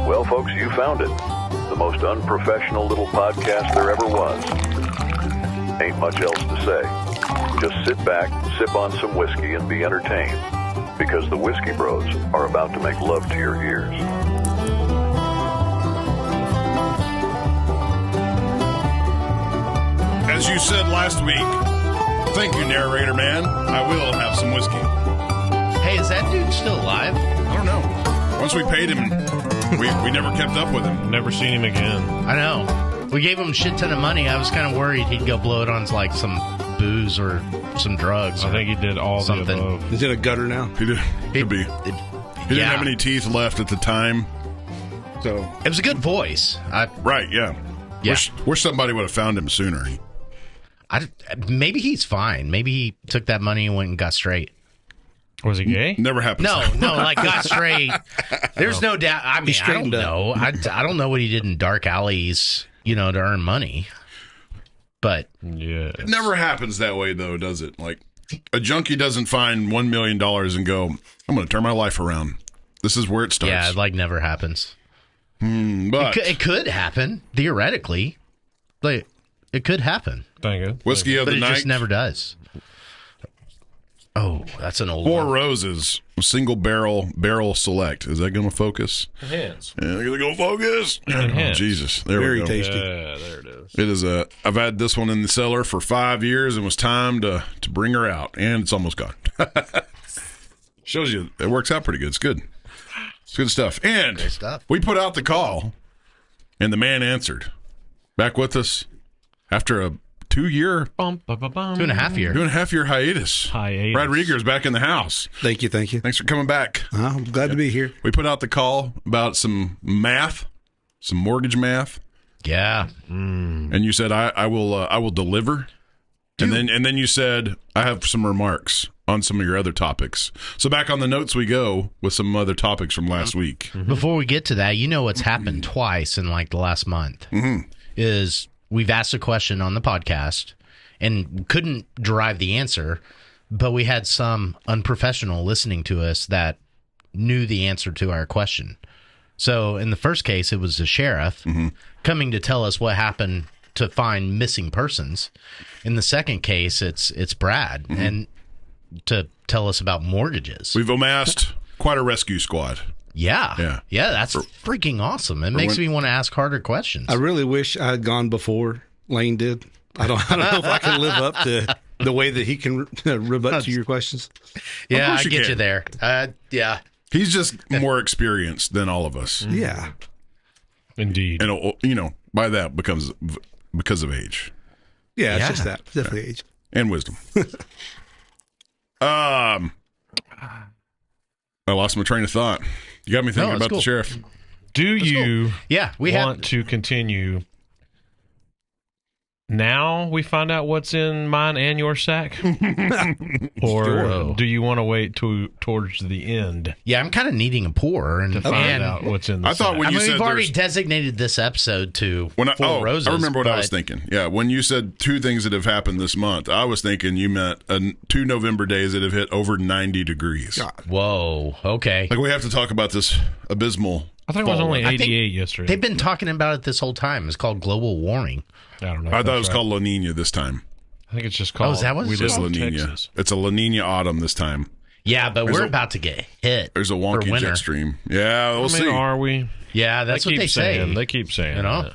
Well, folks, you found it. The most unprofessional little podcast there ever was. Ain't much else to say. Just sit back, sip on some whiskey, and be entertained. Because the Whiskey Bros are about to make love to your ears. As you said last week, thank you, narrator man. I will have some whiskey. Hey, is that dude still alive? I don't know. Once we paid him, we never kept up with him. Never seen him again. I know. We gave him a shit ton of money. I was kind of worried he'd go blow it on like some booze or some drugs. I think he did all something. the above. Is it a gutter now? He did. Could be. He didn't have any teeth left at the time. So it was a good voice. Right, yeah. Wish somebody would have found him sooner. Maybe he's fine. Maybe he took that money and went and got straight. Was he gay? Never happened. No, like got straight. There's no doubt. I mean, I don't know. I don't know what he did in dark alleys, to earn money. But yeah, it never happens that way, though, does it? Like a junkie doesn't find $1 million and go, "I'm going to turn my life around." This is where it starts. Yeah, it like never happens. But it could happen theoretically. Like it could happen. Thank you. Whiskey of the night. But it just never does. Oh, that's an old Four one. Roses, single barrel select. Is that going to focus? Enhance. Yeah, they're going to go focus. Enhance. Oh, Jesus. There Very we go. tasty. Yeah, there it is. It is I've had this one in the cellar for 5 years and it was time to bring her out. And it's almost gone. Shows you it works out pretty good. It's good. It's good stuff. And Good stuff. we put out the call and the man answered. Back with us after a 2-year, 2.5 year. 2.5 year hiatus. Brad Rieger is back in the house. Thank you. Thanks for coming back. I'm glad to be here. We put out the call about some math, some mortgage math. Yeah. And you said I will deliver. And then you said I have some remarks on some of your other topics. So back on the notes we go with some other topics from last week. Before we get to that, what's happened twice in like the last month is we've asked a question on the podcast and couldn't derive the answer, but we had some unprofessional listening to us that knew the answer to our question. So in the first case, it was the sheriff coming to tell us what happened to find missing persons. In the second case, it's Brad and to tell us about mortgages. We've amassed quite a rescue squad. Yeah, that's freaking awesome. It makes me want to ask harder questions. I really wish I had gone before Lane did. I don't know if I can live up to the way that he can rebut to your questions. Yeah, I you get can. you there. Yeah. He's just more experienced than all of us. Yeah. Indeed. And, by that because of age. Yeah, it's just that. Definitely age. And wisdom. I lost my train of thought. You got me thinking about the sheriff. Do you want to continue? Now we find out what's in mine and your sack? Or do you want to wait towards the end? Yeah, I'm kind of needing a pour to find out what's in the sack. Thought when you said we've already designated this episode to Four Roses. I remember what I was thinking. Yeah, when you said 2 things that have happened this month, I was thinking you meant 2 November days that have hit over 90 degrees. God. Whoa, okay. Like we have to talk about this abysmal. I think it was only 88 yesterday. They've been talking about it this whole time. It's called global warming. I don't know. I thought it was called La Nina this time. I think it's just called. Oh, is that what it's we live It's La in Nina. Texas. It's a La Nina autumn this time. Yeah, but we're about to get hit. There's a wonky winter. jet stream. Yeah, we'll see. Are we? Yeah, that's what they say. They keep saying that.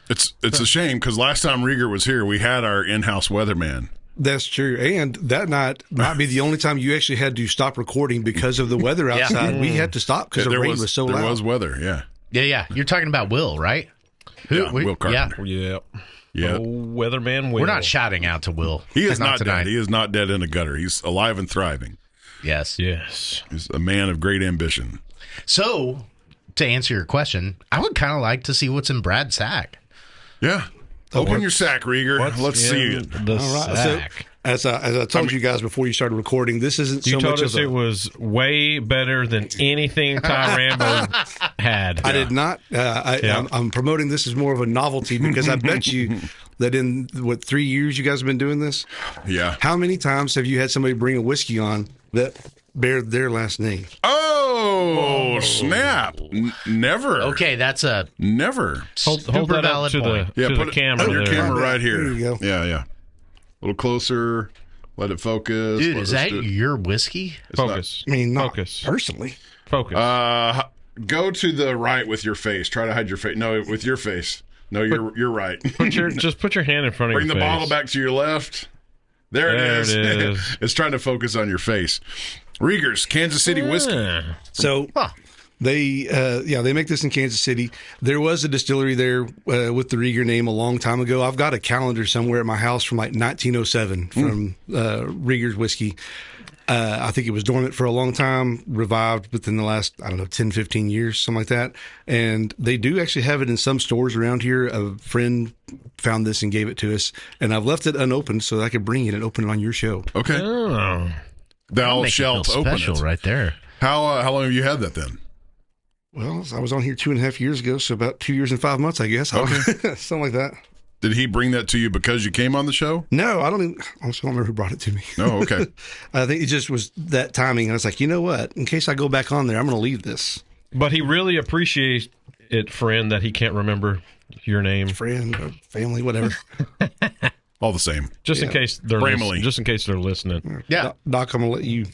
It's a shame because last time Rieger was here, we had our in-house weatherman. That's true. And that night might be the only time you actually had to stop recording because of the weather outside. We had to stop because the rain was so loud. There was weather, yeah. Yeah. You're talking about Will, right? Will Carpenter. Yeah. Yeah. Oh, weatherman Will. We're not shouting out to Will. He is not tonight. dead. He is not dead in a gutter. He's alive and thriving. Yes. He's a man of great ambition. So, to answer your question, I would kind of like to see what's in Brad's sack. Yeah. Open your sack, Rieger. Let's see it. The All right. sack. So, As I told you guys before you started recording, this isn't so You much told us of a... it was way better than anything Ty Rambo had. I did not. I'm promoting this as more of a novelty because I bet you that in, 3 years you guys have been doing this? Yeah. How many times have you had somebody bring a whiskey on that bared their last name? Oh, snap. Never. Okay, that's a Never. Hold that up valid to point. the, to the camera. Put your there. camera right here. There you go. Yeah. A little closer. Let it focus. dude. Is that your whiskey? Focus. I mean, not Focus. personally. Focus. Go to the right with your face. Try to hide your face. No, with your face. No, you're right. Just put your hand in front of Bring your the face. bottle back to your left. There it is. It's trying to focus on your face. Rieger's Kansas City whiskey. So they make this in Kansas City. There was a distillery there with the Rieger name a long time ago. I've got a calendar somewhere at my house from like 1907 from Rieger's whiskey. I think it was dormant for a long time, revived within the last, 10, 15 years, something like that. And they do actually have it in some stores around here. A friend found this and gave it to us. And I've left it unopened so that I could bring it and open it on your show. Okay. Oh. Thou Make it shalt feel open special it. right there. How long have you had that then? Well, I was on here 2.5 years ago, so about 2 years and 5 months, I guess. Okay. Something like that. Did he bring that to you because you came on the show? No, I honestly don't remember who brought it to me. Oh, okay. I think it just was that timing. And I was like, you know what? In case I go back on there, I'm going to leave this. But he really appreciates it, friend, that he can't remember your name. Friend or family, whatever. All the same. Just in case they're Bramley. just in case they're listening. Yeah. Doc, I'm going to let you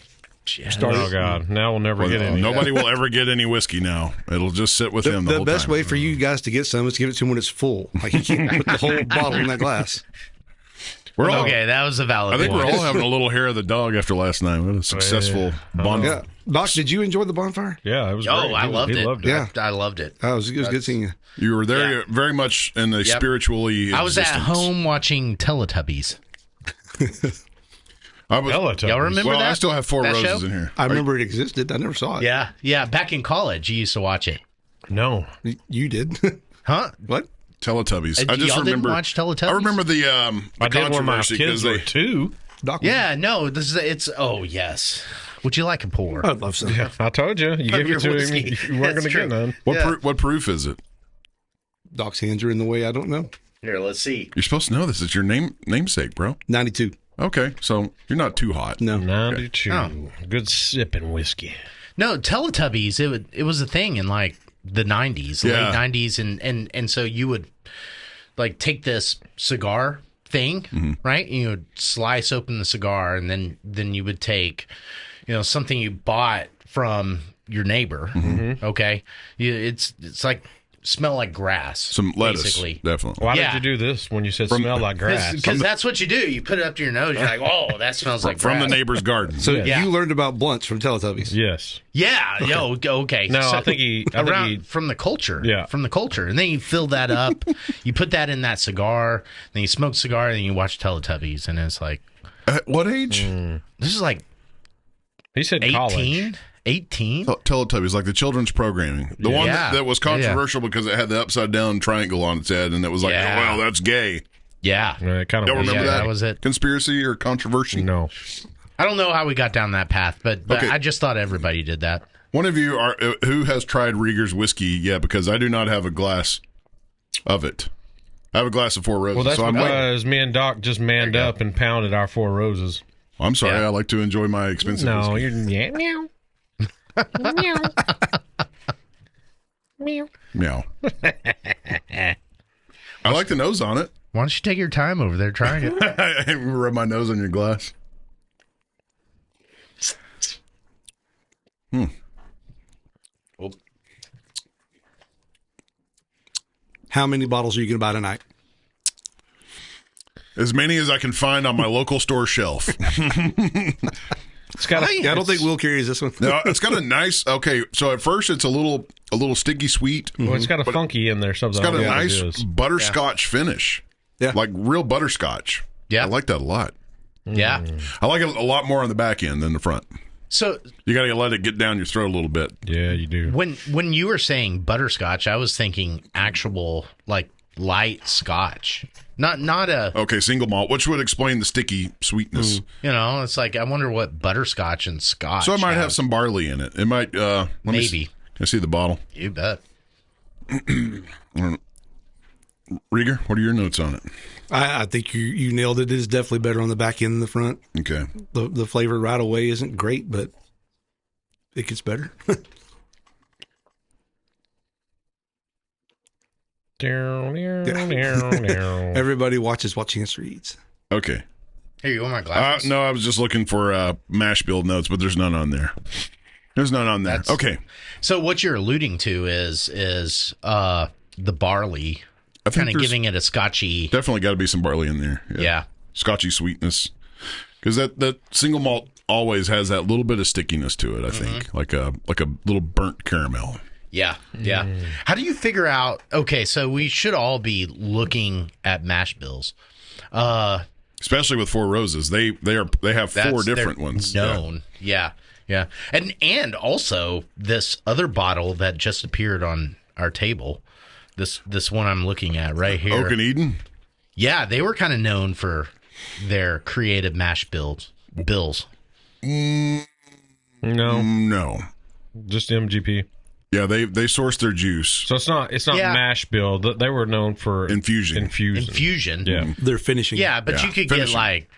start Oh it. God! Now we'll never get any. Nobody will ever get any whiskey now. It'll just sit with him the The whole best time. way for you guys to get some is to give it to him when it's full. Like you can't put the whole bottle in that glass. We're all, Okay, that was a valid I think point. we're all having a little hair of the dog after last night. What a successful bonfire. Yeah. Doc, did you enjoy the bonfire? Yeah, it was. Oh, great. I He loved it. loved it. Yeah. I loved it. It was good seeing you. You were there very much in the spiritually I was at existence. home watching Teletubbies. I was, Teletubbies. Y'all remember well, that? I still have Four that Roses show? in here. I remember it existed. I never saw it. Yeah. Back in college, you used to watch it. No. You did. Huh? What? Teletubbies. I Y'all just didn't remember. watch Teletubbies? I remember the I did when my controversy kids were 2. Doc? Yeah, no, it's oh yes. Would you like a pour? I'd love some. Yeah, I told you. You gave your it to whiskey. him. You weren't That's going to get true. none. What Yeah. what proof is it? Doc's hands are in the way. I don't know. Here, let's see. You're supposed to know this. It's your namesake, bro. 92. Okay, so you're not too hot. No. 92. Oh. Good sipping whiskey. No, Teletubbies. It was a thing in like the 90s, Yeah. late 90s, and so you would like take this cigar thing, right? And you would slice open the cigar, and then you would take, something you bought from your neighbor. Okay, it's like smell like grass. Some lettuce, basically. definitely. Why Yeah. did you do this when you said smell like grass? Because that's what you do. You put it up to your nose. You're like, oh, that smells like From grass. the neighbor's garden. So Yeah. you learned about blunts from Teletubbies. Yes. Yeah. Okay. No, So- I think he. From the culture. Yeah. From the culture. And then you fill that up. You put that in that cigar. Then you smoke cigar. And then you watch Teletubbies. And it's like, At what age? this is like He said 18? college. 18? Teletubbies, like the children's programming. The one Yeah. that was controversial because it had the upside down triangle on its head, and it was like, Yeah. oh, well, that's gay. Yeah. Kind of. Don't remember Yeah, that? that was it. Conspiracy or controversy? No. I don't know how we got down that path, but Okay. I just thought everybody did that. One of you are who has tried Rieger's whiskey yet? Because I do not have a glass of it. I have a glass of Four Roses. Well, that's so I'm waiting. because me and Doc just manned up and pounded our Four Roses. I'm sorry. Yeah. I like to enjoy my expensive No, whiskey. you're meow. Meow. Meow. I like the nose on it. Why don't you take your time over there trying it? I rub my nose on your glass. How many bottles are you going to buy tonight? As many as I can find on my local store shelf. It's got Yeah, I don't think Will carries this one. No, it's got a nice. Okay, so at first it's a little sticky sweet. Well, it's got a funky in there. Something. It's got I a don't know what nice it is. butterscotch finish. Yeah. Like real butterscotch. Yeah. I like that a lot. Yeah. I like it a lot more on the back end than the front. So You got to let it get down your throat a little bit. Yeah, you do. when you were saying butterscotch, I was thinking actual like light scotch. Not a. Okay, single malt, which would explain the sticky sweetness. You know, it's like I wonder what butterscotch and scotch. So it might have some barley in it. It might. Maybe. Can I see the bottle? You bet. Rieger, what are your notes on it? I think you nailed it. It is definitely better on the back end than the front. Okay. The flavor right away isn't great, but it gets better. Everybody watches what Chancellor eats. Okay. Here, you want my glasses? No, I was just looking for mash bill notes, but there's none on there. There's none on there. Okay. So what you're alluding to is the barley, kind of giving it a scotchy. Definitely got to be some barley in there. Yeah. Scotchy sweetness, because that single malt always has that little bit of stickiness to it. I think like a little burnt caramel. Yeah. How do you figure out? Okay, so we should all be looking at mash bills, especially with Four Roses. They have four different ones. Known, yeah. And also this other bottle that just appeared on our table. This one I'm looking at right here. Oak and Eden. Yeah, they were kind of known for their creative mash bills. No, just MGP. Yeah, they source their juice. So it's not mash bill. They were known for infusion. Yeah, they're finishing. Yeah, but you could get like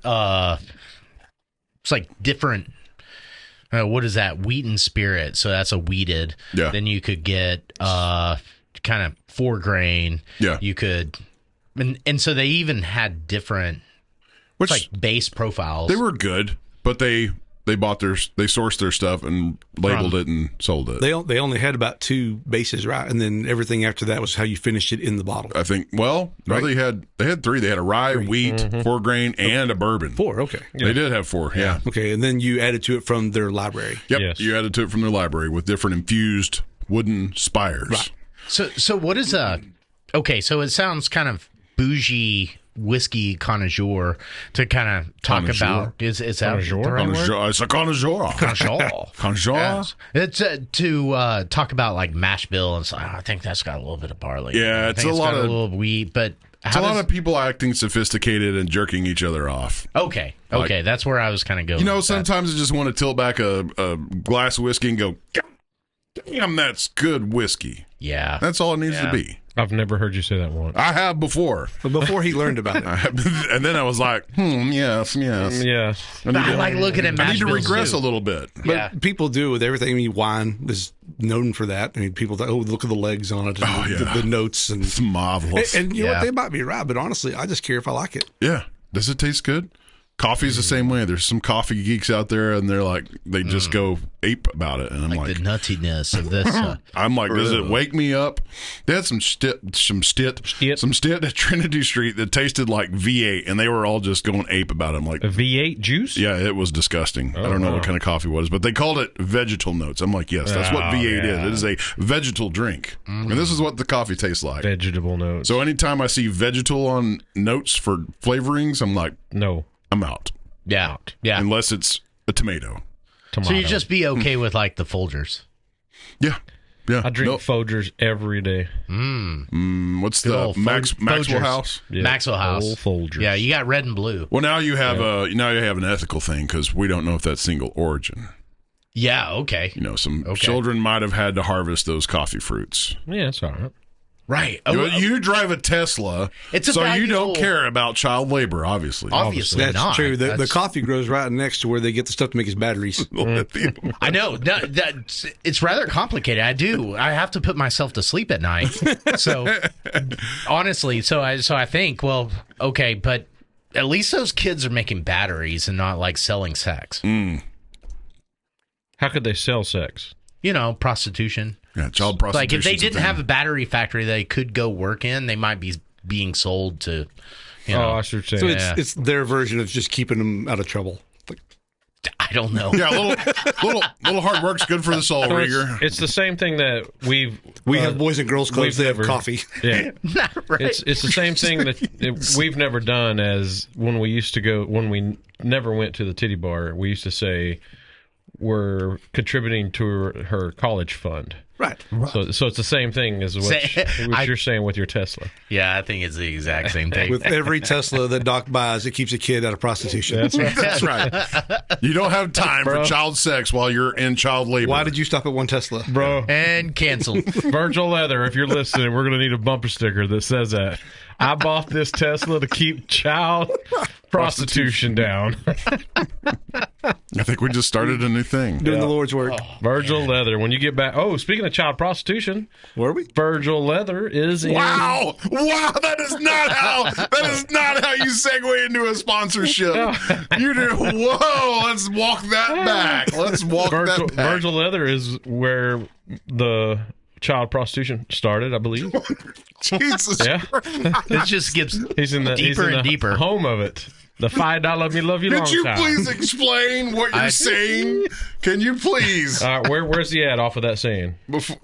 it's like different. What is that? Wheat and spirit. So that's a wheated. Yeah. Then you could get kind of 4 grain. Yeah. You could, and so they even had different, like base profiles. They were good, but they sourced their stuff and labeled it and sold it. They only had about 2 bases, right? And then everything after that was how you finished it in the bottle. I think. Well, no, they had 3. They had a rye, wheat, 4 grain, and a bourbon. 4, okay. They did have 4. Yeah. Okay, and then you added to it from their library. Yep. Yes. You added to it from their library with different infused wooden spires. Right. So what is okay, so it sounds kind of bougie whiskey connoisseur to kind of talk about is that the right word? It's a connoisseur. Connoisseur. Yes. It's to talk about like mash bill and say, I think that's got a little bit of barley. Yeah, it's a little wheat, but it's a lot of people acting sophisticated and jerking each other off. Okay, that's where I was kind of going. You know, sometimes I just want to tilt back a glass of whiskey and go, damn, that's good whiskey. Yeah. That's all it needs to be. I've never heard you say that once. I have before. But before he learned about it. And then I was like, yes. Yeah. I like looking at mash I need to bills regress too. a little bit. But people do with everything. I mean, wine is known for that. I mean, people think, look at the legs on it, and the notes. And it's marvelous. And you know what? They might be right, but honestly, I just care if I like it. Yeah. Does it taste good? Coffee's the same way. There's some coffee geeks out there, and they're like, they just go ape about it, and I'm like the nuttiness of this. I'm like, does it wake me up? They had some stit at Trinity Street that tasted like V8, and they were all just going ape about it. I'm like, a V8 juice? Yeah, it was disgusting. I don't know what kind of coffee it was, but they called it vegetal notes. I'm like, yes, that's what V8 is. It is a vegetal drink, and this is what the coffee tastes like. Vegetable notes. So anytime I see vegetal on notes for flavorings, I'm like, no. I'm out. Yeah. Unless it's a tomato. So you just be okay with like the Folgers. Yeah. I drink Folgers every day. What's the Maxwell House? Yeah. Maxwell House. Old Folgers. Yeah, you got red and blue. Well, now you have an ethical thing because we don't know if that's single origin. Yeah. Okay. You know, some children might have had to harvest those coffee fruits. Yeah, it's all right. Right. You drive a Tesla, so you don't care about child labor, obviously. Obviously That's not. true. The coffee grows right next to where they get the stuff to make his batteries. I know. It's rather complicated. I have to put myself to sleep at night. So, honestly, so I think, well, okay, but at least those kids are making batteries and not like selling sex. How could they sell sex? You know, prostitution. Yeah, child prostitution. Like if they didn't have a battery factory they could go work in, they might be being sold to. You know. I should say. So it's their version of just keeping them out of trouble. I don't know. Yeah, little hard work's good for the soul, Rieger. It's the same thing that we have Boys and Girls Clubs. They have coffee. Yeah, right. It's the same thing that we've never done as when we used to go when we never went to the titty bar. We used to say, were contributing to her college fund. Right. So it's the same thing as what you're saying with your Tesla. Yeah, I think it's the exact same thing. With every Tesla that Doc buys, it keeps a kid out of prostitution. That's right. That's right. You don't have time for child sex while you're in child labor. Why did you stop at one Tesla? Bro. And canceled. Virgil Leather, if you're listening, we're going to need a bumper sticker that says that. I bought this Tesla to keep child prostitution down. I think we just started a new thing. Doing the Lord's work. Virgil Leather. When you get back... Oh, speaking of child prostitution... Were we? Virgil Leather is in... Wow! That is not how you segue into a sponsorship. You do. Whoa! Let's walk that back. That back. Virgil Leather is where the child prostitution started, I believe. Jesus. Yeah. It just gets deeper and deeper. Home of it. The $5 me love you long time. Could you please explain what you're saying? Can you please? Where's he at off of that saying? Before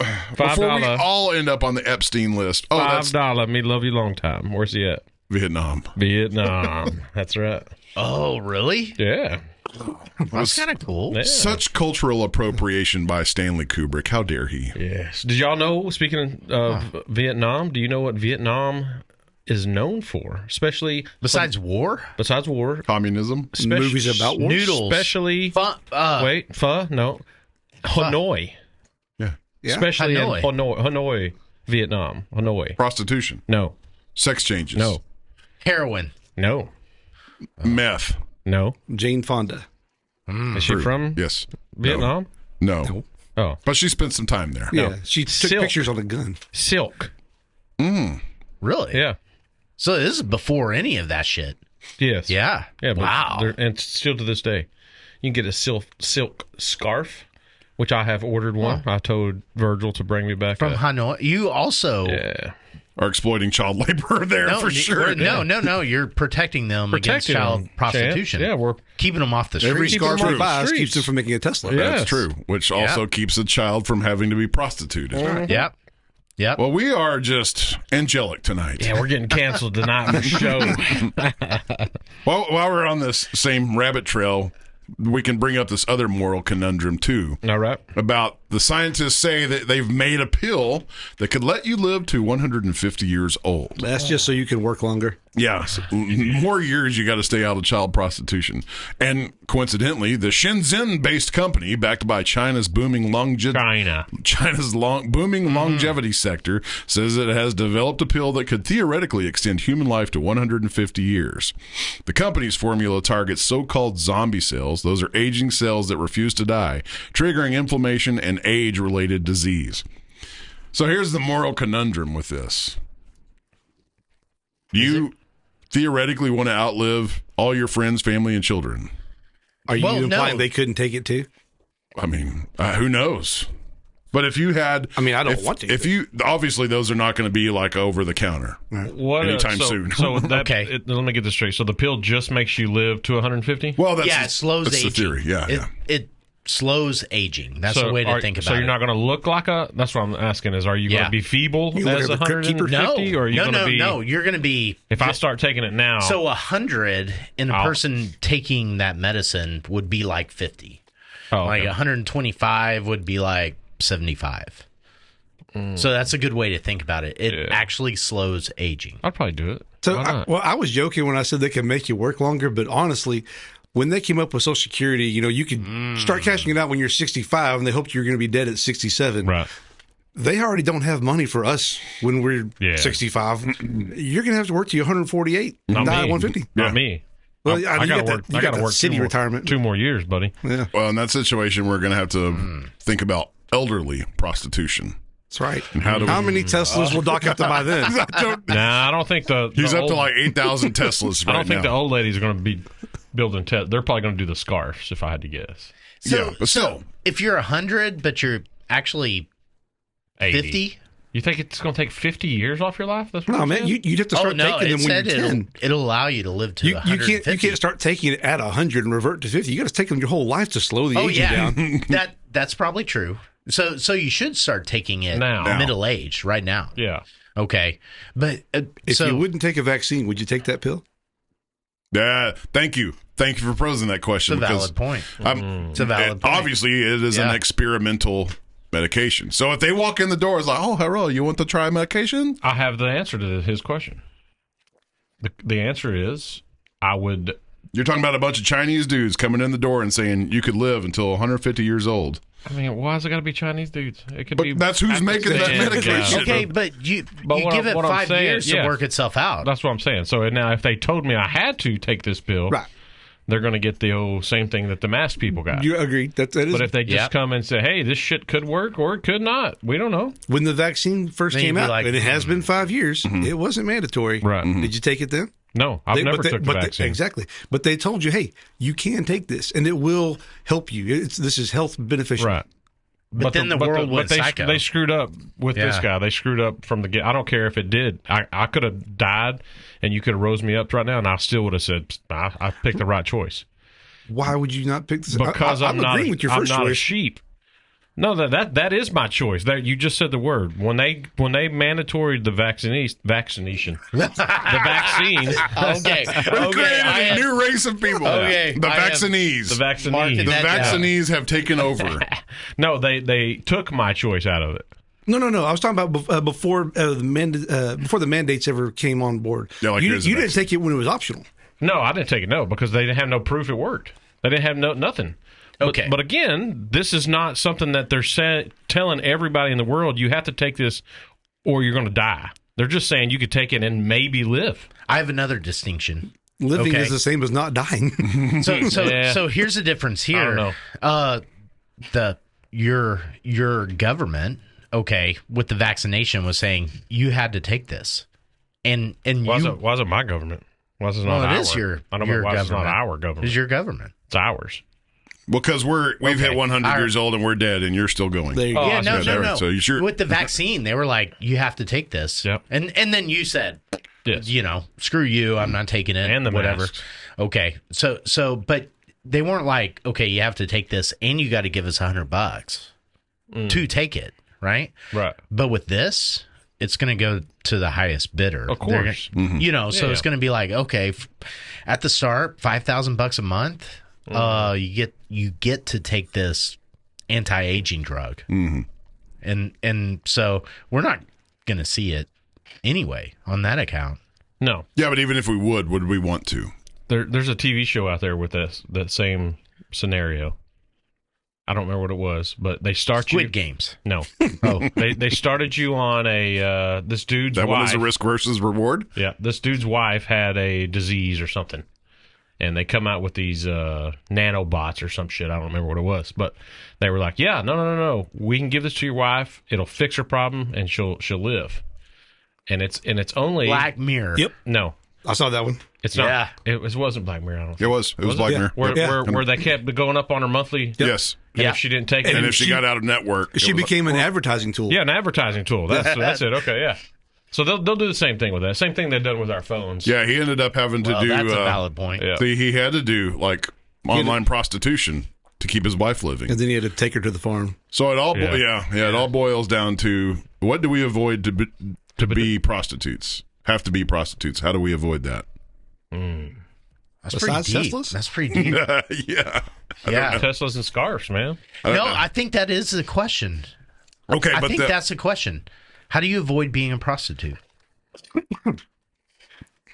we all end up on the Epstein list. Oh, $5 me love you long time. Where's he at? Vietnam. That's right. Oh, really? Yeah. That's kind of cool. Yeah. Such cultural appropriation by Stanley Kubrick. How dare he? Yes. Did y'all know, speaking of Vietnam, do you know what Vietnam is known for? Especially... Besides war? Besides war. Communism? Movies about war? Noodles. Especially... Pho? No. Hanoi. Yeah. Especially Hanoi. in Hanoi, Vietnam. Hanoi. Prostitution? No. Sex changes? No. Heroin. No. Meth? No. Jane Fonda. Is she from Yes. Vietnam? No. Oh. But she spent some time there. Yeah. No. She took Silk. pictures on a gun. Silk. Really? Yeah. So this is before any of that shit. Yes. Yeah. Yeah. But Wow. And still to this day, you can get a silk scarf, which I have ordered one. I told Virgil to bring me back From Hanoi. You also... Yeah. Are exploiting child labor there for sure. No. You're protecting them against child prostitution. Yeah, we're keeping them off the street. Every scarf them he off the buys streets. keeps him from making a Tesla. Yeah. That's Yes. true. Which also keeps a child from having to be prostituted. Yep. Well, we are just angelic tonight. we're getting canceled tonight on the show. Well, while we're on this same rabbit trail, we can bring up this other moral conundrum too. All right. About the scientists say that they've made a pill that could let you live to 150 years old. That's just so you can work longer. Yeah, so more years you got to stay out of child prostitution. And coincidentally, the Shenzhen-based company, backed by China's booming longevity sector, says it has developed a pill that could theoretically extend human life to 150 years. The company's formula targets so-called zombie cells. Those are aging cells that refuse to die, triggering inflammation and age-related disease. So here's the moral conundrum with this. You theoretically want to outlive all your friends, family, and children. Are you implying they couldn't take it too? I mean, who knows? But if you had... I mean, I don't want to. If you... Obviously, those are not going to be like over the counter anytime soon. So let me get this straight. So the pill just makes you live to 150? Well, that's, it slows that's aging. the theory. Yeah, It slows aging. That's the way to think about it. So you're not going to look like a... That's what I'm asking is, are you going to be feeble as 150? No. Or are you going to be... No, you're going to be... If I start taking it now... So 100 in a person taking that medicine would be like 50. Oh, like 125 would be like 75. So that's a good way to think about it. It actually slows aging. I'd probably do it. So, I was joking when I said they can make you work longer, but honestly, when they came up with Social Security, you could start cashing it out when you're 65, and they hoped you're going to be dead at 67. Right. They already don't have money for us when we're 65. You're going to have to work till you're 148, not 150. Not me. Well, I got to work city retirement. 2 more years, buddy. Yeah. Well, in that situation, we're going to have to think about elderly prostitution. That's right. And how many Teslas will Doc have to buy then? I don't think he's up to like 8,000 Teslas. I don't think the old ladies are going to be building They're probably going to do the scarves, if I had to guess. But still, if you're 100, but you're actually 50. You think it's going to take 50 years off your life? That's what no, man. You'd have to start taking them when you're 10. It'll allow you to live to 150. You can't start taking it at 100 and revert to 50. You got to take them your whole life to slow the aging down. That's probably true. So you should start taking it now. Middle age right now. Yeah. Okay. But if you wouldn't take a vaccine, would you take that pill? Thank you. thank you for posing that question. It's a valid point. It's a valid point. Obviously, it is an experimental medication. So if they walk in the door, it's like, oh, hello, you want to try medication? I have the answer to his question. The answer is I would. You're talking about a bunch of Chinese dudes coming in the door and saying you could live until 150 years old. I mean, why has it got to be Chinese dudes? It could but be. That's who's making that medication. Okay, but you give it 5 years to work itself out. That's what I'm saying. So now, if they told me I had to take this pill, Right. they're going to get the old same thing that the masked people got. You agree? That is. But if they just come and say, "Hey, this shit could work or it could not," we don't know. When the vaccine first Then came you'd be out, like, and it has been 5 years, it wasn't mandatory. Right. Did you take it then? No, I've never took the vaccine. Exactly. But they told you, hey, you can take this, and it will help you. This is health beneficial. Right. But then the world went psycho. They screwed up with this guy. They screwed up from the get. I don't care if it did. I could have died, and you could have rose me up right now, and I still would have said I picked the right choice. Why would you not pick this? Because I'm not agreeing with your first I'm not a choice. sheep. No, that is my choice. That you just said the word. When they mandatory the vaccination, the vaccine. Okay. We've created a new race of people. Okay. The Vaccinese. The Vaccinese. The Vaccinese have taken over. No, they took my choice out of it. No. I was talking about before the mandates ever came on board. Yeah, like you didn't take it when it was optional. No, I didn't take it. No, because they didn't have no proof it worked. They didn't have nothing. Okay. But again, this is not something that they're telling everybody in the world, you have to take this or you're going to die. They're just saying you could take it and maybe live. I have another distinction. Living is the same as not dying. So here's the difference here. I don't know. Your government, with the vaccination was saying you had to take this. And why is it my government? Why is it not ours? It is your I don't know why government. it's not our government. It's your government. It's ours. Because we've hit 100 years old and we're dead, and you're still going. There you go. Yeah, no. So you sure? With the vaccine, they were like, you have to take this. Yep. And then you said, Yes. Screw you, I'm not taking it. And the whatever. masks. Okay. So, but they weren't like, okay, you have to take this, and you got to give us $100 to take it, right? Right. But with this, it's going to go to the highest bidder. Of course. So it's going to be like, okay, at the start, $5,000 a month. You get to take this anti-aging drug, and so we're not going to see it anyway on that account. No. Yeah, but even if we would we want to? There's a TV show out there with that same scenario. I don't remember what it was, but they start Squid Games. No. They started you on this dude's That wife. one is a risk versus reward? Yeah, this dude's wife had a disease or something. And they come out with these nanobots or some shit. I don't remember what it was. But they were like, yeah, no. We can give this to your wife. It'll fix her problem, and she'll live. And it's only... Black Mirror. Yep. No. I saw that one. It's not. Yeah. It wasn't Black Mirror, I don't think. It was Black Mirror. Where they kept going up on her monthly... Yes. And if she didn't take it... And if she got out of network... She became an advertising tool. Yeah, an advertising tool. That's it. Okay, yeah. So they'll do the same thing with that. Same thing they've done with our phones. Yeah, he ended up having to do... That's a valid point. Yeah. He had to do, online prostitution to keep his wife living. And then he had to take her to the farm. So it all... it all boils down to, what do we avoid to be prostitutes? Have to be prostitutes. How do we avoid that? That's Besides pretty deep. Teslas? That's pretty deep. Yeah. Yeah. Teslas and scarves, man. I think that is the question. Okay, I but think that's the question. How do you avoid being a prostitute?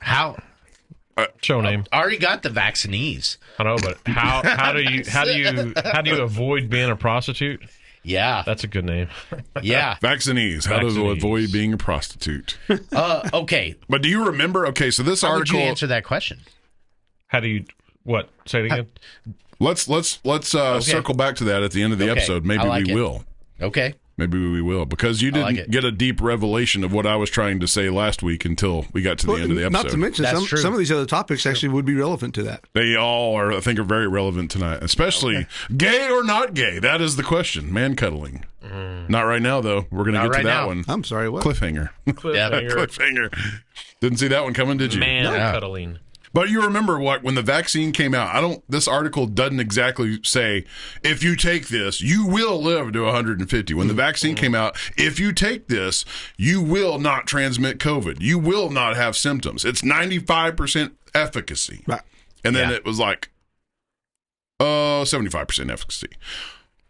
How? Show name. I already got the Vaccinese. I know, but how do you avoid being a prostitute? Yeah. That's a good name. Yeah. Vaccinese. How to Vaccinese. avoid being a prostitute. Okay. But do you remember? Okay, so this How would article. you answer that question? How do you what? Say it again. Let's circle back to that at the end of the Okay, episode. Maybe I like we it. will. Okay. Maybe we will, because you like didn't it. get a deep revelation of what I was trying to say last week until we got to the end of the episode. Not to mention, That's true. some of these other topics actually would be relevant to that. They all are, I think, are very relevant tonight, especially gay or not gay. That is the question. Man cuddling. Not right now, though. We're going to get right to that now. one. I'm sorry, what? Cliffhanger. Cliffhanger. Didn't see that one coming, did you? Man cuddling. But you remember when the vaccine came out, this article doesn't exactly say, if you take this, you will live to 150. When the vaccine came out, if you take this, you will not transmit COVID. You will not have symptoms. It's 95% efficacy. Right. And then Yeah. it was like, 75% efficacy.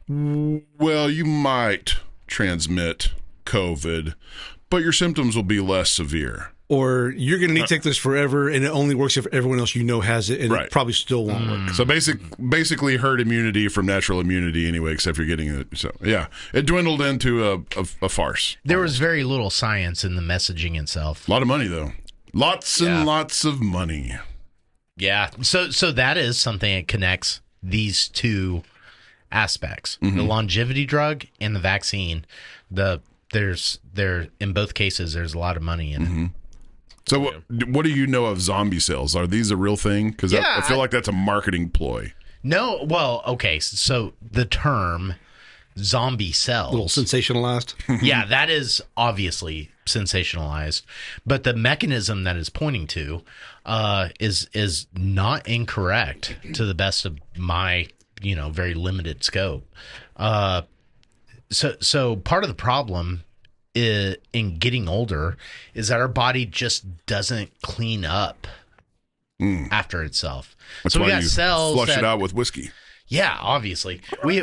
Well, you might transmit COVID, but your symptoms will be less severe. Or you're going to need to take this forever, and it only works if everyone else you know has it, and Right. it probably still won't work. So basically herd immunity from natural immunity anyway, except you're getting it. So yeah, it dwindled into a farce. There was very little science in the messaging itself. A lot of money though. Lots and lots of money. Yeah. So that is something that connects these two aspects: the longevity drug and the vaccine. In both cases, there's a lot of money in it. So what do you know of zombie cells? Are these a real thing? Because I feel like that's a marketing ploy. No, well, okay. So the term zombie cells, A little sensationalized. yeah, that is obviously sensationalized, but the mechanism that it's pointing to is not incorrect to the best of my very limited scope. So part of the problem in getting older is that our body just doesn't clean up after itself. That's so we why got you cells flush that, it out with whiskey. yeah, obviously. We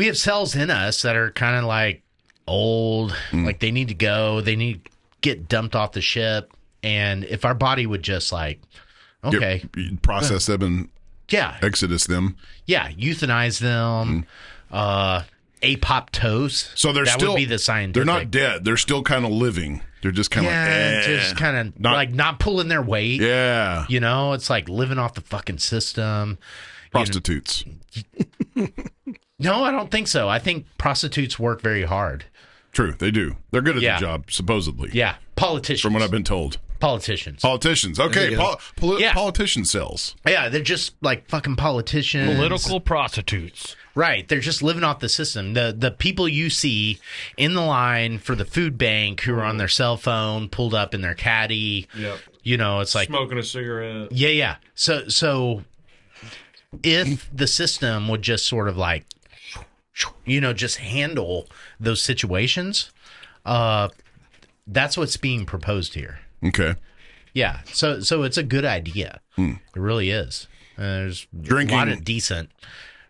have cells in us that are kind of like old, like they need to go, they need to get dumped off the ship. And if our body would just like, okay, Process them and yeah, exodus them. yeah, euthanize them, apoptose. So they're that still would be the scientific. They're not dead. They're still kind of living. They're just kind of just kind of Not- like not pulling their weight. yeah. It's like living off the fucking system. Prostitutes. No, I don't think so. I think prostitutes work very hard. True, they do. They're good at Yeah. the job, supposedly. Yeah, politicians. From what I've been told. Politicians. Politicians. Okay, you go. Yeah. politician cells. Yeah, they're just like fucking politicians. Political prostitutes. Right. They're just living off the system. The people you see in the line for the food bank who are on their cell phone, pulled up in their caddy. Yep. It's like Smoking a cigarette. yeah. So if the system would just sort of like just handle those situations, that's what's being proposed here. Okay. Yeah. So it's a good idea. It really is. There's Drinking- a lot of decent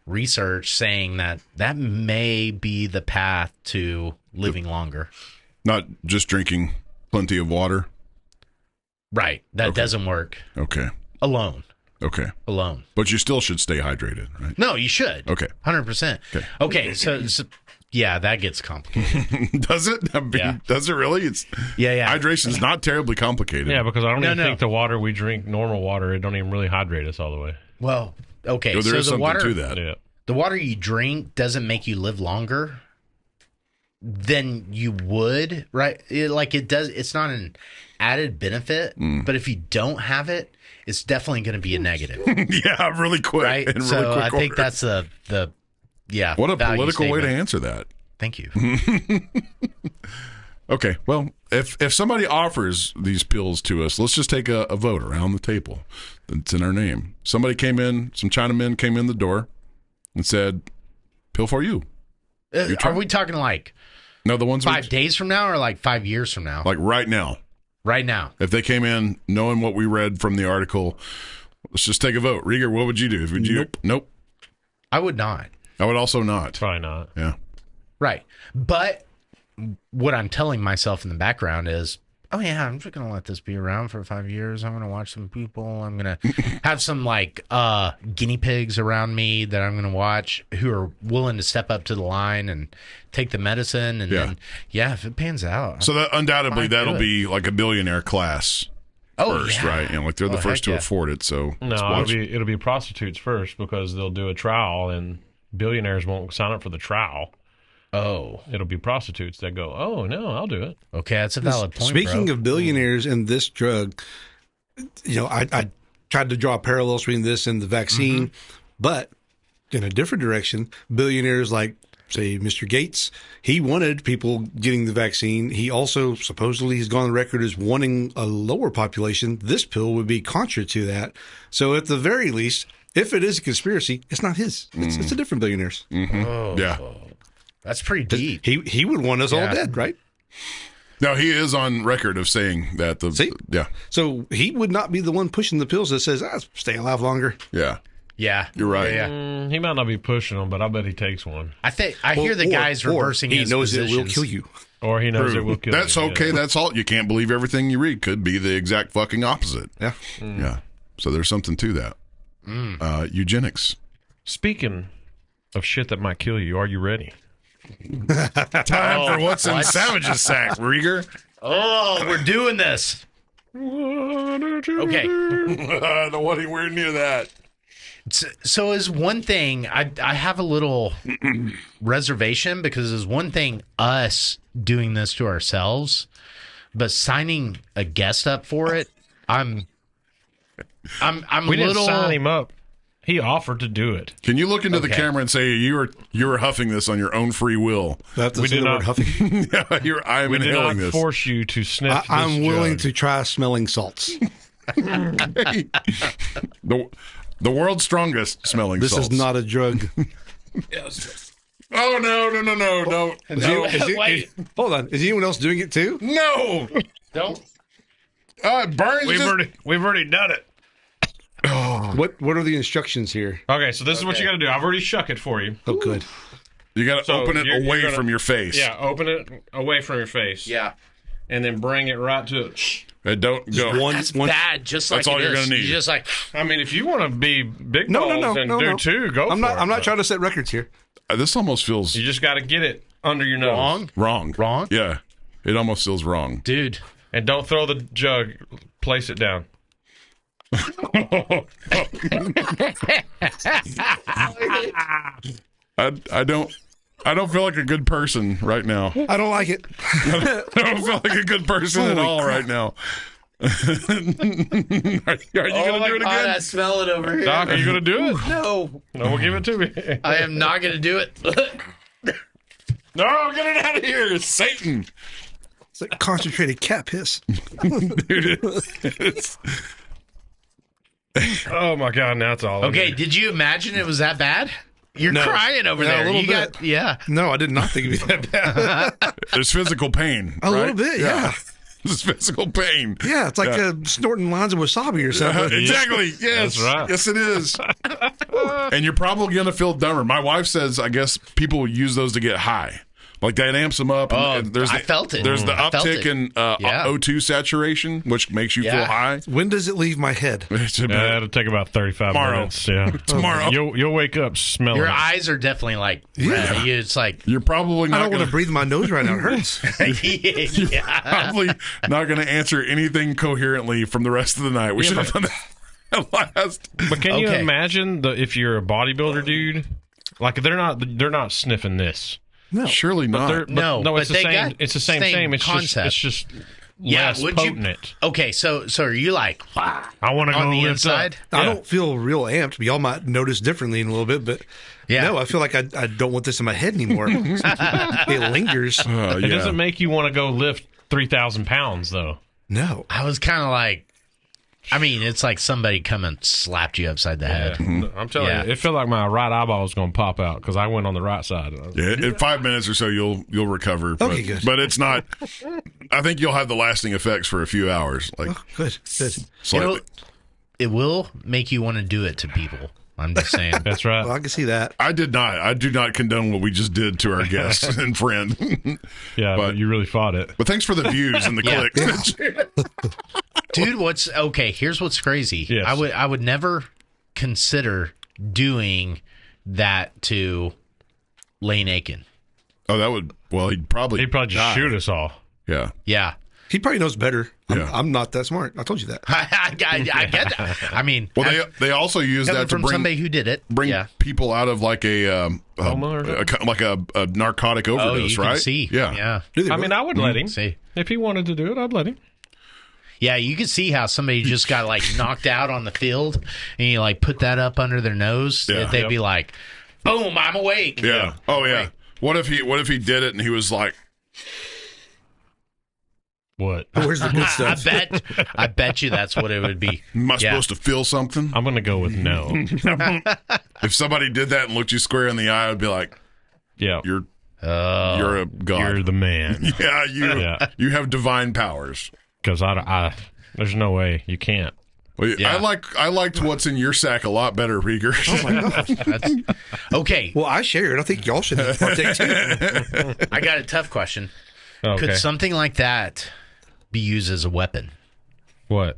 research saying that may be the path to living longer. Not just drinking plenty of water. Right. That doesn't work Okay. alone. Okay. Alone. But you still should stay hydrated, right? No, you should. Okay. 100%. Okay. So yeah, that gets complicated. Does it? I mean, Yeah. Does it really? It's Yeah. Hydration's not terribly complicated. Yeah, because I don't even No. think the water we drink, normal water, it don't even really hydrate us all the way. Well, okay. There so is the something water, to that. Yeah. the water you drink doesn't make you live longer than you would, right? It does. It's not an added benefit, but if you don't have it, it's definitely going to be a negative, Yeah, really quick. right? In really So quick I think order. that's the What a value political way to statement. answer that. Thank you. Okay, well, if somebody offers these pills to us, let's just take a vote around the table that's in our name. Somebody came in, some Chinamen came in the door and said, pill for you. Are we talking like No, the ones 5 days from now or like 5 years from now? like right now. Right now. If they came in knowing what we read from the article, let's just take a vote. Rieger, what would you do? Would you? Nope. I would not. I would also not. Probably not. Yeah. Right. But what I'm telling myself in the background is, oh yeah, I'm just going to let this be around for 5 years. I'm going to watch some people. I'm going to have some like guinea pigs around me that I'm going to watch who are willing to step up to the line and take the medicine. And then, if it pans out. So that undoubtedly Fine, that'll do it. be like a billionaire class first, right? Like they're the first to heck yeah. afford it. So No, let's it'll watch. it'll be prostitutes first because they'll do a trial and billionaires won't sign up for the trial. Oh, It'll be prostitutes that go, oh, no, I'll do it. okay. That's a valid point. Speaking bro. of billionaires and this drug, I tried to draw parallels between this and the vaccine, but in a different direction, billionaires like, say, Mr. Gates, he wanted people getting the vaccine. He also supposedly has gone on the record as wanting a lower population. This pill would be contra to that. So at the very least, if it is a conspiracy, it's not his. It's a different billionaire's. Oh, Yeah. that's pretty deep. He would want us all Yeah. dead, right? Now, he is on record of saying that. See? Yeah. So he would not be the one pushing the pills that says, stay alive longer. Yeah. Yeah. You're right. Yeah. He might not be pushing them, but I bet he takes one. I hear the guys reversing he his knows positions. it will kill you. Or he knows it will kill That's you. okay. Yeah. That's all. You can't believe everything you read. Could be the exact fucking opposite. Yeah. Yeah. So there's something to that. Eugenics. Speaking of shit that might kill you, are you ready? Time for what's in Savage's sack, Rieger. Oh, we're doing this. Okay. I don't want anywhere near that. So is one thing I have a little reservation because is one thing us doing this to ourselves, but signing a guest up for it, I'm We didn't sign him up. He offered to do it. Can you look into the camera and say you were huffing this on your own free will? That's We did not huffing. Yeah, I'm We did inhaling not this. force you to sniff. I'm this willing jug. to try smelling salts. The world's strongest smelling This salts. is not a drug. Oh no! Wait. Hold on. Is anyone else doing it too? No! Don't. It burns. We've already done it. What are the instructions here? Okay, so this is what you got to do. I've already shuck it for you. Oh, good. You got to So open it you're away gonna- from your face. Yeah, open it away from your face. Yeah. And then bring it right to it. And don't go. That's bad. Just like That's all it you're is. gonna need. You just like I mean, if you want to be big No, balls and do two, go I'm for not. it. I'm not but trying to set records here. This almost feels You just got to get it under your nose. wrong. Yeah, it almost feels wrong. dude. And don't throw the jug. Place it down. I don't feel like a good person right now. I don't like it. I don't feel like a good person at Holy all crap. right now. Are you gonna do it again? I smell it over here. Doc, are you going to do it? No, No, well, give it to me. I am not going to do it. No, get it out of here! It's Satan, It's like concentrated cat piss. dude. It's, Oh, my God. Now it's all Okay, in did you imagine it was that bad? You're No. crying over Yeah, a there. little You bit. got yeah. No, I did not think it'd be that bad. there's physical pain. A little right? bit, yeah. There's physical pain. Yeah, it's like snorting lines of wasabi or something. Exactly. Yes. That's right. Yes, it is. And you're probably going to feel dumber. My wife says, I guess people use those to get high. Like that amps them up. And I felt it. There's the I felt uptick it. in Yeah. O2 saturation, which makes you feel Yeah. high. When does it leave my head? It's It'll take about 35 Tomorrow. minutes. Yeah. Tomorrow. You'll wake up smelling Your it. eyes are definitely like red. It's like You're probably I not don't want going to breathe in my nose right now. It hurts. yeah. probably not going to answer anything coherently from the rest of the night. We should have done that last. But can you Okay. imagine if you're a bodybuilder dude? Like they're not sniffing this. No. Surely But not. they're- No, no, it's but the they same. got It's the same. It's concept. just Yeah, less would you- potent. Okay, so are you like I want to go on the lift inside? Up. I Yeah. don't feel real amped, but y'all might notice differently in a little bit. But Yeah. no, I feel like I don't want this in my head anymore. It lingers. It yeah. doesn't make you want to go lift 3,000 pounds though. No. I was kind of like, I mean, it's like somebody come and slapped you upside the head. I'm telling Yeah. you, it felt like my right eyeball was going to pop out because I went on the right side. Yeah, in 5 minutes or so, you'll recover. But, Okay, good. But it's not. I think you'll have the lasting effects for a few hours, like Good. Good. slightly. It will make you want to do it to people. I'm just saying. That's right. Well, I can see that. I do not condone what we just did to our guest and friend. Yeah, but you really fought it. But thanks for the views and the Yeah. clicks. Dude, here's what's crazy. Yes. I would never consider doing that to Lane Aiken. Oh, that would. Well, he'd probably Just die. shoot us all. Yeah. Yeah. He probably knows better. Yeah. I'm not that smart. I told you that. I get that. I mean, Well, they also use coming that to from bring somebody who did it. Yeah. people out of like a narcotic Oh, overdose, you can right? see. Yeah. Yeah. Do they I really? mean, I would let him. See. If he wanted to do it, I'd let him. Yeah, you could see how somebody just got like knocked out on the field, and you like put that up under their nose. Yeah. They'd be like, "Boom, I'm awake." Yeah. Oh yeah. What if he did it and he was like, What? Where's the good stuff? I bet you that's what it would be. "Am I Yeah. supposed to feel something?" I'm going to go with no. If somebody did that and looked you square in the eye, I'd be like, Yeah. "You're Oh, You're a god. You're the man. Yeah, you have divine powers. Because there's no way you can't. Well, Yeah. I liked what's in your sack a lot better, Rieger. Oh my gosh. okay. Well, I shared. I think y'all should partake too. I got a tough question. Okay. Could something like that be used as a weapon? What?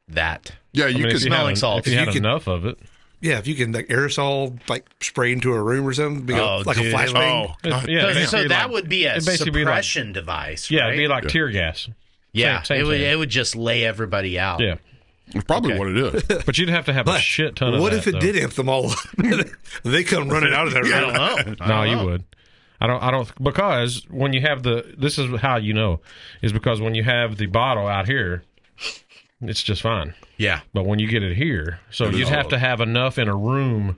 That. Yeah, you could. Smelling salts. If you You had could- enough of it. Yeah, if you can like aerosol like spray into a room or something, be Oh, like dude. a flashbang. Yeah, So that would be a it'd basically be like- suppression device. Yeah, right? it'd be like tear gas. yeah. same it would. thing. It would just lay everybody out. Yeah. It's probably Okay. what it is. But you'd have to have a But shit ton of what that, if it though. did amp them all up? They come running out of there. I don't know. No, you would. I don't because when you have this is how you know is because when you have the bottle out here, it's just fine. Yeah. But when you get it here, so you'd have to have enough in a room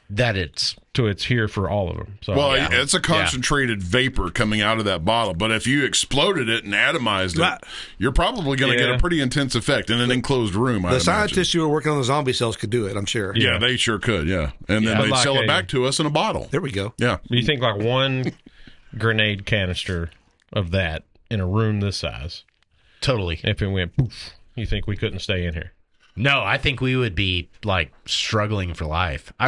That it's. to it's here for all of them. So Well, Yeah. it's a concentrated vapor coming out of that bottle, but if you exploded it and atomized it, Right. you're probably going to get Yeah. a pretty intense effect in an enclosed room. The scientists who are working on the zombie cells could do it, I'm sure. yeah, they sure could. Yeah, and then But they'd like sell it a- back to us in a bottle. There we go. Yeah, you think like one grenade canister of that in a room this size, Totally. if it went poof, you think we couldn't stay in here? No, I think we would be like struggling for life. I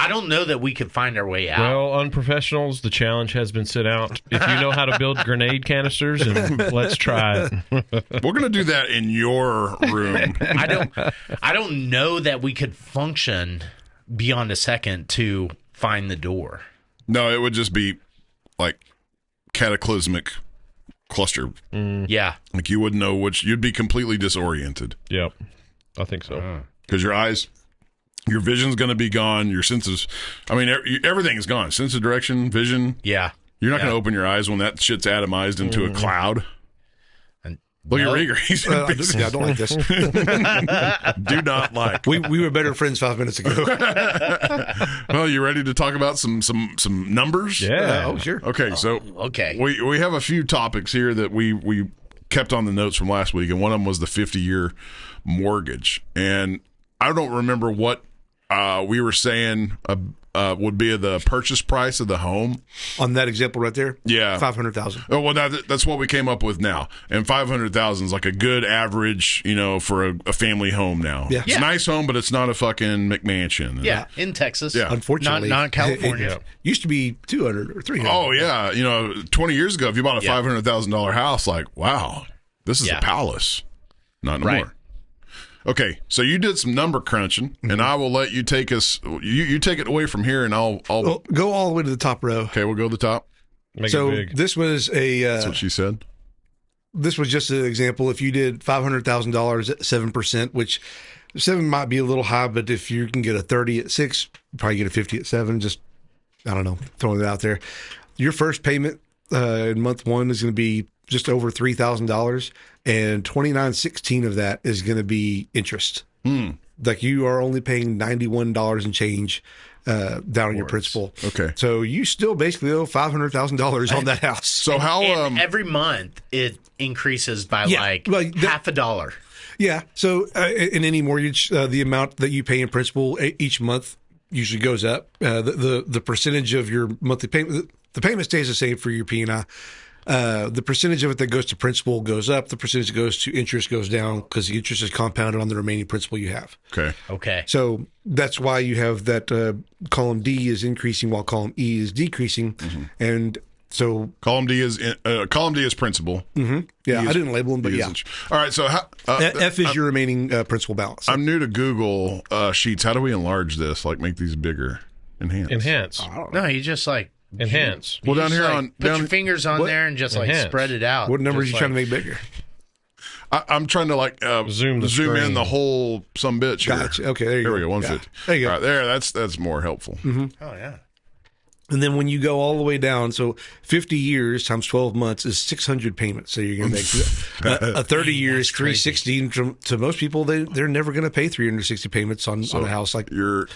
don't know that we could find our way out. Well, unprofessionals, the challenge has been set out. If you know how to build grenade canisters, and let's try it. we're going to do that in your room. I don't know that we could function beyond a second to find the door. No, it would just be like cataclysmic cluster. Yeah. Like you wouldn't know which. You'd be completely disoriented Yep, I think so. because your eyes. Your vision's going to be gone. Your senses, I mean, everything is gone. Sense of direction, vision. Yeah. You're not going to open your eyes when that shit's atomized into a cloud. And Look no. at Rieger. He's I don't like this. do not like. We were better friends 5 minutes ago. Well, you ready to talk about some numbers? Yeah. Oh, sure. Okay, so Okay. we have a few topics here that we kept on the notes from last week, and one of them was the 50-year mortgage. And I don't remember what we were saying would be the purchase price of the home. On that example right there, Yeah. 500,000. Oh, well, that's what we came up with now. And 500,000 is like a good average, for a family home now. Yeah. It's a nice home, but it's not a fucking McMansion. Yeah. In Texas. Yeah. Unfortunately, Not California. it used to be 200 or 300. Oh, yeah. 20 years ago, if you bought a Yeah. $500,000 house, like, wow, this is Yeah. a palace. Not anymore. Right. Okay, so you did some number crunching, and I will let you take us. You take it away from here, and I'll. Well, go all the way to the top row. Okay, we'll go to the top. Make So it big. this was That's what she said. this was just an example. If you did $500,000 at 7%, which 7 might be a little high, but if you can get a 30 at 6, you probably get a 50 at 7. Just, I don't know, throwing it out there. Your first payment in month 1 is going to be just over $3,000, and $2,916 of that is going to be interest. Like you are only paying $91 and change down on your principal. Okay. So you still basically owe $500,000 on that house. So how? And every month it increases by Yeah, like like half a dollar. Yeah. So in any mortgage, the amount that you pay in principal each month usually goes up. The percentage of your monthly payment, the payment stays the same for your P&I. The percentage of it that goes to principal goes up. The percentage that goes to interest goes down because the interest is compounded on the remaining principal you have. Okay. Okay. So that's why you have that column D is increasing while column E is decreasing. And so, Column D is principal. yeah, I didn't label them, but D is yeah. int- All right. So how? F is your remaining principal balance. I'm new to Google Sheets. How do we enlarge this? Like make these bigger? Enhance. No, you just like Enhance. Well, you down just, here like, on put down. your fingers on there and just like Enhance. spread it out. What numbers are you Just trying to like- make bigger? I'm trying to like Zoom the in screen. the whole some bitch here. Gotcha. Okay, there you There go. we go. Yeah. 150. There you go. All right, there. That's more helpful. Oh yeah. And then when you go all the way down, so 50 years times 12 months is 600 payments. So you're going to make a 30 years, 360. And to most people, they're never going to pay 360 payments on a house. Like You're.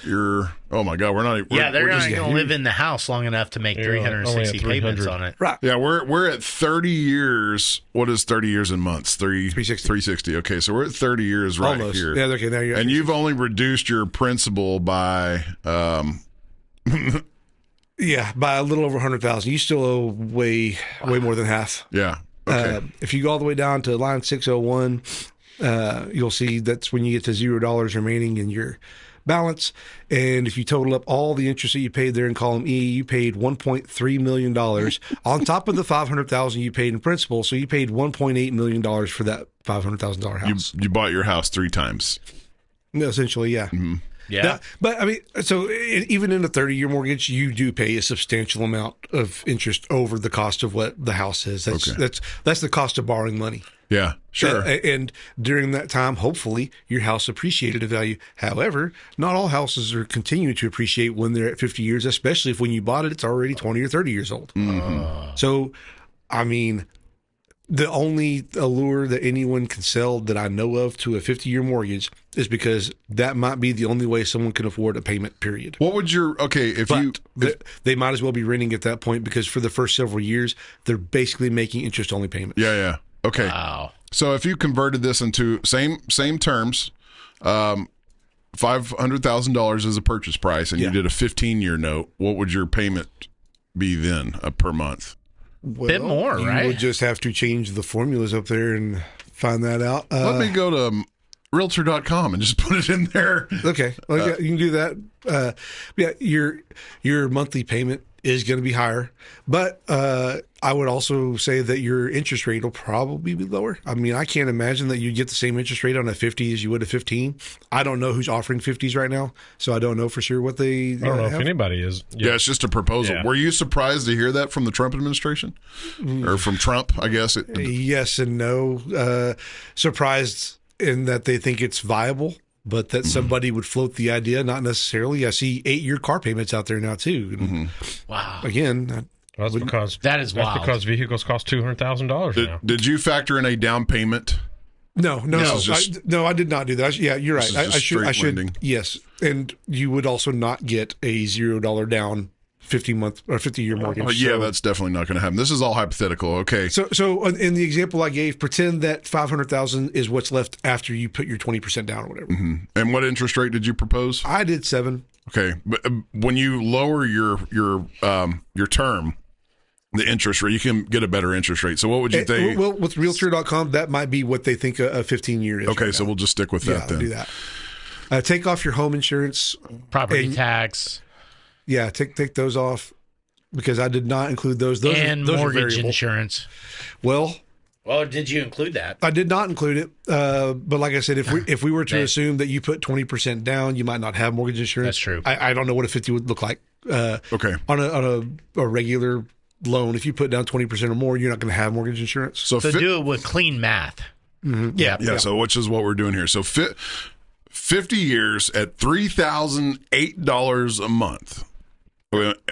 Oh my God, we're not. We're, Yeah, they're we're not just- going to live in the house long enough to make Yeah, 360 only at payments 300. on it. right. Yeah, we're at 30 years. What is 30 years in months? 360. 360. Okay, so we're at 30 years right Almost. here. Yeah, okay, now you're And you've only reduced your principal by Yeah, by a little over 100,000. You still owe way more than half. Yeah. Okay. If you go all the way down to line 601, you'll see that's when you get to $0 remaining in your balance. And if you total up all the interest that you paid there in column E, you paid $1.3 million on top of the $500,000 you paid in principal. So you paid $1.8 million for that $500,000 house. You bought your house 3 times. Essentially, yeah. Mm-hmm. Yeah. Now, but I mean, so even in a 30-year mortgage, you do pay a substantial amount of interest over the cost of what the house is. That's the cost of borrowing money. Yeah, sure. And during that time, hopefully, your house appreciated in value. However, not all houses are continuing to appreciate when they're at 50 years, especially if when you bought it, it's already 20 or 30 years old. Mm-hmm. So, I mean, the only allure that anyone can sell that I know of to a 50-year mortgage is because that might be the only way someone can afford a payment, period. What would your, they might as well be renting at that point because for the first several years, they're basically making interest-only payments. Yeah. Okay. Wow. So if you converted this into same terms, $500,000 as a purchase price, and you did a 15-year note, what would your payment be then per month? Well, Bit more, you right? would just have to change the formulas up there and find that out. Let me go to realtor.com and just put it in there. Okay. Well, yeah, you can do that. Your monthly payment is going to be higher, but I would also say that your interest rate will probably be lower. I mean, I can't imagine that you get the same interest rate on a 50 as you would a 15. I don't know who's offering 50s right now, so I don't know for sure what they I don't know if anybody is. Yeah, it's just a proposal. Yeah. Were you surprised to hear that from the Trump administration? Or from Trump, I guess? Yes and no. Surprised in that they think it's viable, but that somebody would float the idea, not necessarily. I see 8-year car payments out there now, too. Wow. Again, Well, that's because That is wild. That's because vehicles cost $200,000 now. Did you factor in a down payment? No, just- I did not do that. Yeah, you're right. This is just I straight should. lending. Yes, and you would also not get a $0 down 50-month or 50-year mortgage. Oh, yeah, So- that's definitely not going to happen. This is all hypothetical. Okay. So in the example I gave, pretend that $500,000 is what's left after you put your 20% down or whatever. And what interest rate did you propose? I did 7. Okay, but when you lower your term, the interest rate, you can get a better interest rate. So what would you think? Well, with Realtor.com, that might be what they think a 15-year is. Okay, right so now. we'll just stick with Yeah, that then. do that. Take off your home insurance. Property And- tax Yeah, take those off because I did not include those. Those and are mortgage variable. insurance. Well, Did you include that? I did not include it, but like I said, if we were to assume that you put 20% down, you might not have mortgage insurance. That's true. I don't know what a 50 would look like. Okay. On a regular loan, if you put down 20% or more, you're not going to have mortgage insurance. So Do it with clean math. Yeah. so which is what we're doing here. So 50 years at $3,008 a month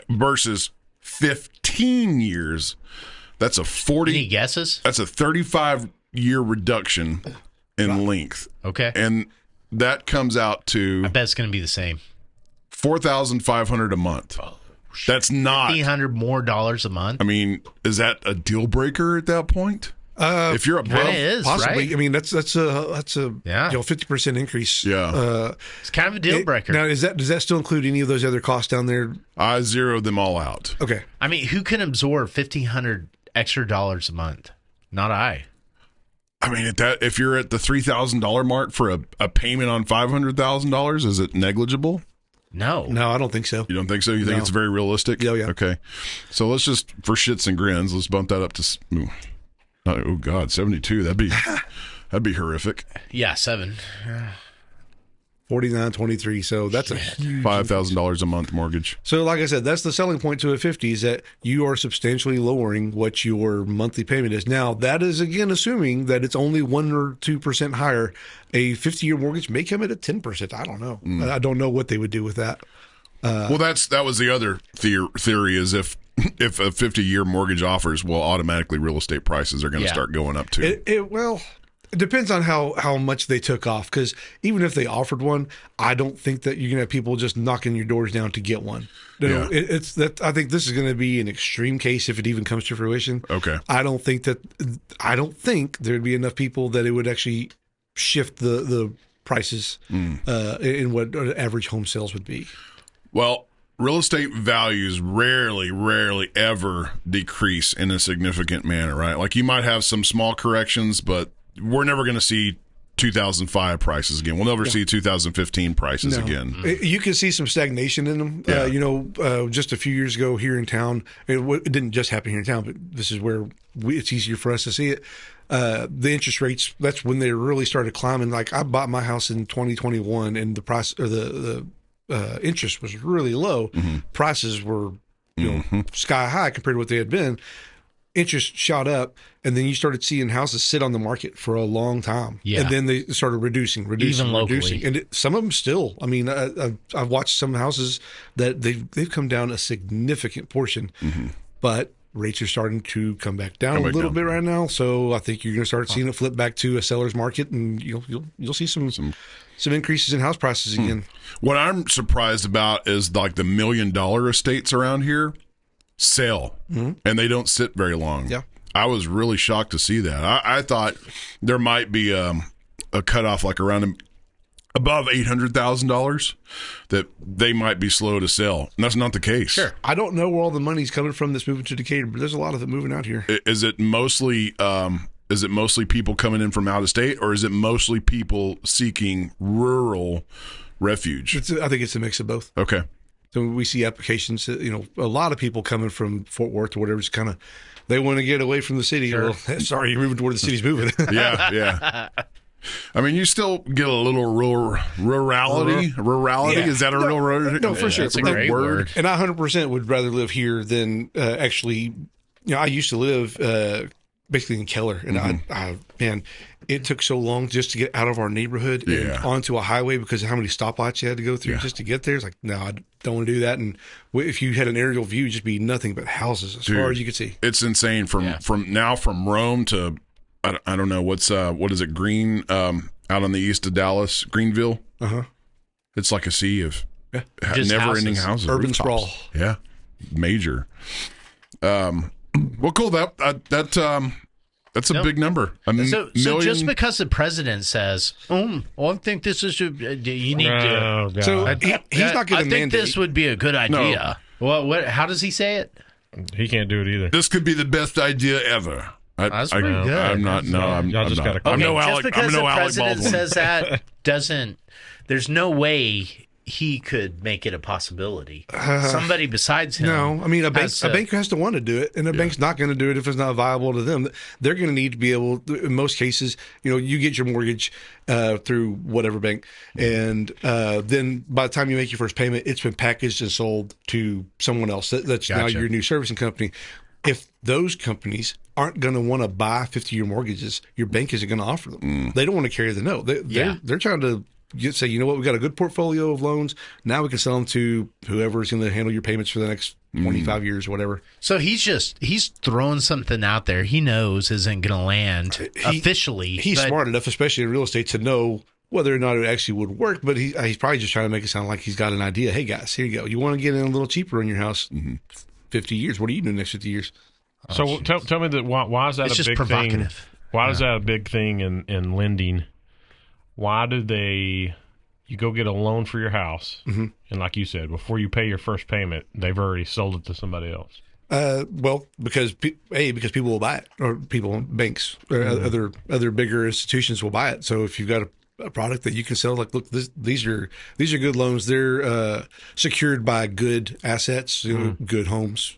versus 15 years. That's a 40. Any guesses? That's a 35-year reduction in length. Okay. And that comes out I to bet it's going to be the same. $4,500 a month. That's not. $1,500 more dollars a month. I mean, is that a deal breaker at that point? If you're above, Kinda is, Possibly. right? I mean, that's a 50% increase. Yeah. It's kind of a deal breaker. Now, does that still include any of those other costs down there? I zeroed them all out. Okay. I mean, who can absorb $1,500 extra dollars a month? Not I. I mean, if you're at the $3,000 mark for a payment on $500,000, is it negligible? No. No, I don't think so. You don't think so? You think No. it's very realistic? Yeah. Okay. So let's just, for shits and grins, let's bump that up to. Oh God, 72. That'd be horrific. Yeah, 7. 49.23. So that's a huge. $5,000 a month mortgage. So, like I said, that's the selling point to a 50 is that you are substantially lowering what your monthly payment is. Now, that is again assuming that it's only 1 or 2% higher. A 50-year mortgage may come in at 10%. I don't know. I don't know what they would do with that. Well, that was the other theory is if a 50-year mortgage offers, well, automatically real estate prices are going to start going up too. It depends on how much they took off. Because even if they offered one, I don't think that you're going to have people just knocking your doors down to get one. No, Yeah. it's that. I think this is going to be an extreme case if it even comes to fruition. Okay. I don't think there'd be enough people that it would actually shift the prices in what average home sales would be. Well, real estate values rarely ever decrease in a significant manner, right? Like you might have some small corrections, but we're never going to see 2005 prices again. We'll never see 2015 prices again. You can see some stagnation in them. Yeah. Just a few years ago here in town, it didn't just happen here in town, but this is where it's easier for us to see it. The interest rates, that's when they really started climbing. Like I bought my house in 2021 and the price or the interest was really low. Prices were sky high compared to what they had been. Interest shot up, and then you started seeing houses sit on the market for a long time. Yeah. And then they started reducing. Even locally. Reducing. And some of them still. I mean, I've watched some houses that they've come down a significant portion, but rates are starting to come back down a little bit right now. So I think you're going to start seeing it flip back to a seller's market, and you'll see some increases in house prices again. What I'm surprised about is like the $1 million estates around here sell, and they don't sit very long. Yeah. I was really shocked to see that. I thought there might be a cutoff like around above $800,000 that they might be slow to sell. And that's not the case. Sure. I don't know where all the money's coming from that's moving to Decatur, but there's a lot of it moving out here. Is it mostly people coming in from out of state, or is it mostly people seeking rural refuge? I think it's a mix of both. Okay. So we see applications, a lot of people coming from Fort Worth or whatever, just kind of, they want to get away from the city. Sure. Well, sorry, you're moving to where the city's moving. Yeah. I mean, you still get a little rurality. Rurality, Yeah. Is that a real word? No, for sure. That's a great word. And I 100% would rather live here than actually, I used to live basically in Keller. And man, it took so long just to get out of our neighborhood and onto a highway because of how many stoplights you had to go through just to get there. It's like, no, I don't want to do that. And if you had an aerial view, it'd just be nothing but houses as far as you could see. It's insane from Rome to I don't know what is it, Green out on the east of Dallas, Greenville. It's like a sea of never-ending houses, urban rooftops. sprawl. Yeah, major. Well, cool. That's a big number. So just because the president says, I think this is, you need to. God. So he's not going to mandate. I think this would be a good idea. No. Well, how does he say it? He can't do it either. This could be the best idea ever. That's pretty good. I'm not. No, I'm just not. gotta. I'm no just Alec. because I'm no the Alec president Baldwin. says that doesn't. There's no way he could make it a possibility. Somebody besides him. No, I mean a bank has to want to do it, and a bank's not going to do it if it's not viable to them. They're going to need to be able. In most cases, you get your mortgage through whatever bank, and then by the time you make your first payment, it's been packaged and sold to someone else. That's now your new servicing company. If those companies aren't going to want to buy 50-year mortgages, your bank isn't going to offer them. They don't want to carry the note. They're trying to say, you know what, we got a good portfolio of loans. Now we can sell them to whoever's going to handle your payments for the next 25 years or whatever. So he's throwing something out there he knows isn't going to land officially. He's smart enough, especially in real estate, to know whether or not it actually would work. But he's probably just trying to make it sound like he's got an idea. Hey, guys, here you go. You want to get in a little cheaper in your house? 50 years. What are you doing next 50 years? So tell me that why is that it's a big thing? Why is that a big thing in lending? Why do you go get a loan for your house, and like you said, before you pay your first payment, they've already sold it to somebody else? Well, because people will buy it, or banks, or other bigger institutions will buy it. So if you've got a product that you can sell, like, look, these are good loans. They're secured by good assets, good homes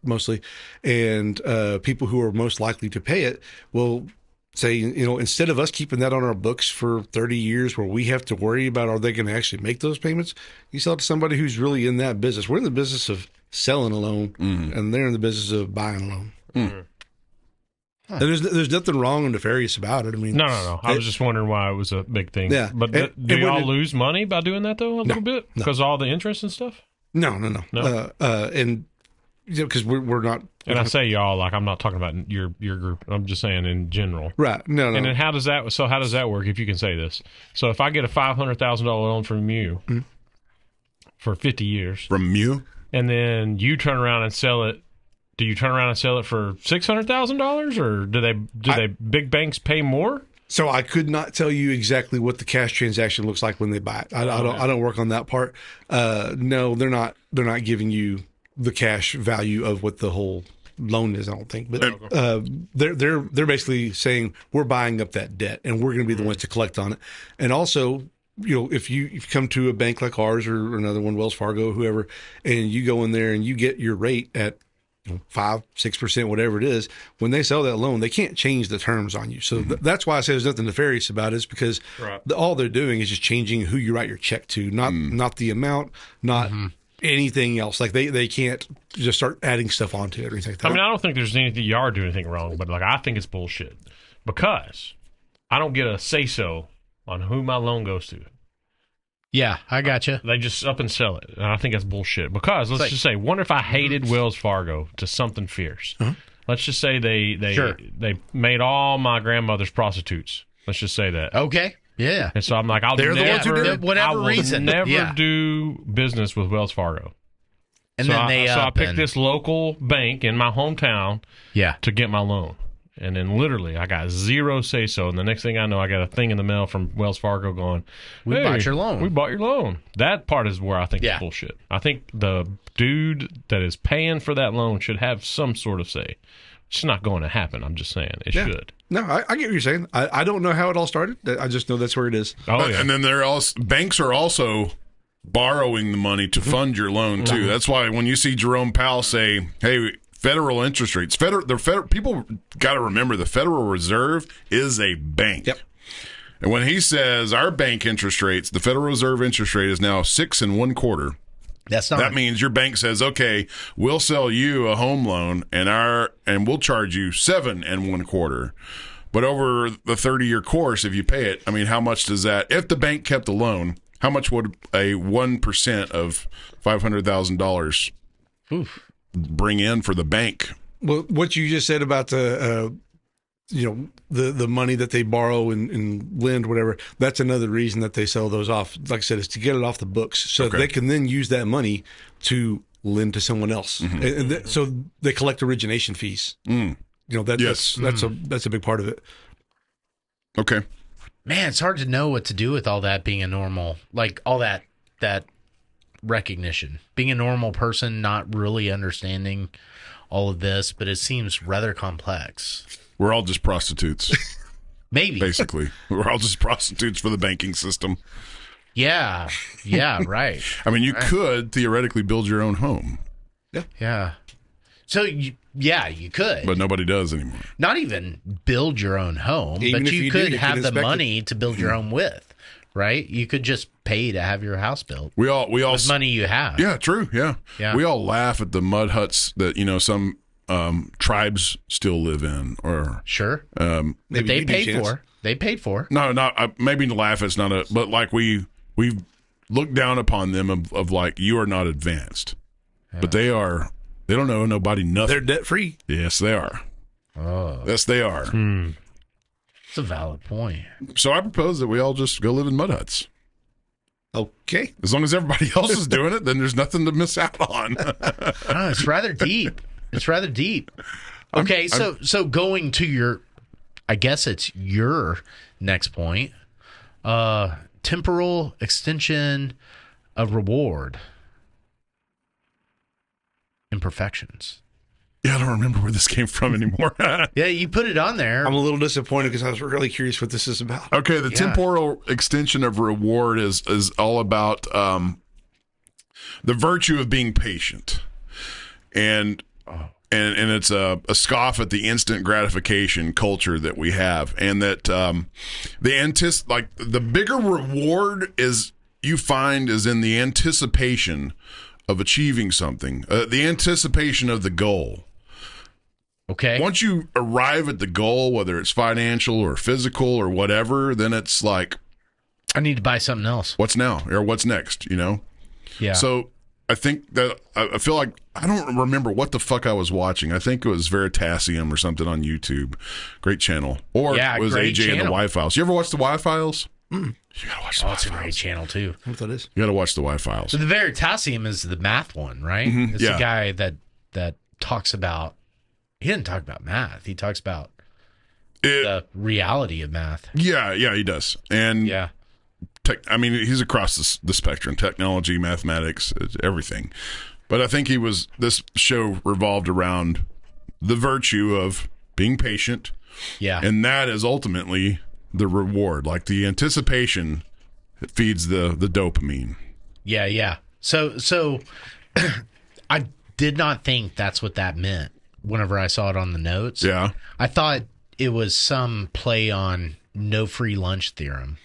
mostly, and people who are most likely to pay it will say, instead of us keeping that on our books for 30 years where we have to worry about are they going to actually make those payments, you sell it to somebody who's really in that business. We're in the business of selling a loan, and they're in the business of buying a loan. And there's nothing wrong or nefarious about it. I mean, no. I was just wondering why it was a big thing. Yeah. But do y'all lose money by doing that, though, a little bit? Because all the interest and stuff? No. And because we're not. And I say y'all, like, I'm not talking about your group. I'm just saying in general. Right. No. And then how does that work, if you can say this? So if I get a $500,000 loan from you for 50 years. From you? And then you turn around and sell it. Do you turn around and sell it for $600,000, or do they big banks pay more? So I could not tell you exactly what the cash transaction looks like when they buy it. I don't work on that part. No, they're not giving you the cash value of what the whole loan is, I don't think. But they're basically saying we're buying up that debt and we're going to be the ones to collect on it. And also, if you come to a bank like ours or another one, Wells Fargo, whoever, and you go in there and you get your rate at 5-6%, whatever it is, when they sell that loan, they can't change the terms on you. So that's why I say there's nothing nefarious about it, is because all they're doing is just changing who you write your check to, not the amount, not anything else. Like they can't just start adding stuff onto it or anything like that. I mean, I don't think there's anything you are doing anything wrong, but I think it's bullshit because I don't get a say-so on who my loan goes to. Yeah, I gotcha. They just up and sell it. And I think that's bullshit. Because let's just say, wonder if I hated Wells Fargo to something fierce. Let's just say they made all my grandmothers prostitutes. Let's just say that. Okay. Yeah. And so I'm like, I'll They're never, the ones who did it. I will never do business with Wells Fargo. And so then I picked this local bank in my hometown to get my loan. And then literally, I got zero say-so. And the next thing I know, I got a thing in the mail from Wells Fargo going, We bought your loan. We bought your loan. That part is where I think it's bullshit. I think the dude that is paying for that loan should have some sort of say. It's not going to happen. I'm just saying. It should. No, I get what you're saying. I don't know how it all started. I just know that's where it is. Oh, yeah. And then banks are also borrowing the money to fund your loan, too. That's why when you see Jerome Powell say, hey, federal interest rates. People got to remember the Federal Reserve is a bank. Yep. And when he says our bank interest rates, the Federal Reserve interest rate is now 6 1/4. That means your bank says, okay, we'll sell you a home loan and we'll charge you 7 1/4. But over the 30-year course, if you pay it, I mean, how much does that? If the bank kept the loan, how much would a 1% of $500,000 bring in for the bank? Well, what you just said about the money that they borrow and lend, whatever, that's another reason that they sell those off. Like I said, is to get it off the books so they can then use that money to lend to someone else. And so they collect origination fees. That's a big part of it. Okay. Man, it's hard to know what to do with all that being a normal, like all that recognition, being a normal person, not really understanding all of this, but it seems rather complex. We're all just prostitutes. Maybe. Basically. We're all just prostitutes for the banking system. Yeah, right. I mean, you could theoretically build your own home. Yeah. So, you could. But nobody does anymore. Not even build your own home, Even but if you do, could have the money it. to build your own with, right? You could just pay to have your house built. We all with money you have. Yeah, true. Yeah. We all laugh at the mud huts that, some tribes still live in, or sure. That they paid for. They paid for. No, not maybe laugh. It's not but like we look down upon them of like, you are not advanced, but they are. They don't know nobody nothing. They're debt free. Yes, they are. Oh, yes, they are. It's a valid point. So I propose that we all just go live in mud huts. Okay. As long as everybody else is doing it, then there's nothing to miss out on. It's rather deep. Okay, so going to your, I guess it's your next point, temporal extension of reward imperfections. Yeah, I don't remember where this came from anymore. Yeah, you put it on there. I'm a little disappointed because I was really curious what this is about. Okay, the temporal extension of reward is all about the virtue of being patient, and it's a scoff at the instant gratification culture that we have, and that the bigger reward is in the anticipation of achieving something, the anticipation of the goal. Okay. Once you arrive at the goal, whether it's financial or physical or whatever, then it's like, I need to buy something else. What's now or what's next? Yeah. So I think that I feel like I don't remember what the fuck I was watching. I think it was Veritasium or something on YouTube. Great channel. Or it was AJ and the Y-Files. You ever watch the Y-Files? You gotta watch the Y-Files. It's a great channel too. What that is? You gotta watch the Y-Files. So the Veritasium is the math one, right? Mm-hmm. It's the guy that talks about. He didn't talk about math. He talks about the reality of math. Yeah, he does. And Yeah. He's across the spectrum: technology, mathematics, everything. But I think this show revolved around the virtue of being patient. Yeah. And that is ultimately the reward. Like the anticipation, it feeds the dopamine. Yeah. So I did not think that's what that meant whenever I saw it on the notes. Yeah. I thought it was some play on no free lunch theorem.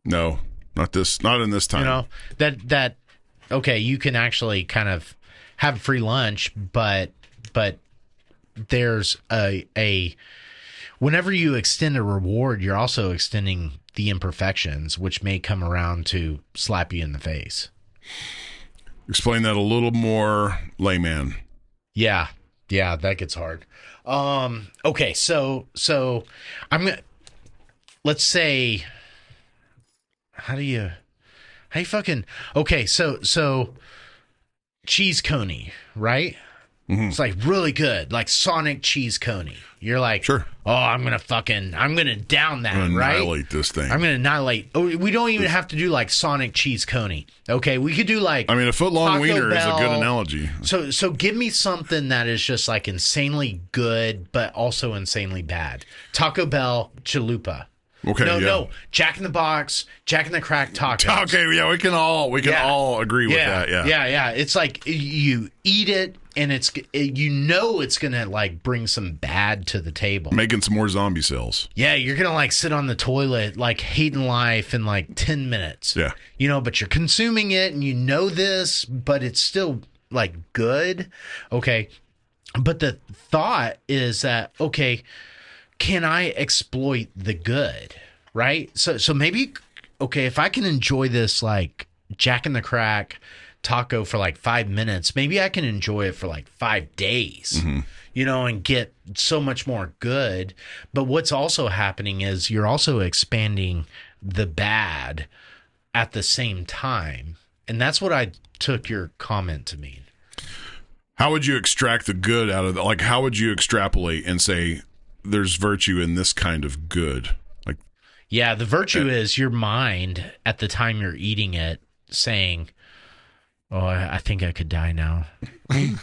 No, not in this time. You know, that okay, you can actually kind of have free lunch, but there's a whenever you extend a reward, you're also extending the imperfections, which may come around to slap you in the face. Explain that a little more, layman. Yeah, that gets hard. Okay, so let's say, how do you fucking, okay, so cheese coney, right? Mm-hmm. It's like really good, like Sonic cheese coney. You're like, sure. Oh, I'm gonna down that, right? Annihilate this thing. I'm gonna annihilate. Oh, we don't even have to do like Sonic cheese coney. Okay, we could do like. I mean, a foot long wiener Bell. is a good analogy. So give me something that is just like insanely good, but also insanely bad. Taco Bell chalupa. Okay. No. Jack in the Box, Jack in the Crack tacos. Okay, yeah, we can all agree with that. Yeah. It's like you eat it, and it's gonna like bring some bad to the table. Making some more zombie cells. Yeah, you're gonna like sit on the toilet, like hating life in like 10 minutes. Yeah. You know, but you're consuming it, and you know this, but it's still like good. Okay. But the thought is that, okay, can I exploit the good, right? So maybe, okay, if I can enjoy this like Jack in the Crack taco for like 5 minutes, maybe I can enjoy it for like 5 days, you know, and get so much more good. But what's also happening is you're also expanding the bad at the same time. And that's what I took your comment to mean. How would you extract the good out of like, how would you extrapolate and say, there's virtue in this kind of good? Like, yeah, the virtue is your mind at the time you're eating it saying, oh, I think I could die now. It's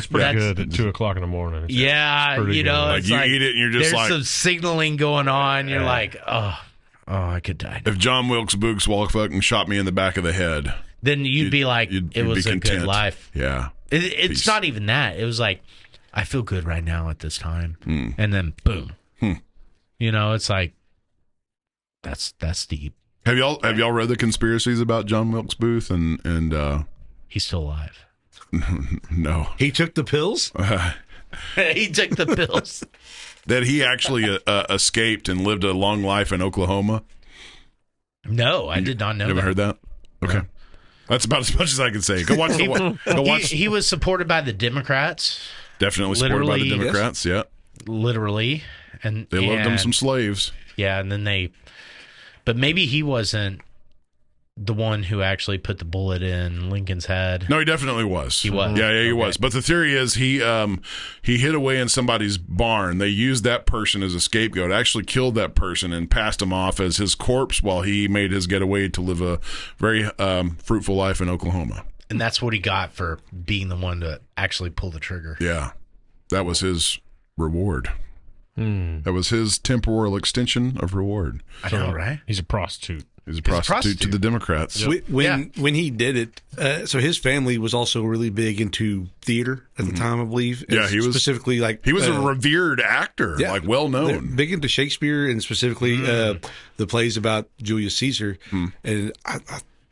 pretty good at 2 o'clock in the morning. It's you know, like you eat it and you're just there's some signaling going on. You're like, oh, I could die now. If John Wilkes Booth fucking shot me in the back of the head, then you'd be like, it was a good life. Yeah. It's not even that. It was like, I feel good right now at this time. And then boom. You know, it's like, that's deep. Have y'all read the conspiracies about John Wilkes Booth and he's still alive. No. He took the pills? He took the pills. That he actually escaped and lived a long life in Oklahoma? No, I did not know you that. Never heard that? Okay. No. That's about as much as I can say. Go watch He was supported by the Democrats. Definitely supported by the Democrats, yes. Yeah. Literally. And they loved them some slaves. Yeah, and then but maybe he wasn't the one who actually put the bullet in Lincoln's head. No, he definitely was. He was. Yeah, he was. But the theory is he hid away in somebody's barn. They used that person as a scapegoat, actually killed that person and passed him off as his corpse while he made his getaway to live a very fruitful life in Oklahoma. And that's what he got for being the one to actually pull the trigger. Yeah. That was his reward. That was his temporal extension of reward. I know, right? He's a prostitute. He's a prostitute to the Democrats. Yep. When he did it, so his family was also really big into theater at the time, I believe. Yeah, he was specifically like he was a revered actor, like well known, big into Shakespeare and specifically the plays about Julius Caesar. And I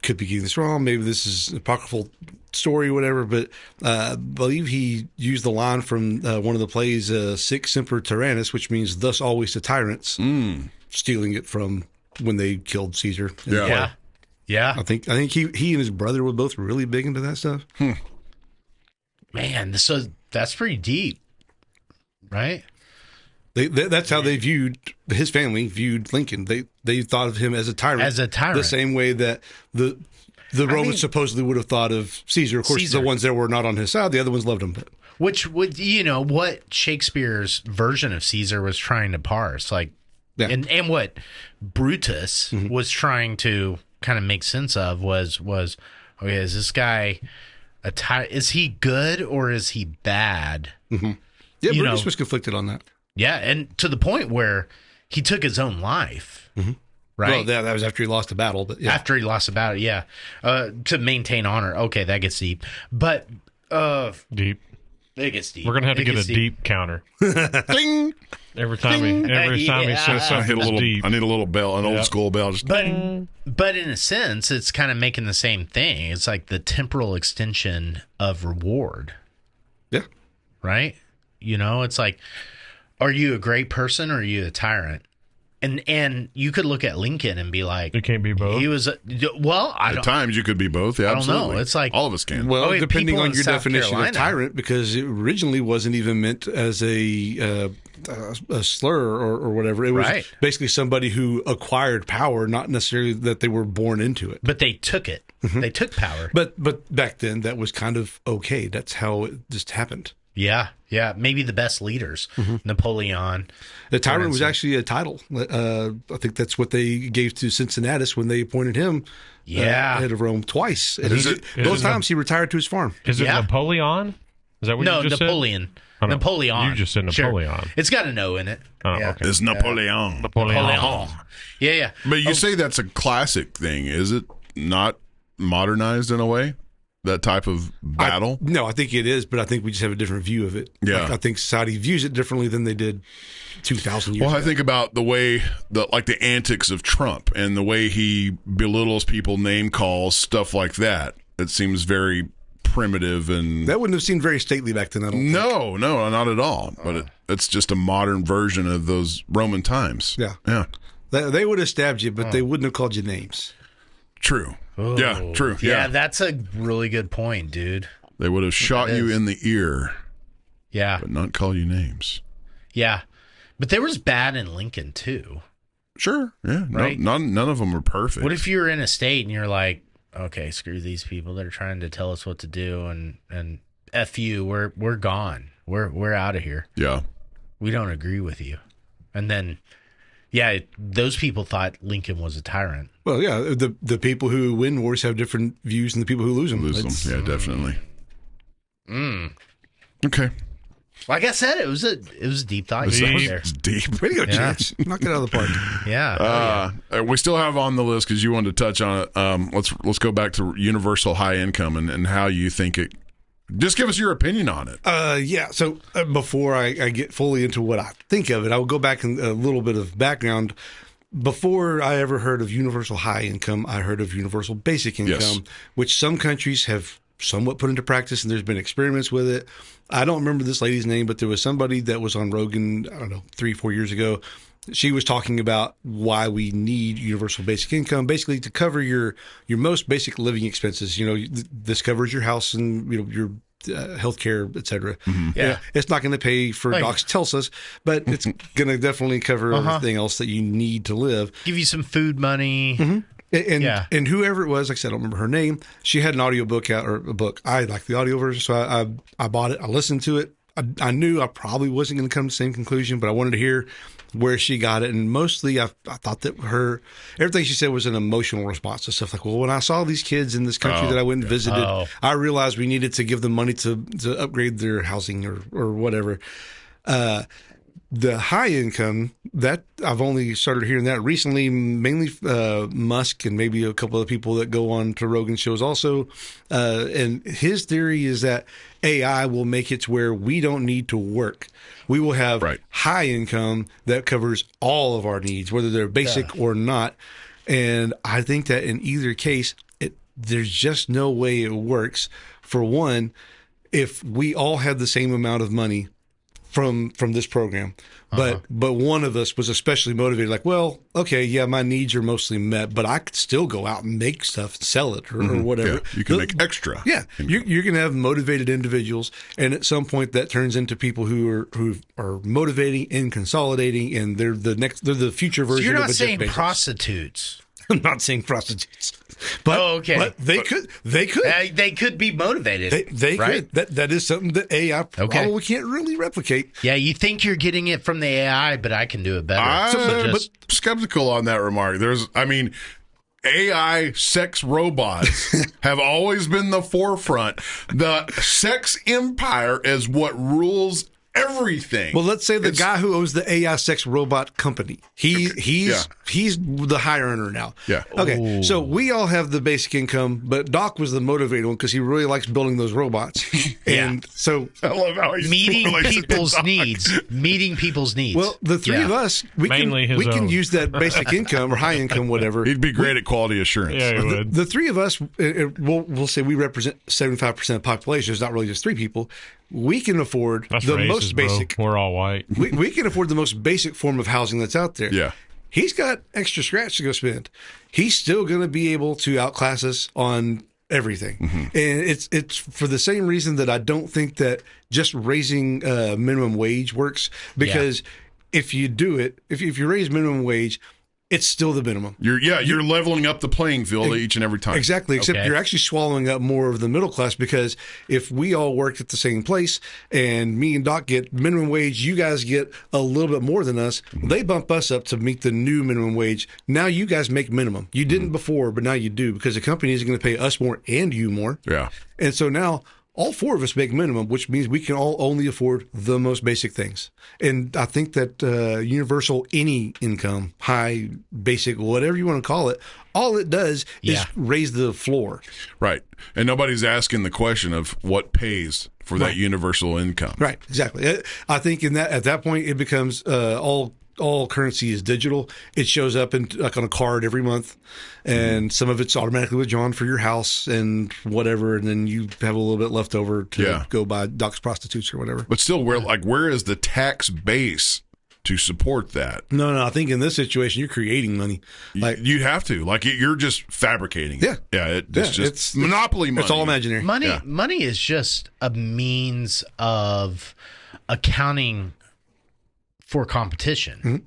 could be getting this wrong. Maybe this is an apocryphal story, whatever. But I believe he used the line from one of the plays, "Sic semper tyrannis," which means "thus always to tyrants," stealing it from when they killed Caesar. Yeah. I think he and his brother were both really big into that stuff. Man, so that's pretty deep, right? That's how they viewed his family viewed Lincoln. They thought of him as a tyrant, the same way that the Romans supposedly would have thought of Caesar. Of course, Caesar. the ones that were not on his side, the other ones loved him. But Which would, what Shakespeare's version of Caesar was trying to parse, like, and what Brutus was trying to kind of make sense of was, okay, is this guy is he good or is he bad? Yeah, Brutus was conflicted on that. Yeah, and to the point where he took his own life, right? Well, that was after he lost the battle, but yeah. After he lost the battle, to maintain honor. Okay, that gets deep, but Deep. it gets deep. We're gonna have to get a deep counter. Ding! Every time he says something deep. I need a little bell, an old school bell. Just But in a sense, it's kind of making the same thing. It's like the temporal extension of reward. Yeah. Right? It's like, are you a great person or are you a tyrant? And you could look at Lincoln and be like, You can't be both. He was at times you could be both. Yeah, I don't know. absolutely. It's like all of us can. Well, wait, depending people on in your South definition Carolina. of tyrant, because it originally wasn't even meant as a slur or whatever. It was basically somebody who acquired power, not necessarily that they were born into it. But they took it. They took power. But back then, that was kind of okay. That's how it just happened. Yeah. Maybe the best leaders, Napoleon. The tyrant was actually a title. I think that's what they gave to Cincinnatus when they appointed him head of Rome twice. And both times he retired to his farm. Is it Napoleon? Is that what you just Napoleon. said? Napoleon. You just said Napoleon. Sure. It's got an O in it. Oh, okay. It's Napoleon. Napoleon. Yeah. But you say that's a classic thing. Is it not modernized in a way? That type of battle? No, I think it is, but I think we just have a different view of it. Yeah. I think society views it differently than they did 2,000 years ago. I think about the way, the antics of Trump and the way he belittles people, name calls, stuff like that. It seems very primitive and... That wouldn't have seemed very stately back then, I don't think. No, not at all. But it's just a modern version of those Roman times. Yeah. They would have stabbed you, but they wouldn't have called you names. True. Yeah, true. Yeah, that's a really good point, dude. They would have shot you in the ear. Yeah. But not call you names. Yeah. But there was bad in Lincoln, too. Sure. Yeah. Right? None of them are perfect. What if you were in a state and you're like, okay, screw these people. They're trying to tell us what to do, and F you. We're gone. We're out of here. Yeah. We don't agree with you. And then... Yeah, those people thought Lincoln was a tyrant. Well, yeah, the people who win wars have different views than the people who lose them. Yeah, definitely. Okay. Like I said, it was a deep thought. It's deep. Way to go, Chance. Knock it out of the park. Yeah. We still have on the list, because you wanted to touch on it. Let's go back to universal high income and how you think it. Just give us your opinion on it. Yeah. So before I get fully into what I think of it, I will go back in a little bit of background. Before I ever heard of universal high income, I heard of universal basic income, which some countries have somewhat put into practice, and there's been experiments with it. I don't remember this lady's name, but there was somebody that was on Rogan, 3-4 years ago. She was talking about why we need universal basic income, basically to cover your most basic living expenses. This covers your house and your healthcare, et cetera. Mm-hmm. Yeah, it's not going to pay for Docs Telsus, but it's going to definitely cover everything else that you need to live. Give you some food money. Mm-hmm. And whoever it was, like I said, I don't remember her name. She had an audiobook out, or a book. I like the audio version, so I bought it. I listened to it. I knew I probably wasn't going to come to the same conclusion, but I wanted to hear where she got it. And mostly I thought that everything she said was an emotional response to stuff like, well, when I saw these kids in this country that I went and visited, I realized we needed to give them money to upgrade their housing or whatever. The high income, that I've only started hearing that recently, mainly Musk and maybe a couple of people that go on to Rogan shows also. And his theory is that AI will make it to where we don't need to work. We will have high income that covers all of our needs, whether they're basic or not. And I think that in either case, there's just no way it works. For one, if we all had the same amount of money from this program, but one of us was especially motivated, like, well, okay, yeah, my needs are mostly met, but I could still go out and make stuff and sell it or whatever. Yeah, you can make extra. Yeah, you're going to have motivated individuals, and at some point that turns into people who are motivating and consolidating, and they're the future version. So you're not of a saying Jeff Bezos. prostitutes. I'm not saying prostitutes, but okay. But they could. They could be motivated. They right? could. That is something that AI probably can't really replicate. Yeah, you think you're getting it from the AI, but I can do it better. I'm skeptical on that remark. AI sex robots have always been the forefront. The sex empire is what rules everything. Well, let's say the guy who owns the AI sex robot company, he's the high earner now. Yeah. Okay. So we all have the basic income, but Doc was the motivated one because he really likes building those robots. And so I love how he's meeting people's needs. Meeting people's needs. Well, the three of us, we can use that basic income or high income, whatever. He'd be great at quality assurance. Yeah, he would. The three of us, we'll say we represent 75% of the population. It's not really just three people. We can afford that's the racist, most basic. Bro. We're all white. We can afford the most basic form of housing that's out there. Yeah. He's got extra scratch to go spend. He's still going to be able to outclass us on everything. Mm-hmm. And it's for the same reason that I don't think that just raising minimum wage works, because if you do it, if you raise minimum wage, it's still the minimum. You're leveling up the playing field each and every time. Exactly, except you're actually swallowing up more of the middle class, because if we all worked at the same place and me and Doc get minimum wage, you guys get a little bit more than us, they bump us up to meet the new minimum wage. Now you guys make minimum. You didn't before, but now you do, because the company is going to pay us more and you more. Yeah. And so now all four of us make minimum, which means we can all only afford the most basic things. And I think that universal any income, high, basic, whatever you want to call it, all it does is raise the floor. Right. And nobody's asking the question of what pays for that universal income. Right. Exactly. I think at that point it becomes all currency is digital. It shows up on a card every month, and some of it's automatically withdrawn for your house and whatever, and then you have a little bit left over to go buy Doc's Prostitutes or whatever. But still, where is the tax base to support that? No. I think in this situation, you're creating money. You have to. You're just fabricating. Yeah. Yeah. It's monopoly money. It's all imaginary. Money is just a means of accounting for competition,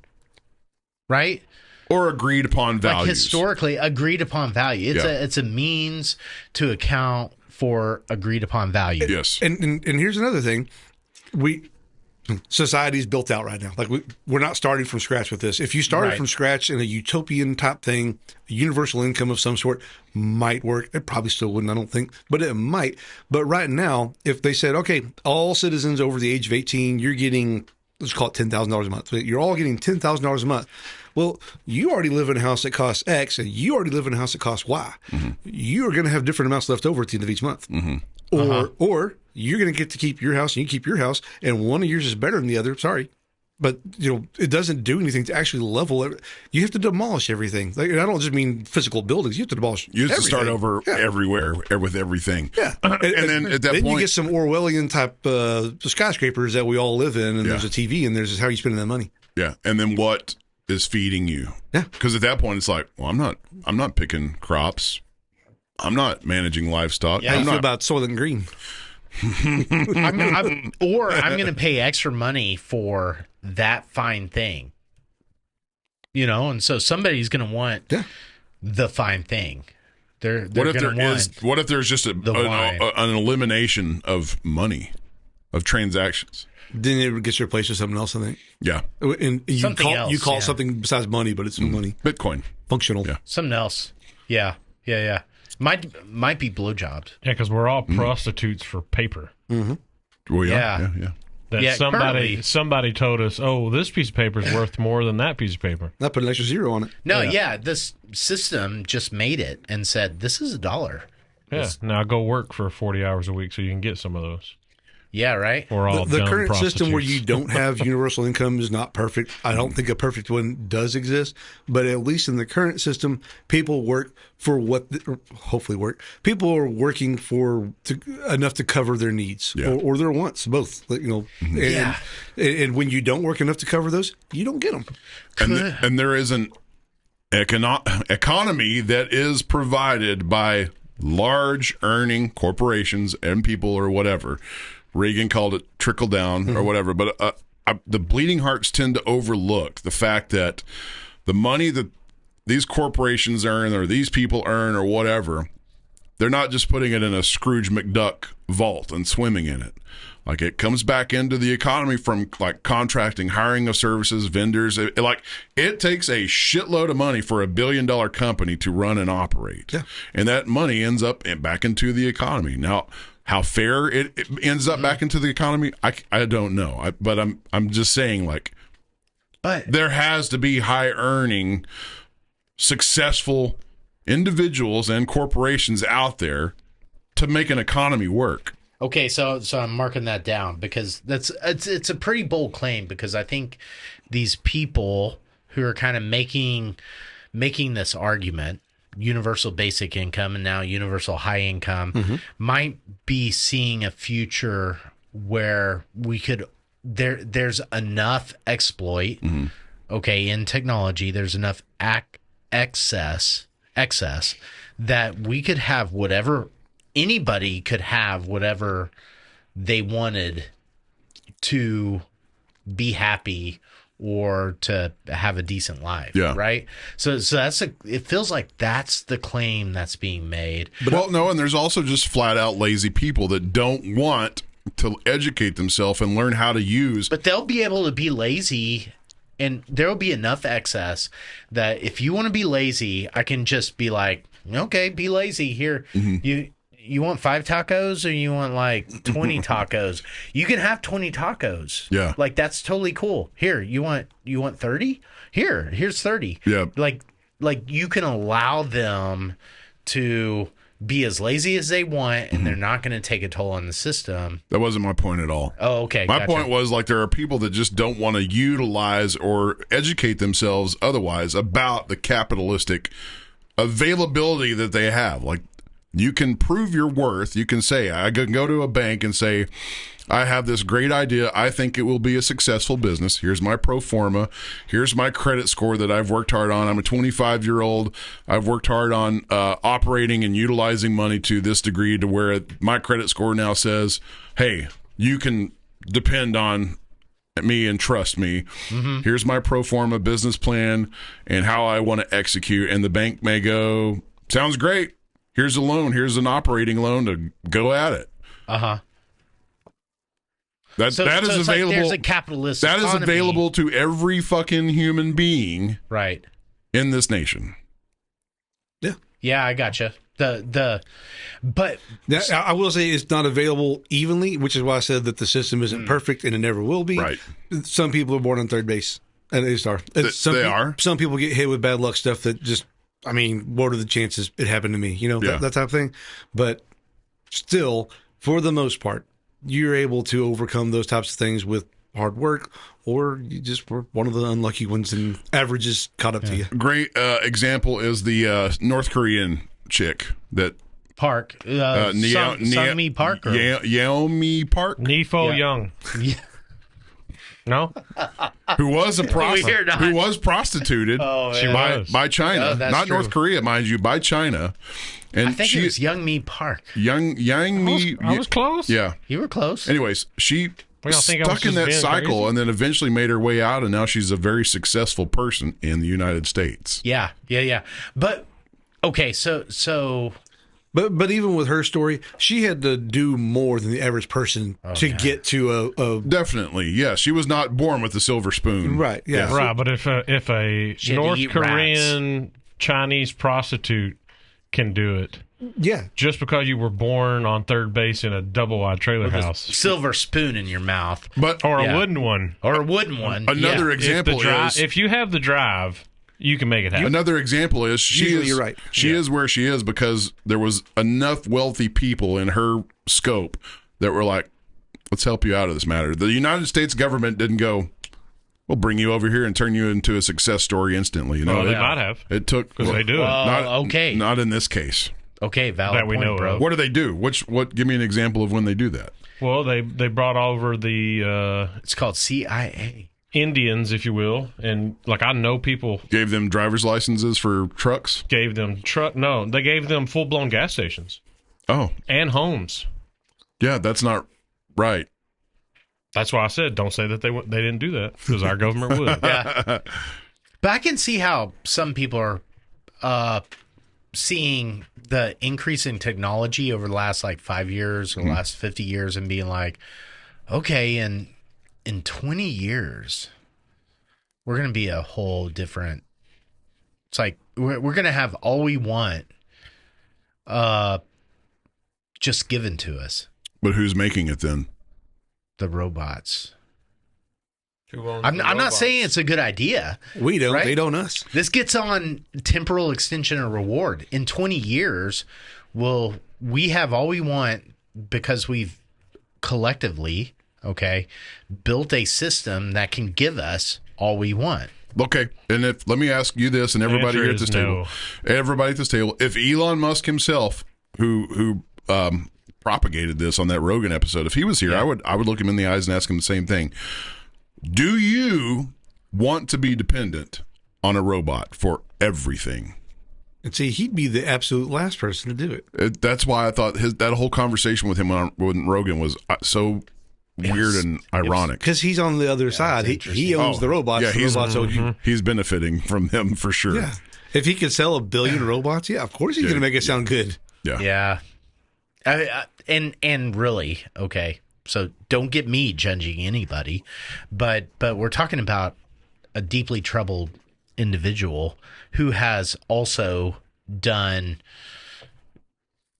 right? Or agreed upon values. Historically, agreed upon value. It's a means to account for agreed upon value. Yes. And here's another thing. Society's built out right now. We're not starting from scratch with this. If you started from scratch in a utopian type thing, a universal income of some sort might work. It probably still wouldn't, I don't think, but it might. But right now, if they said, okay, all citizens over the age of 18, you're getting, let's call it $10,000 a month. You're all getting $10,000 a month. Well, you already live in a house that costs X, and you already live in a house that costs Y. Mm-hmm. You are going to have different amounts left over at the end of each month. Mm-hmm. Or you're going to get to keep your house, and you keep your house, and one of yours is better than the other. Sorry. But, it doesn't do anything to actually level it. You have to demolish everything. I don't just mean physical buildings. You have to demolish everything. You have to start over everywhere with everything. Yeah. And then at that point, you get some Orwellian type skyscrapers that we all live in, and there's a TV, and there's how are you spending that money. Yeah. And then what is feeding you? Yeah. Because at that point, it's like, well, I'm not picking crops. I'm not managing livestock. How do you feel about Soylent Green? I'm going to pay extra money for that fine thing, and so somebody's going to want the fine thing. What if there's just an elimination of money, of transactions? Then it gets replaced with something else, I think. Yeah, and you call it something besides money, but it's money. Bitcoin, functional. Yeah, something else. Yeah. Might be blowjobs. Yeah, because we're all prostitutes for paper. Mm-hmm. Well, yeah. That somebody told us, oh, this piece of paper is worth more than that piece of paper. I put an extra zero on it. No, this system just made it and said, this is $1. Yeah, now go work for 40 hours a week so you can get some of those. Yeah, right. We're all the current prostitutes. system where you don't have universal income is not perfect. I don't think a perfect one does exist, but at least in the current system, people work for hopefully work. People are working for enough to cover their needs or their wants, both. And when you don't work enough to cover those, you don't get them. And there is an economy that is provided by large earning corporations and people or whatever. Reagan called it trickle down or whatever, but the bleeding hearts tend to overlook the fact that the money that these corporations earn or these people earn or whatever, they're not just putting it in a Scrooge McDuck vault and swimming in it. Like, it comes back into the economy from like contracting, hiring of services, vendors. It takes a shitload of money for $1 billion company to run and operate. Yeah. And that money ends up back into the economy. Now, how fair it ends up back into the economy, I don't know. But I'm just saying, like, but there has to be high earning, successful individuals and corporations out there to make an economy work. Okay, so I'm marking that down because it's a pretty bold claim, because I think these people who are kind of making this argument, universal basic income and now universal high income, might be seeing a future where we could there's enough exploit, okay, in technology, there's enough excess that we could have whatever. Anybody could have whatever they wanted to be happy or to have a decent life. Yeah. Right. So it feels like that's the claim that's being made. But no, and there's also just flat out lazy people that don't want to educate themselves and learn how to use. But they'll be able to be lazy, and there'll be enough excess that if you want to be lazy, I can just be like, okay, be lazy here. You want 5 tacos or you want like 20 tacos? You can have 20 tacos. Yeah. Like, that's totally cool. Here, you want 30? Here's 30. Yeah. Like you can allow them to be as lazy as they want, and they're not going to take a toll on the system. That wasn't my point at all. Oh, okay. My point was, like, there are people that just don't want to utilize or educate themselves otherwise about the capitalistic availability that they have. Like, you can prove your worth. You can say, I can go to a bank and say, I have this great idea. I think it will be a successful business. Here's my pro forma. Here's my credit score that I've worked hard on. I'm a 25-year-old. I've worked hard on operating and utilizing money to this degree to where my credit score now says, hey, you can depend on me and trust me. Here's my pro forma business plan and how I want to execute. And the bank may go, sounds great. Here's a loan. Here's an operating loan to go at it. That is available. Like there's a capitalist that economy. Is available to every fucking human being, right, in this nation. Yeah, I gotcha. But I will say it's not available evenly, which is why I said that the system isn't perfect and it never will be. Right. Some people are born on third base, and they just are. They are. Some people get hit with bad luck stuff that just. I mean, what are the chances it happened to me? You know, that type of thing. But still, for the most part, you're able to overcome those types of things with hard work, or you just were one of the unlucky ones and averages caught up to you. Great example is the North Korean chick that Park. Sungmi Park? Yeomi Park? Nifo Young. Yeah. No, who was prostituted by China, not true. North Korea, mind you, by China. And I think it was Young Mi Park. Young Mi. I was close. Yeah, you were close. Anyways, she stuck in that cycle crazy? And then eventually made her way out, and now she's a very successful person in the United States. Yeah. But okay, so. But even with her story, she had to do more than the average person to get to a definitely, yes. She was not born with a silver spoon, right? Yeah, yes. Right. But if a North Korean Chinese prostitute can do it, just because you were born on third base in a double-wide trailer house, silver spoon in your mouth, or a wooden one, Another example is if you have the drive. You can make it happen. Another example is she is where she is because there was enough wealthy people in her scope that were like, let's help you out of this matter. The United States government didn't go, we'll bring you over here and turn you into a success story instantly. You know, well, they might have. It took because they do it. Not in this case. Okay, valid that we point, know bro. What do they do? What? Give me an example of when they do that. Well, they brought over the. It's called CIA. Indians, if you will, and like I know people gave them driver's licenses for trucks. Gave them No, they gave them full blown gas stations. Oh, and homes. Yeah, that's not right. That's why I said don't say that they didn't do that because our government would. Yeah, but I can see how some people are seeing the increase in technology over the last like 5 years or last 50 years and being like, okay, in 20 years, we're going to be a whole different. It's like we're going to have all we want just given to us. But who's making it then? The robots. Who owns I'm the not robots? saying it's a good idea. We don't. Right? They don't us. This gets on temporal extension of reward. In 20 years, we have all we want because we've collectively, built a system that can give us all we want. Okay, and let me ask you this, and everybody answer here at this is no. table, if Elon Musk himself, who propagated this on that Rogan episode, if he was here, I would look him in the eyes and ask him the same thing. Do you want to be dependent on a robot for everything? And see, he'd be the absolute last person to do it. That's why I thought that whole conversation with him on Rogan was so weird and ironic. Because he's on the other side. He owns the robots. Yeah, the robots own you. He's benefiting from them for sure. Yeah. If he could sell 1 billion robots, of course he's going to make it sound good. Yeah. And really, so don't get me judging anybody, but we're talking about a deeply troubled individual who has also done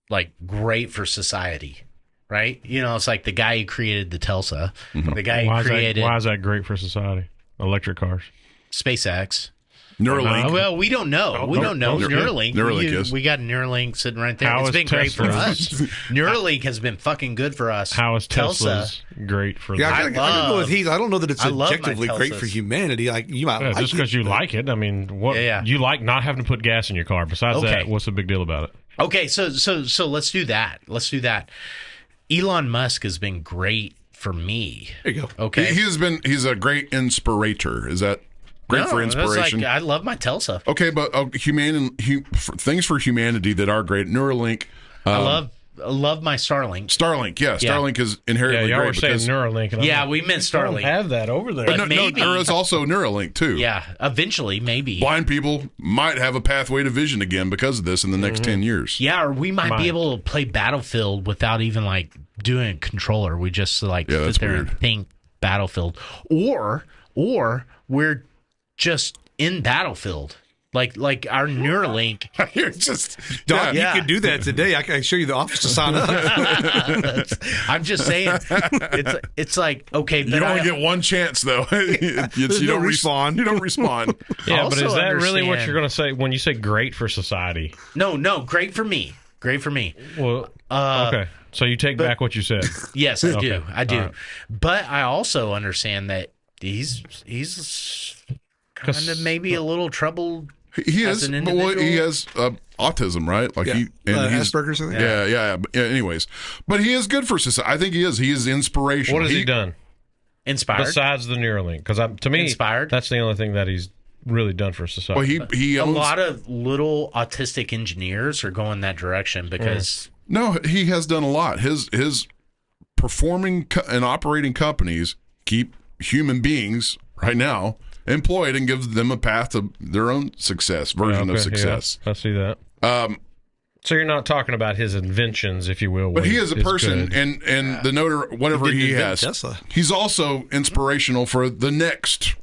like great for society, right? It's like the guy who created the Tesla, the guy who created Why is that great for society? Electric cars. SpaceX. Neuralink. Well, we don't know. We don't know. Neuralink. Neuralink We got Neuralink sitting right there. How It's is been great for Tesla's- us. Neuralink has been fucking good for us. How is Tesla? Tesla's great for Yeah, I them? gotta go with Heath. I don't know that it's I love my objectively great for Teslas. humanity. Like you might Yeah, like just because you like it. I mean, what you like not having to put gas in your car. Besides that, what's the big deal about it? Okay, so let's do that. Elon Musk has been great for me. There you go. Okay. He's a great inspirator. Is that great for that's inspiration? like, I love my Tesla. Okay, but things for humanity that are great. Neuralink. I love my Starlink. Starlink, Starlink is inherently y'all great. were saying Neuralink. And Yeah, we meant I don't Starlink. have that over there. But maybe. there is also Neuralink too. Yeah, eventually, maybe. Blind people might have a pathway to vision again because of this in the next 10 years. Yeah, or we might be able to play Battlefield without even like doing a controller. We just sit that's there weird. and think Battlefield, or we're just in Battlefield, like our Neuralink. You're just Doc, Yeah. you could do that today. I can show you the office to sign up. I'm just saying, it's like okay, but you only get one chance though. You no don't respawn. You don't respawn. Yeah, Also but is that really what understand- you're going to say when you say great for society? No, great for me. Well, okay. So you take back what you said. Yes, I do. Okay. I do. All right. But I also understand that he's kind of maybe a little troubled. He As is. an But he individual? has autism, right? Like he's Asperger's, I think. Yeah. Anyways, but he is good for society. I think he is. He is inspirational. What has he done Inspired. besides the Neuralink? Because to me, Inspired? that's the only thing that he's really done for society. Well, he A owns, lot of little autistic engineers are going that direction because No, he has done a lot. His performing and operating companies keep human beings right now employed and give them a path to their own version of success. Yeah, I see that. So you're not talking about his inventions, if you will. But he is a person, good. and the note or whatever He didn't he invent has, Tesla. he's also inspirational for the next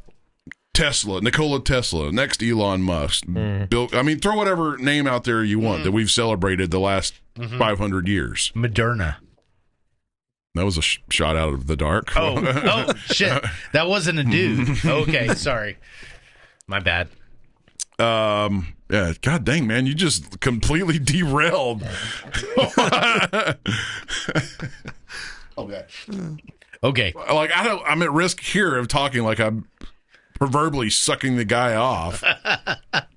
Tesla, Nikola Tesla, next Elon Musk, Bill. I mean, throw whatever name out there you want that we've celebrated the last 500 years. Moderna. That was a shot out of the dark. Oh shit! That wasn't a dude. Okay, sorry. My bad. Yeah, god dang, man, you just completely derailed. Okay. Like I'm at risk here of talking like I'm proverbially sucking the guy off.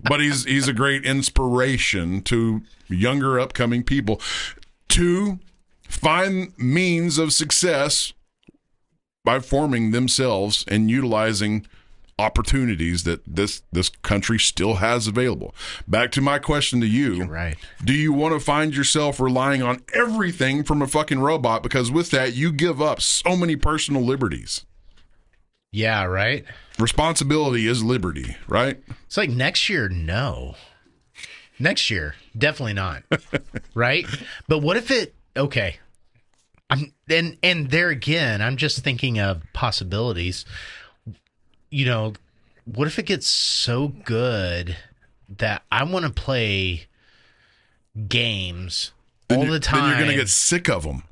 But he's a great inspiration to younger upcoming people to find means of success by forming themselves and utilizing opportunities that this country still has available. Back to my question to you. You're right. Do you want to find yourself relying on everything from a fucking robot? Because with that, you give up so many personal liberties. Yeah, right. Responsibility is liberty, right? It's like next year, no. Next year, definitely not. Right? But what if it? Okay. And there again, I'm just thinking of possibilities. You know, what if it gets so good that I want to play games all the time? Then you're going to get sick of them.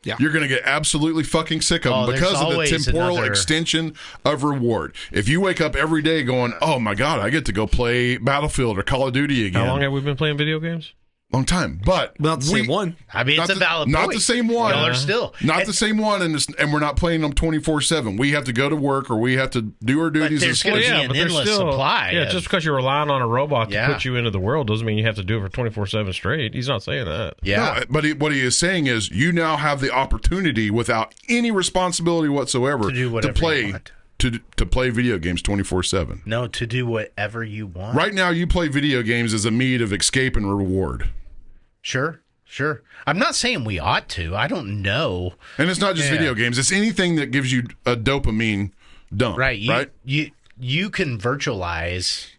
Yeah. You're going to get absolutely fucking sick of them because of the temporal extension of reward. If you wake up every day going, oh my God, I get to go play Battlefield or Call of Duty again. How long have we been playing video games? Long time, but not the same one. I mean, it's a valid point. Not the same one. Y'all are still not the same one, and we're not playing them 24/7. We have to go to work or we have to do our duties. But there's going to be an endless supply. Yeah, just because you're relying on a robot to put you into the world doesn't mean you have to do it for 24/7 straight. He's not saying that. Yeah, no, but what he is saying is you now have the opportunity without any responsibility whatsoever to do whatever you want. To play video games 24/7. No, to do whatever you want. Right now, you play video games as a means of escape and reward. Sure. I'm not saying we ought to. I don't know. And it's not just video games. It's anything that gives you a dopamine dump. Right. You can virtualize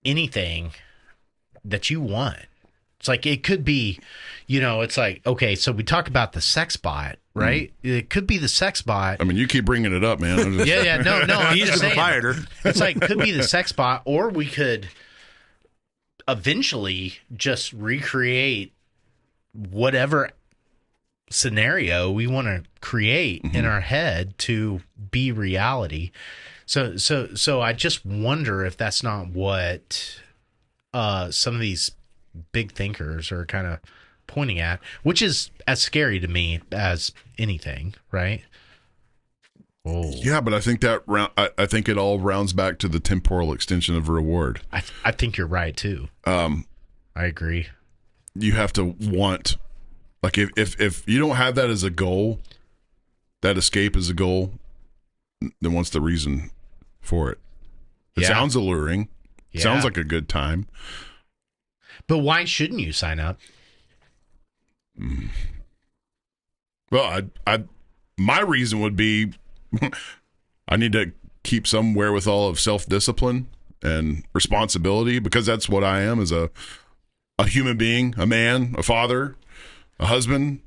anything that you want. It's like it could be, it's like, okay, so we talk about the sex bot, right? It could be the sex bot. I mean, you keep bringing it up, man. No, I'm He's just the saying. proprietor. It's like, could be the sex bot, or we could eventually just recreate whatever scenario we want to create in our head to be reality. So I just wonder if that's not what some of these big thinkers are kind of pointing at, which is as scary to me as anything, right? Oh. Yeah, but I think I think it all rounds back to the temporal extension of reward. I think you're right too. I agree. You have to want, like, if you don't have that as a goal, that escape as a goal, then what's the reason for it? It sounds alluring. Yeah. Sounds like a good time. But why shouldn't you sign up? Well, my reason would be I need to keep some wherewithal of self-discipline and responsibility, because that's what I am as a human being, a man, a father, a husband.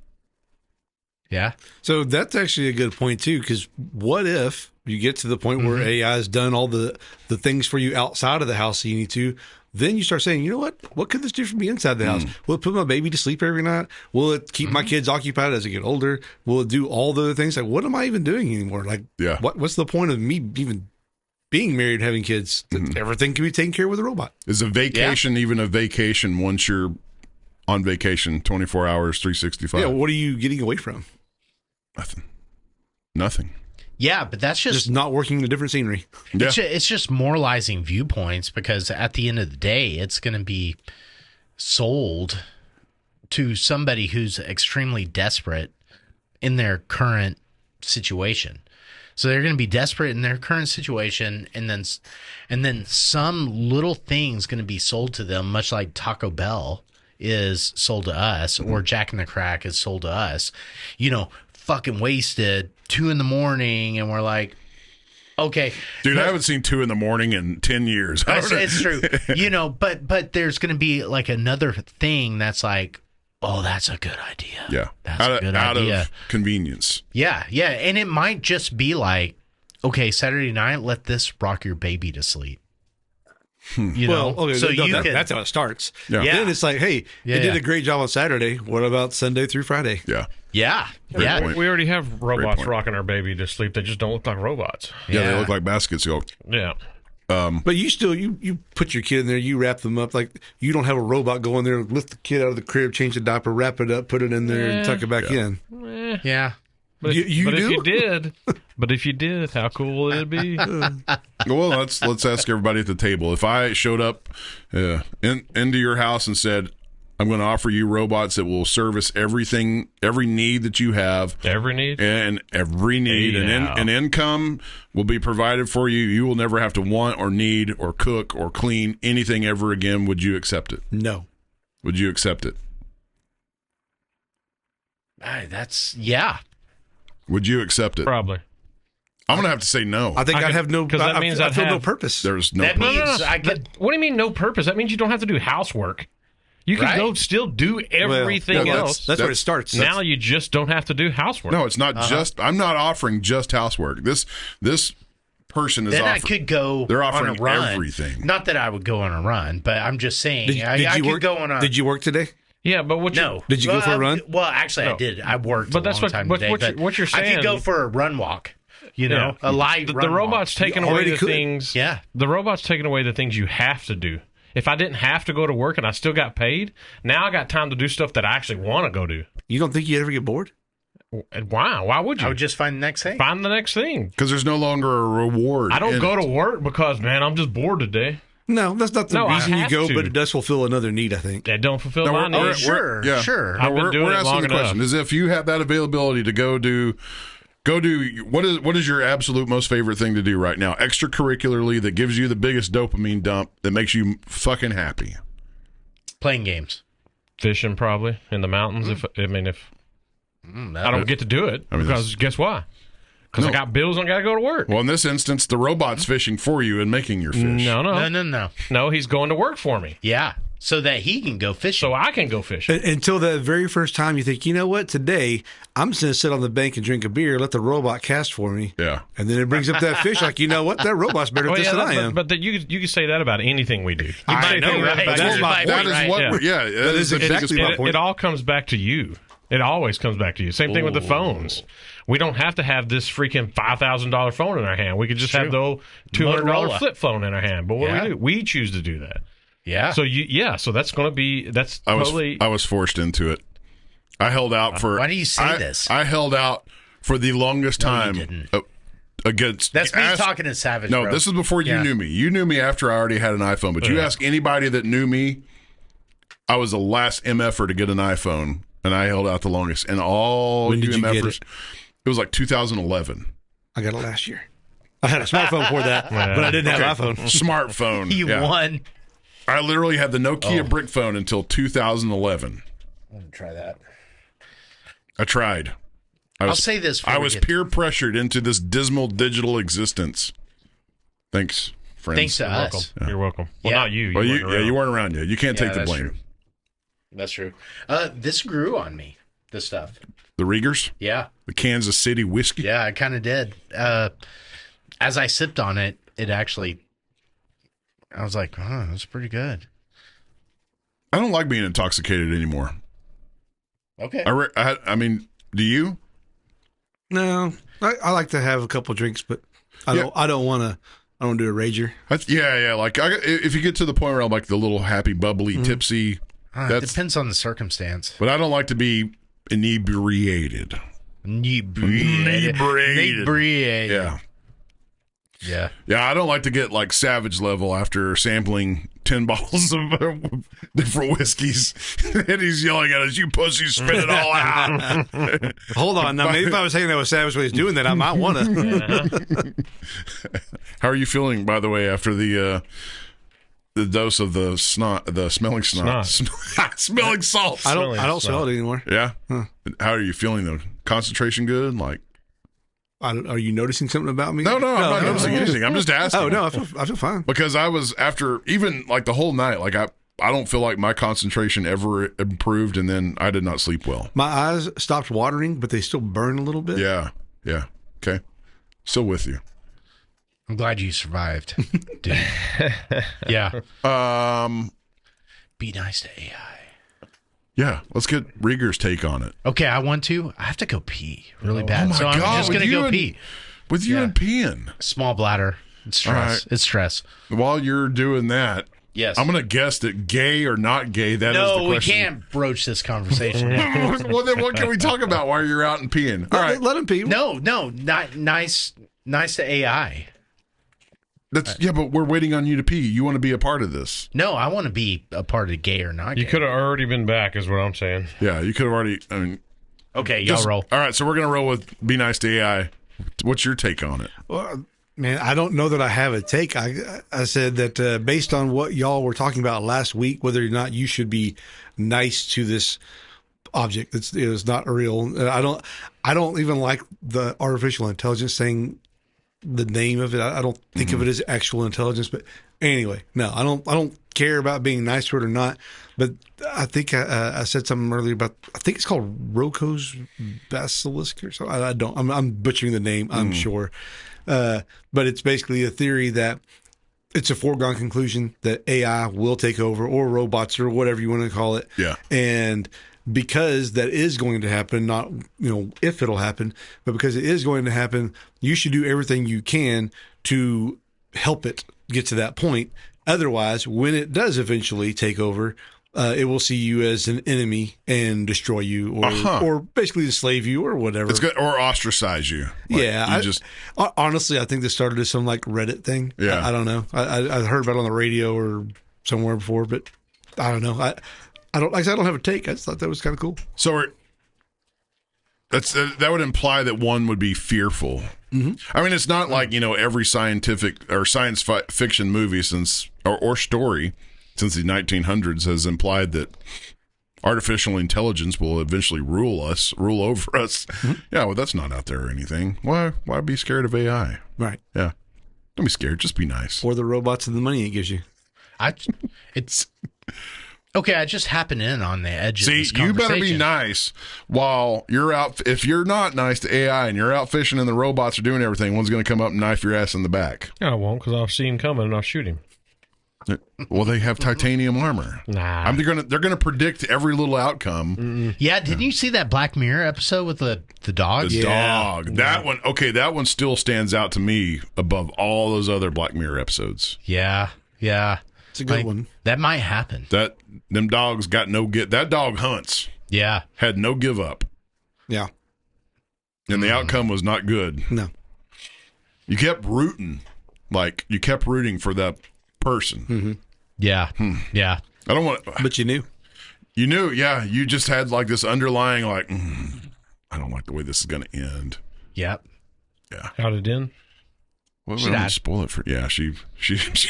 Yeah. So that's actually a good point too, because what if you get to the point where AI has done all the things for you outside of the house that you need to, then you start saying, you know what could this do for me inside the house? Will it put my baby to sleep every night? Will it keep my kids occupied as they get older? Will it do all the other things? Like, what am I even doing anymore? Like, what's the point of me even being married, having kids? Everything can be taken care of with a robot. Is a vacation even a vacation once you're on vacation 24 hours, 365? Yeah, what are you getting away from? Nothing. Yeah, but that's just not working in a different scenery. Yeah. It's just moralizing viewpoints, because at the end of the day, it's going to be sold to somebody who's extremely desperate in their current situation. So they're going to be desperate in their current situation, and then some little thing's going to be sold to them, much like Taco Bell is sold to us, or Jack in the Crack is sold to us. Fucking wasted 2 a.m, and we're like, okay, dude, I haven't seen 2 a.m. in 10 years. It's true, but there's going to be like another thing that's like, oh, that's a good idea. Yeah, that's a good idea. Out of convenience. Yeah, and it might just be like, okay, Saturday night, let this rock your baby to sleep. That's how it starts. Yeah. Then it's like, hey, you did a great job on Saturday. What about Sunday through Friday? Yeah. We already have robots rocking our baby to sleep. They just don't look like robots. Yeah, they look like baskets. Yeah. But you still you put your kid in there, you wrap them up. Like, you don't have a robot go in there, lift the kid out of the crib, change the diaper, wrap it up, put it in there, and tuck it back in. Yeah. But you if you did, how cool would it be? Well, let's ask everybody at the table. If I showed up into your house and said, I'm going to offer you robots that will service everything, every need that you have. Every need? And every need. And income will be provided for you. You will never have to want or need or cook or clean anything ever again. Would you accept it? No. Would you accept it? Yeah. Would you accept it? Probably. I'm gonna have to say no. I think I'd have no. Because that means I I'd feel no have- purpose. There's no. That means No. I could. What do you mean no purpose? That means you don't have to do housework. You can Right. go still do everything well, else. That's where it starts. Now you just don't have to do housework. No, it's not just. I'm not offering just housework. This person is Then I offering. could go They're on a offering run. everything. Not that I would go on a run, but I'm just saying I could work? go on a. Did you work today? Yeah, but what you No. Did you go for a run? Well, actually, I did. I worked But a that's long what- time what- today. what you- but what you're I saying- could go for a run walk. You know, a light the run robot's walk. taking You away already the could. things. Yeah. The robot's taking away the things you have to do. If I didn't have to go to work and I still got paid, now I got time to do stuff that I actually want to go do. You don't think you'd ever get bored? And why? Why would you? I would just find the next thing. find the next thing. Because there's no longer a reward. I don't in go it. to work because, man, I'm just bored today. No, that's not the No, I reason you have go, to. but it does fulfill another need, I think. That don't fulfill No, my we're- needs. Sure, yeah. sure. I've been doing we're it asking long the question: enough. is if you have that availability to go do what is your absolute most favorite thing to do right now, extracurricularly, that gives you the biggest dopamine dump that makes you fucking happy? Playing games. Fishing probably in the mountains. If I don't get to do it, I mean, because guess why? Because I No. got bills and I got to go to work. Well, in this instance, the robot's fishing for you and making your fish. No, he's going to work for me, Yeah, so that he can go fishing. so I can go fishing. Until the very first time you think, you know what, today I'm just going to sit on the bank and drink a beer, let the robot cast for me. Yeah. And then it brings up that fish, like, you know what, that robot's better at this than I am. but you can say that about anything we do. You can I say know, things right? about That's you. my That point, is right? what. Yeah. We're- Yeah, that is the exactly biggest my part. point. It all comes back to you. It always comes back to you. Same thing with the phones. We don't have to have this freaking $5,000 phone in our hand. We could just have the old $200 Motorola. flip phone in our hand. But what Yeah. do we do? We choose to do that. yeah. So that's going to be totally. I was forced into it. I held out for. Why do you say this? I held out for the longest No, you time didn't. Against. That's me ask- talking to Savage. No, bro. this is before you Yeah. knew me. You knew me after I already had an iPhone. But you Yeah. ask anybody that knew me, I was the last MFer to get an iPhone, and I held out the longest. And all When you did you get MFers, it was like 2011. I got it last year. I had a smartphone for that, but I didn't have an iPhone. Smartphone. You yeah. won. I literally had the Nokia brick phone until 2011. I'm gonna try that. I tried. I'll say this. before I we was get- peer pressured into this dismal digital existence. Thanks, friends. Thanks to You're us. welcome. You're welcome. Well, Yeah. not you. Well, weren't around. you weren't around yet. You can't Yeah, take the that's blame. true. That's true. This grew on me. This stuff. The Riegers, Yeah. the Kansas City whiskey. Yeah, I kind of did. As I sipped on it, it actually, I was like, oh, that's pretty good. I don't like being intoxicated anymore. Okay. I mean, do you? No, I like to have a couple drinks, but I don't want to. I don't do a rager. Yeah. Like if you get to the point where I'm like the little happy, bubbly, tipsy, It that's. depends on the circumstance. But I don't like to be inebriated. Inebriated. Yeah. Yeah. Yeah, I don't like to get like Savage level after sampling 10 bottles of different whiskeys. And he's yelling at us, "You pussies, spit it all out." Hold on, now maybe if I was hanging out with Savage when he's doing that, I might want to. How are you feeling, by the way, after the dose of the smelling snot? Smelling salts. I don't smell it anymore. Yeah. How are you feeling though? Concentration good? Like, Are you noticing something about me? no, I'm not noticing anything. I'm just asking. Oh no, I feel fine. Because I was after even like the whole night, like I don't feel like my concentration ever improved, and then I did not sleep well. My eyes stopped watering, but they still burn a little bit. Yeah. Okay. Still with you. I'm glad you survived, dude. Yeah. Be nice to AI. Yeah. Let's get Rieger's take on it. Okay, I want to. I have to go pee really bad. my so I'm God, just with going to you go and- pee. With you Yeah. and peeing. Small bladder. It's stress. All right. It's stress. While you're doing that, Yes. I'm going to guess that gay or not gay, that is no, the we question. can't broach this conversation. Well, then what can we talk about while you're out and peeing? All right. Let him pee. No, not nice to AI. Yeah, but we're waiting on you to pee. You want to be a part of this. No, I want to be a part of gay or not gay. You could have already been back, is what I'm saying. Yeah, you could have already. I mean, Okay, y'all just- roll. All right, so we're going to roll with Be Nice to AI. What's your take on it? Well, man, I don't know that I have a take. I said that based on what y'all were talking about last week, whether or not you should be nice to this object that's not real. I don't even like the artificial intelligence thing the name of it. I don't think of it as actual intelligence, but anyway, no, I don't care about being nice to it or not. But I think I said something earlier about, I think it's called Roko's basilisk or something. I'm butchering the name, I'm sure. But it's basically a theory that it's a foregone conclusion that AI will take over, or robots, or whatever you want to call it. Yeah. And because that is going to happen, not, if it'll happen, but because it is going to happen, you should do everything you can to help it get to that point. Otherwise, when it does eventually take over, it will see you as an enemy and destroy you, or basically enslave you, or whatever. It's good, or ostracize you. Honestly, I think this started as some like Reddit thing. Yeah. I don't know. I heard about it on the radio or somewhere before, but I don't know. I don't have a take. I just thought that was kind of cool. So that would imply that one would be fearful. I mean, it's not like, every scientific or science fiction movie or story since the 1900s has implied that artificial intelligence will eventually rule over us. Yeah, well, that's not out there or anything. Why be scared of AI? Right. Yeah. Don't be scared. Just be nice. Or the robots and the money it gives you. Okay, I just happened in on the edge of this conversation. You better be nice while you're out. If you're not nice to AI and you're out fishing and the robots are doing everything, one's going to come up and knife your ass in the back. I won't, because I'll see him coming and I'll shoot him. Well, they have titanium armor. Nah. They're gonna predict every little outcome. Yeah, didn't you see that Black Mirror episode with the dog? The dog. That one. Okay, that one still stands out to me above all those other Black Mirror episodes. Yeah. It's a good one. That might happen. Them dogs got no get. That dog hunts. Yeah. Had no give up. Yeah. And the outcome was not good. No. You kept rooting. You kept rooting for that person. Yeah. Yeah. I don't want. But you knew. You knew. Yeah. You just had this underlying I don't like the way this is going to end. Yep. Yeah. How'd it end? Well, we don't spoil it for. Yeah, she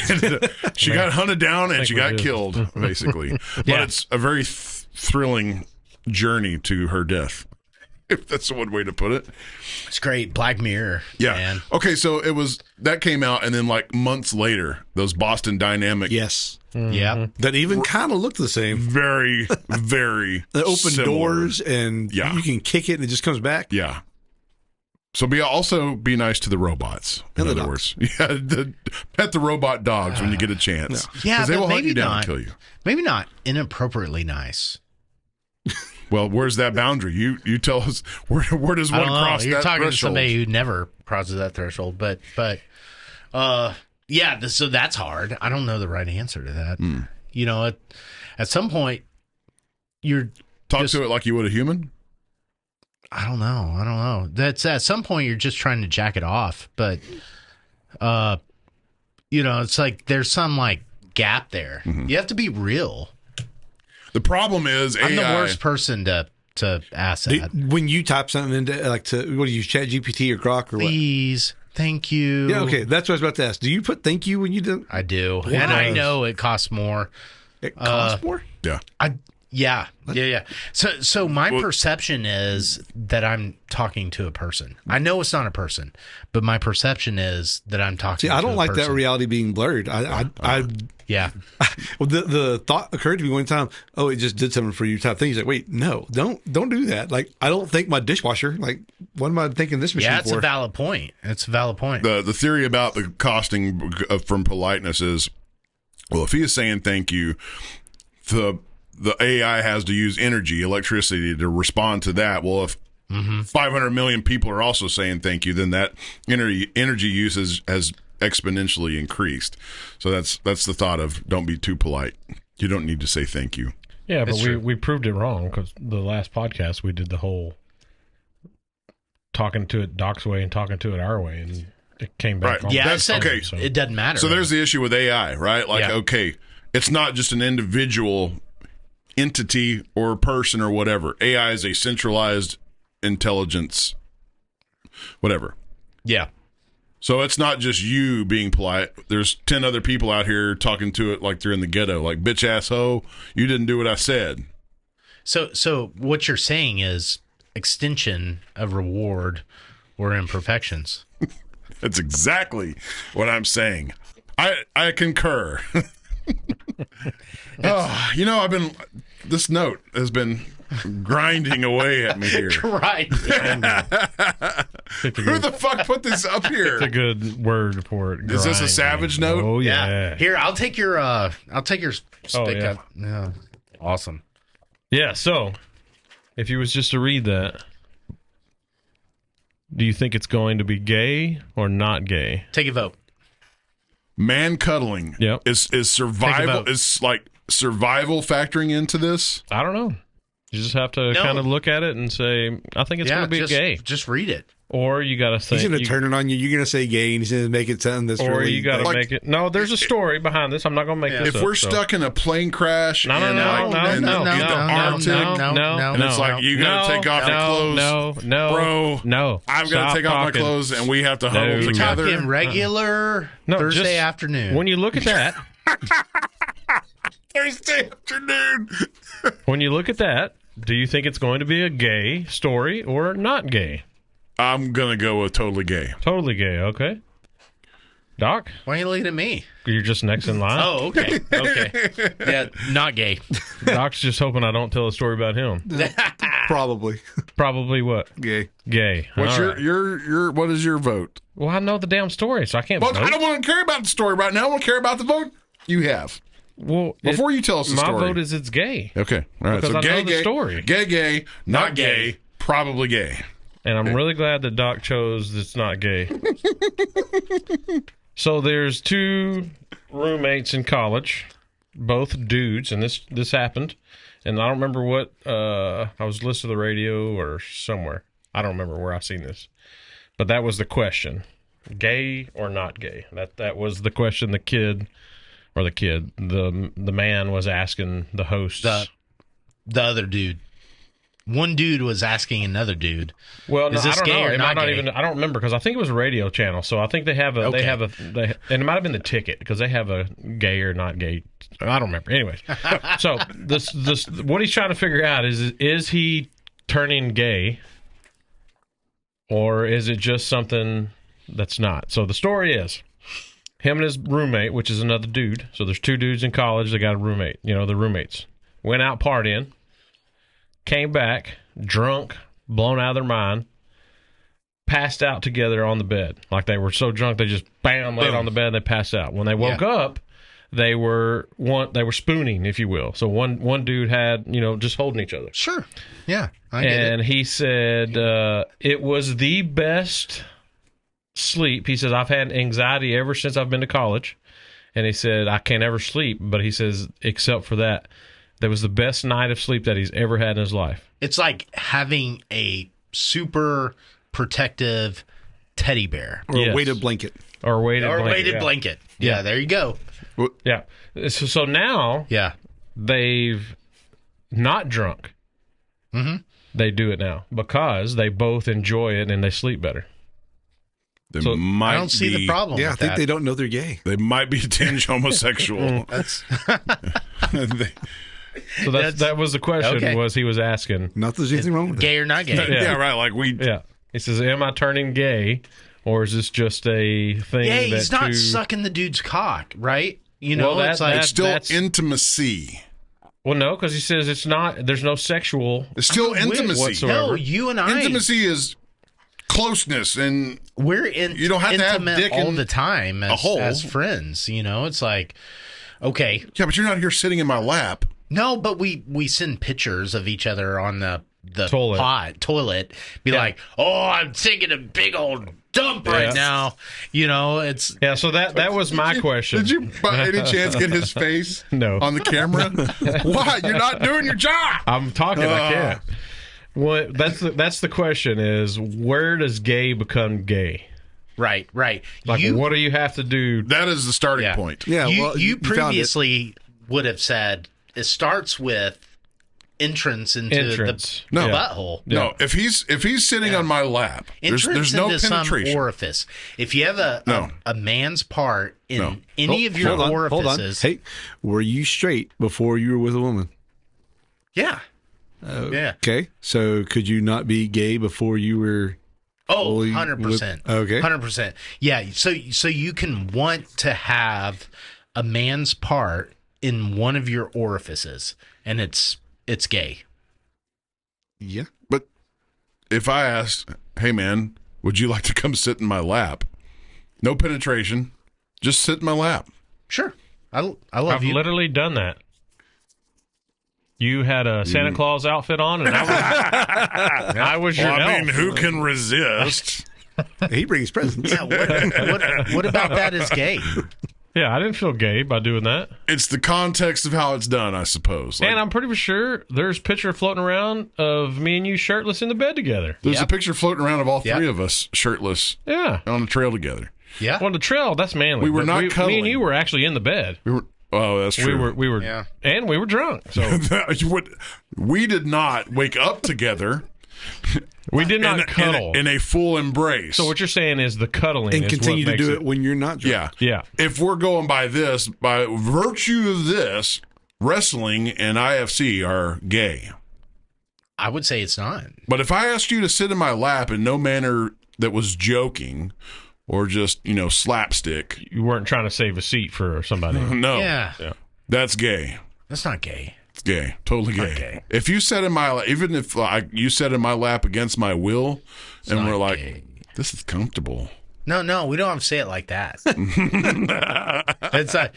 ended up, she got hunted down and she got killed, basically. But it's a very thrilling journey to her death, if that's one way to put it. It's great. Black Mirror. Yeah. Man. Okay, so that came out, and then months later, those Boston Dynamic. Yes. Yeah. That even kind of looked the same. Very, very. They open similar. doors and you can kick it and it just comes back. Yeah. So be nice to the robots. In other words, pet the robot dogs when you get a chance. Yeah, because they will maybe hunt you down not. and kill you. Maybe not inappropriately nice. Well, where's that boundary? You tell us. Where does one cross You're that talking threshold? to somebody who never crosses that threshold, but so that's hard. I don't know the right answer to that. At some point, you're talk to it like you would a human. I don't know. That's at some point you're just trying to jack it off, but it's like there's some gap there. You have to be real. The problem is I'm AI, the worst person to ask that. When you type something into what do you use, ChatGPT or Grok or what? Please, thank you. Yeah, okay. That's what I was about to ask. Do you put thank you when you do? I do, Why? and I know it costs more. It costs more? Yeah. Yeah. So my perception is that I'm talking to a person. I know it's not a person, but my perception is that I'm talking. See, I don't to a like that person. reality being blurred. Yeah. Well, the thought occurred to me one time. Oh, it just did something for you. Type thing. He's like, wait, no, don't do that. I don't think my dishwasher. What am I thinking this machine for? Yeah, it's a valid point. The theory about the costing from politeness is, well, if he is saying thank you, the AI has to use electricity to respond to that. Well, if 500 million people are also saying thank you, then that energy use has exponentially increased. So that's the thought of don't be too polite. You don't need to say thank you. Yeah, but we proved it wrong because the last podcast we did the whole talking to it Doc's way and talking to it our way, and it came back. Right. Yeah, That's okay. So. It doesn't matter. So there's the issue with AI, right? Okay, it's not just an individual entity or person or whatever. AI is a centralized intelligence, whatever. Yeah. So it's not just you being polite. There's 10 other people out here talking to it like they're in the ghetto, like, bitch ass hoe, you didn't do what I said. So what you're saying is extension of reward or imperfections. That's exactly what I'm saying. I concur. This note has been grinding away at me here. Right. Who the fuck put this up here? It's a good word for it. Is this a savage note? Oh yeah. Here, I'll take your stick yeah. up. Yeah. Awesome. Yeah. So, if you was just to read that, do you think it's going to be gay or not gay? Take a vote. Man cuddling. Yep. Is survival is like survival factoring into this? I don't know. You just have to kind of look at it and say, I think it's going to be gay. Just read it. Or you got to think. He's going to turn it on you. You're going to say gay, and he's going to make it something that's or really... you got to make it... No, there's a story behind this. I'm not going to make this If up. we're stuck in a plane crash No, and it's like, you got to take off your clothes. No. I've got to take off my clothes, and we have to huddle You're together. talking regular Thursday afternoon. When you look at that... Thursday afternoon. When you look at that, do you think it's going to be a gay story or not gay? I'm going to go with totally gay. Totally gay, okay. Doc? Why are you looking at me? You're just next in line? Oh, okay. Okay. Yeah, not gay. Doc's just hoping I don't tell a story about him. Probably. Probably what? Gay. Gay. What's All right. your what is your vote? Well, I know the damn story, so I can't Well, vote. I don't want to care about the story right now. I want to care about the vote you have. Well, Before you tell us the my story. vote is it's gay. Okay. All right. Because So I gay, know the story. Gay, not gay, probably gay. And I'm really glad that Doc chose it's not gay. So there's two roommates in college, both dudes, and this happened. And I don't remember what, I was listening to the radio or somewhere. I don't remember where I seen this. But that was the question. Gay or not gay? That was the question the man was asking the host. The other dude. One dude was asking another dude. Well, no, is this I don't gay know. or It not might not gay? even. I don't remember because I think it was a radio channel. So I think they have a. Okay. And it might have been the ticket because they have a gay or not gay. I don't remember. Anyways, so this what he's trying to figure out is he turning gay, or is it just something that's not? So the story is him and his roommate, which is another dude. So there's two dudes in college. They got a roommate. You know, the roommates went out partying. Came back, drunk, blown out of their mind, passed out together on the bed. Like they were so drunk, they just bam, laid on the bed, and they passed out. When they woke up, they were spooning, if you will. So one dude had, just holding each other. Sure. Yeah. I get And it. he said it was the best sleep. He says, I've had anxiety ever since I've been to college. And he said, I can't ever sleep. But he says, except for that, that was the best night of sleep that he's ever had in his life. It's like having a super protective teddy bear. Or a weighted blanket. Or a weighted blanket. Yeah, there you go. Yeah. So now they've not drunk. Mm-hmm. They do it now because they both enjoy it and they sleep better. I don't see the problem. Yeah, I with think that. they don't know they're gay. They might be a tinge homosexual. So that was the question. Okay. Was he was asking? Not that there's anything wrong with it. Gay or not gay? Yeah, right. Like Yeah. He says, "Am I turning gay, or is this just a thing?" Yeah, that he's not two... sucking the dude's cock, right? It's like it's still intimacy. Well, no, because he says it's not. There's no sexual. It's still intimacy. whatsoever. no, you and I. Intimacy is closeness, and We're you don't have to have intimate dick all in the time a hole. as friends. It's like, okay, yeah, but you're not here sitting in my lap. no, but we send pictures of each other on the toilet. Be like, oh, I'm taking a big old dump right now. It's Yeah. So that was my question. Did you by any chance get his face No. on the camera? What? You're not doing your job. I'm talking. I can't. Well, that's the question: is where does gay become gay? right. Like, what do you have to do? That is the starting point. Yeah, you well, you found it. previously would have said it starts with entrance into the No. butthole. No, if he's sitting on my lap, there's no into penetration. some orifice. If you have a man's part in any of your Hold on. orifices, Hey, were you straight before you were with a woman? yeah. Okay, so could you not be gay before you were Oh, fully 100%. Okay. 100%. Yeah. So you can want to have a man's part in one of your orifices, and it's gay. Yeah. But if I asked, hey man, would you like to come sit in my lap? No penetration, just sit in my lap. Sure. I love I've you. literally done that. You had a Santa Claus outfit on, and I was your elf. who can resist? He brings presents. Yeah, what about that is gay? Yeah, I didn't feel gay by doing that. It's the context of how it's done, I suppose. Like, And I'm pretty sure there's a picture floating around of me and you shirtless in the bed together. there's a Yep. picture floating around of all Yep. three of us shirtless Yeah. on a trail together. Yeah. Well, the trail, that's manly. We were but not Me cuddling. and you were actually in the bed. We were. Oh, that's true. We were, Yeah. and we were drunk. So We did not wake up together. we did not cuddle. in a full embrace. So what you're saying is the cuddling And is continue what to makes do it when you're not drunk. yeah, Yeah. If we're going by this, by virtue of this, wrestling and IFC are gay. I would say it's not. But if I asked you to sit in my lap in no manner that was joking or just, slapstick, You weren't trying to save a seat for somebody. no, Yeah. that's gay. That's not gay. It's gay. Totally gay. gay. If you sat in my lap, even if you sat in my lap against my will, and not we're like, gay. this is comfortable. No, we don't have to say it like that. It's like,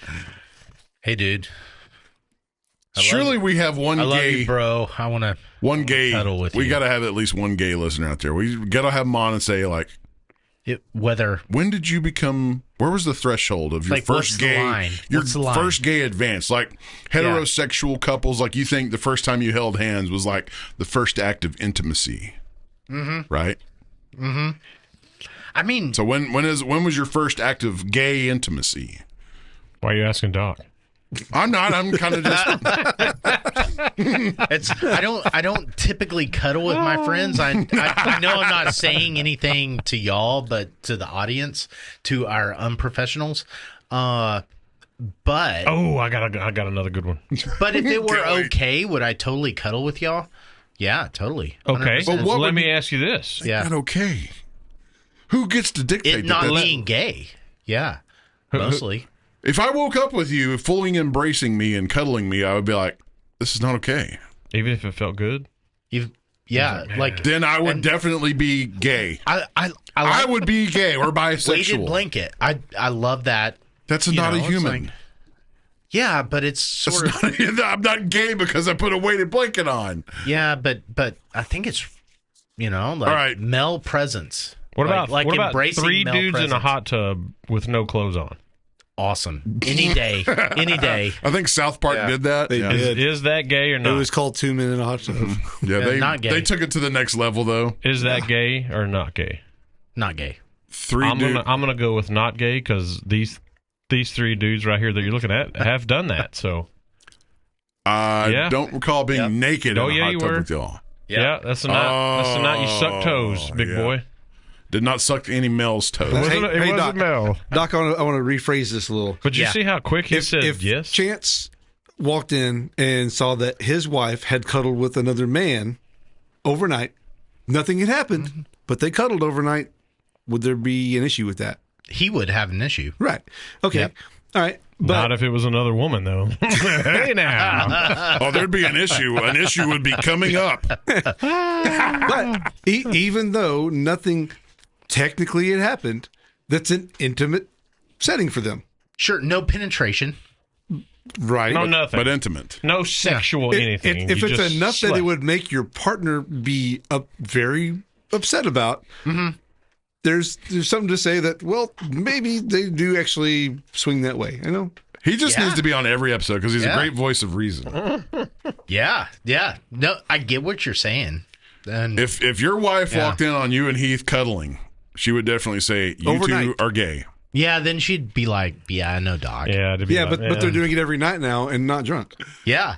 hey, dude. Surely we have one I love gay, you, bro. I want to. one gay. cuddle with We you. got to have at least one gay listener out there. We got to have them on and say, like, Whether when did you become? Where was the threshold of your Like, what's first the gay? line? Your What's the line? first gay advance, like heterosexual couples. Like you think the first time you held hands was like the first act of intimacy, right? I mean, So when was your first act of gay intimacy? Why are you asking Doc? I'm not. I'm kind of just. I don't typically cuddle with my friends. I know I'm not saying anything to y'all, but to the audience, to our unprofessionals. But Oh, I got another good one. but if it were okay, would I totally cuddle with y'all? Yeah, totally. Okay, 100%. But what let would me you- ask you this. Yeah, Not okay. Who gets to dictate it not that? being gay. Yeah, mostly. If I woke up with you fully embracing me and cuddling me, I would be like, "This is not okay." Even if it felt good? Yeah, like Then I would definitely be gay. I I like would be gay or weighted bisexual. blanket. I love that. That's You not know, a it's human. like- Yeah, but it's sort of I'm not gay because I put a weighted blanket on. yeah, but I think it's like All right. male presence. What about embracing three male dudes in a presence? hot tub with no clothes on? Awesome. Any day. I think South Park did that. They yeah. did. Is that gay or It not? was called 2 Men in a Hot Tub. Yeah, they not gay. they took it to the next level though. Is that gay or not gay? Not gay. I'm gonna go with not gay because these three dudes right here that you're looking at have done that. So I Yeah. don't recall being naked Oh, in a yeah, hot you tub were. with y'all. yeah, that's the night you suck toes, big yeah. boy. Did not suck any male's toes. Hey, It hey, wasn't Doc. Mel. Doc, I want to rephrase this a little. But you Yeah. see how quick he said If yes? Chance walked in and saw that his wife had cuddled with another man overnight, nothing had happened, but they cuddled overnight, would there be an issue with that? He would have an issue. Right. Okay. Yep. All right. Not But if it was another woman, though. Hey, now. Oh, there'd be an issue. An issue would be coming up. but even though nothing technically had happened, that's an intimate setting for them. Sure, no penetration. Right. No, nothing. But intimate. No sexual anything. If You it's just enough that it slept. would make your partner be very upset about, there's something to say that, well, maybe they do actually swing that way. I know. He just Yeah. needs to be on every episode because he's a Yeah. great voice of reason. Yeah. No, I get what you're saying. And If your wife Yeah. walked in on you and Heath cuddling, she would definitely say, "You Overnight. two are gay." yeah, then she'd be like, "Yeah, I know, Doc." Yeah, to be Yeah, like, but they're doing it every night now and not drunk. Yeah.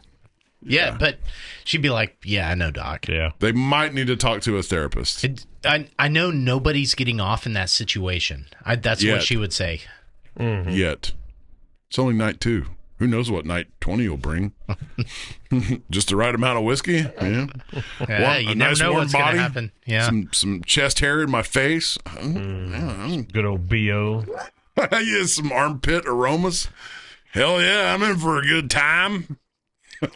Yeah, but she'd be like, "Yeah, I know, Doc." Yeah. They might need to talk to a therapist. I know nobody's getting off in that situation. That's Yet. what she would say. Yet, it's only night 2. Who knows what night 20 will bring? Just the right amount of whiskey. Yeah. You never know what's going to happen. Yeah. Some chest hair in my face. Good old BO. Yeah, some armpit aromas. Hell yeah, I'm in for a good time.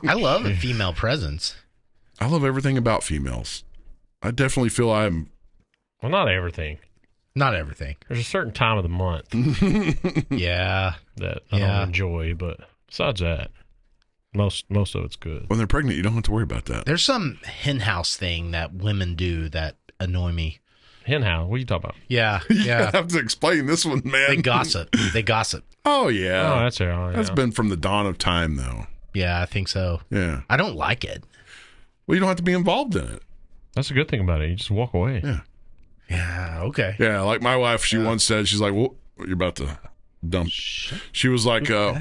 I love a female presence. I love everything about females. I definitely feel I'm... Well, not everything. Not everything. There's a certain time of the month Yeah. that I don't enjoy, but besides that, most of it's good. When they're pregnant, you don't have to worry about that. There's some hen house thing that women do that annoy me. Hen house? What are you talking about? Yeah. I Yeah. have to explain this one, man. They gossip. Oh, yeah. Oh, that's all right. That's been from the dawn of time, though. Yeah, I think so. Yeah. I don't like it. Well, you don't have to be involved in it. That's a good thing about it. You just walk away. Yeah. Yeah, okay. Yeah, like my wife, she once said, she's like, well, you're about to dump. She was like, well,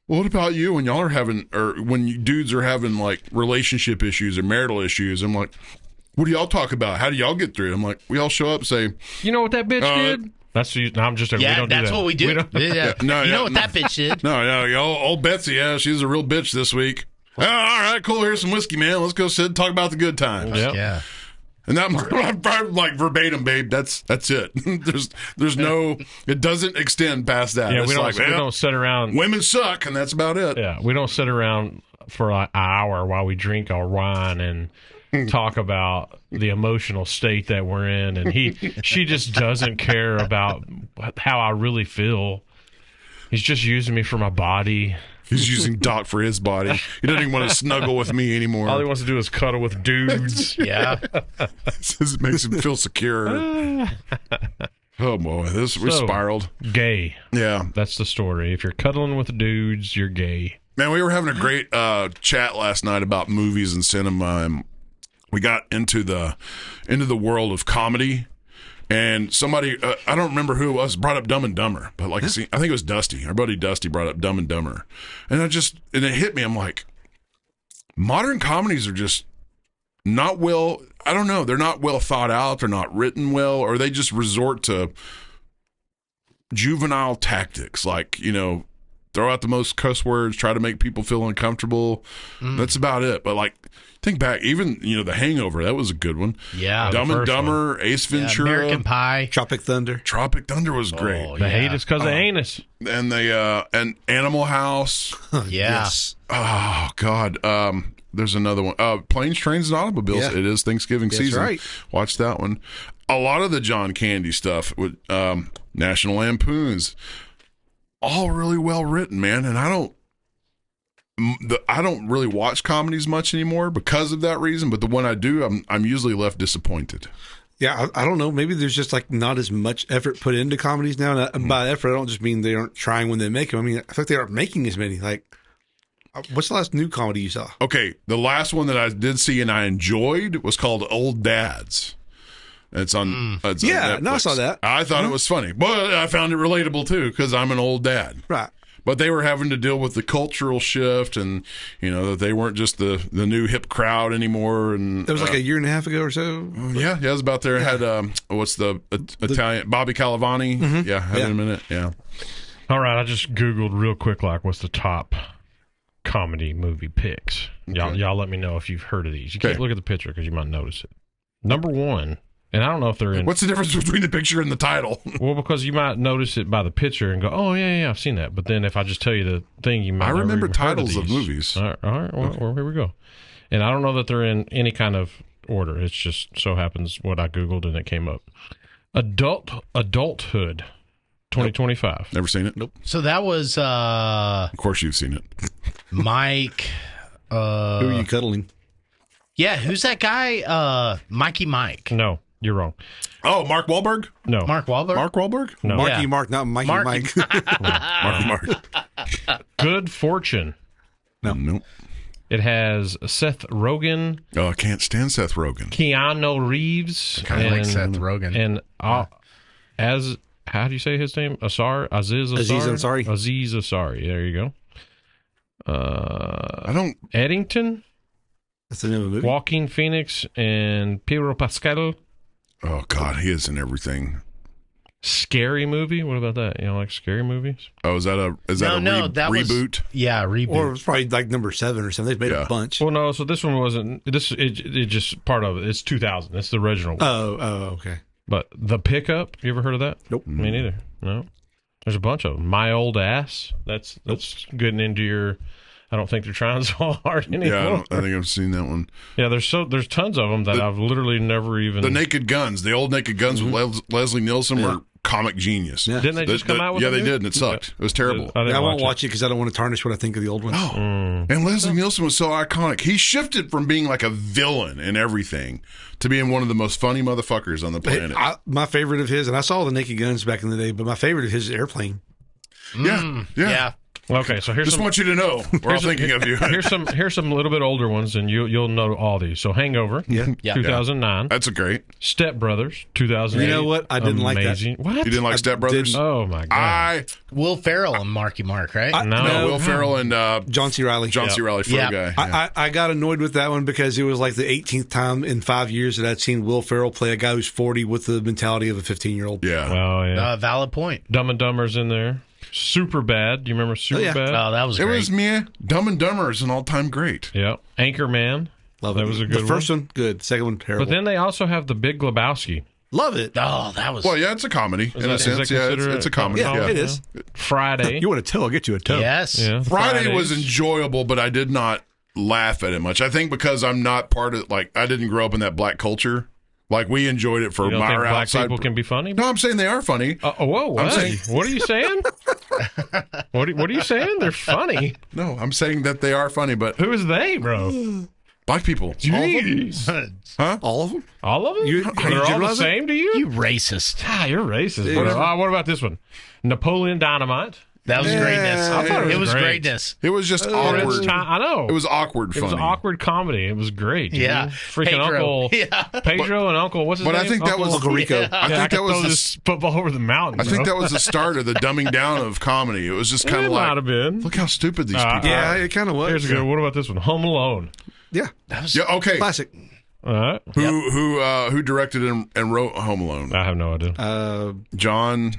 what about you when y'all are having, or when you dudes are having like relationship issues or marital issues? I'm like, what do y'all talk about? How do y'all get through it? I'm like, we all show up and say, you know what that bitch did? That's no, I'm just. Yeah, we don't that's do that. what we do. Yeah. No, you know what that bitch did? No, y'all, old Betsy, yeah, she's a real bitch this week. Oh, all right, cool. Here's some whiskey, man. Let's go sit and talk about the good times. Yep. Yeah. And that, I'm like verbatim, babe. That's it. There's no. It doesn't extend past that. Yeah, it's we don't. like, We don't sit around. Women suck, and that's about it. Yeah, we don't sit around for like an hour while we drink our wine and talk about the emotional state that we're in, and she just doesn't care about how I really feel. He's just using me for my body. He's using Doc for his body. He doesn't even want to snuggle with me anymore. All he wants to do is cuddle with dudes. Yeah. It makes him feel secure. Oh boy, we spiraled. Gay. Yeah, That's the story. If you're cuddling with dudes, you're gay. man, we were having a great chat last night about movies and cinema, and we got into the world of comedy. And somebody, I don't remember who it was, brought up Dumb and Dumber. But like, I think it was Dusty. Our buddy Dusty brought up Dumb and Dumber. And it hit me. I'm like, modern comedies are just not well, I don't know. They're not well thought out. They're not written well. Or they just resort to juvenile tactics. Like, throw out the most cuss words, try to make people feel uncomfortable. That's about it. But like, think back, even, The Hangover, that was a good one. Yeah. Dumb and Dumber, Ace Ventura. American Pie. Tropic Thunder. Tropic Thunder was great. Oh, The yeah. hate is because of anus. And and Animal House. Yeah. Yes. Oh, God. There's another one. Planes, Trains, and Automobiles. Yeah. It is Thanksgiving That's season. right. Watch that one. A lot of the John Candy stuff with National Lampoons, all really well written, man. And I don't really watch comedies much anymore because of that reason. But the one I do, I'm usually left disappointed. Yeah, I don't know. Maybe there's just like not as much effort put into comedies now. And by effort, I don't just mean they aren't trying when they make them. I mean, I think they aren't making as many. Like, what's the last new comedy you saw? Okay, the last one that I did see and I enjoyed was called Old Dads. It's on. It's on Netflix. I saw that. I thought it was funny, but I found it relatable too because I'm an old dad. Right. But they were having to deal with the cultural shift, and that they weren't just the new hip crowd anymore. And That was like a year and a half ago or so. yeah, it was about there. It had what's the Italian Bobby Calavani? Mm-hmm. Yeah, had it in a minute. Yeah. All right, I just Googled real quick, like, what's the top comedy movie picks? Y'all let me know if you've heard of these. You can't look at the picture because you might notice it. Number one, and I don't know if they're in... What's the difference between the picture and the title? Well, because you might notice it by the picture and go, oh, yeah, I've seen that. But then if I just tell you the thing, you might I never remember even heard titles of these. movies. All right, well, here we go. And I don't know that they're in any kind of order. It's just so happens what I Googled and it came up. Adulthood 2025. Never seen it. Nope. So that was Of course you've seen it. Mike. Who are you cuddling? Yeah, who's that guy? Mikey Mike. No, you're wrong. Oh, Mark Wahlberg? No. Mark Wahlberg? Mark Wahlberg? No. Marky Yeah. Mark, not Mikey Mark- Mike. Mark. Good Fortune. No. Nope. It has Seth Rogen, Oh, I can't stand Seth Rogen. Keanu Reeves. Kind of like Seth Rogen. And as how do you say his name? Aziz Ansari. Aziz Ansari. There you go. I don't. Eddington, That's the name of the movie. Joaquin Phoenix, and Pedro Pascal. Oh God, he is in everything. Scary Movie. What about that? You know, like scary movies? Oh, is that a reboot? Reboot. Or it was probably like number 7 or something. They've made a bunch. Well, no. So this one wasn't. It just part of it. It's 2000. It's the original one. Oh, okay. But The Pickup. You ever heard of that? Nope. Me neither. No. There's a bunch of them. My Old Ass. That's getting into your. I don't think they're trying so hard anymore. Yeah, I think I've seen that one. Yeah, there's tons of them that I've literally never even. The Naked Guns, the old Naked Guns with Leslie Nielsen were comic genius. Yeah. Didn't they just come out with? Yeah, they did, and it sucked. It was terrible. I won't watch it because I don't want to tarnish what I think of the old ones. Oh, and Leslie Nielsen was so iconic. He shifted from being like a villain in everything to being one of the most funny motherfuckers on the planet. My favorite of his, and I saw the Naked Guns back in the day, but my favorite of his is Airplane. Yeah. Okay, so Just want you to know we're all thinking of you. Here's some little bit older ones, and you'll know all these. So Hangover, 2009. That's a great. Step Brothers, 2008. You know what? I didn't like that. Amazing. What? You didn't like Step Brothers? Oh my god! Will Ferrell and Marky Mark, right? No. Will Ferrell and John C. Reilly. John C. Reilly, Fro guy. Yeah. I got annoyed with that one because it was like the 18th time in 5 years that I'd seen Will Ferrell play a guy who's 40 with the mentality of a 15-year-old. Yeah. Oh yeah. Valid point. Dumb and Dumber's in there. Super Bad. Do you remember Super Bad? Oh, that was great. It was me. Dumb and Dumber is an all-time great. Yeah. Anchorman. Love it. That was a good one. The first one, good. The second one, terrible. But then they also have The Big Lebowski. Love it. Oh, that was. Well, yeah, it's a comedy in a sense. Yeah, it's a comedy. Yeah, it is. Friday. You want a toe? I'll get you a toe. Yes. Yeah. Friday was enjoyable, but I did not laugh at it much. I think because I'm not part of, like, I didn't grow up in that black culture. Like, we enjoyed it for You don't think our black outside. people can be funny? No, I'm saying they are funny. Whoa! What? What are you saying? What are you saying? They're funny. No, I'm saying that they are funny, but Who is they, bro? black people. Jeez. All of them? All of them? You They're all the generalize it? same to you? You racist. You're racist. What about this one? Napoleon Dynamite. That was greatness. I thought it was great. greatness. It was just awkward. I know. It was awkward It was funny. awkward comedy. It was great. Yeah. Freaking Pedro. Uncle Yeah. Pedro and Uncle. What's his But name? I think that was Uncle Rico. I think that was this football over the mountain. I think that was the start of the dumbing down of comedy. It was just kind It of might like, have been. look how stupid these people Yeah, are. it kind of was. Here's a good. What about this one? Home Alone. Yeah. Yeah, okay. Classic. All right. Who directed and wrote Home Alone? I have no idea. John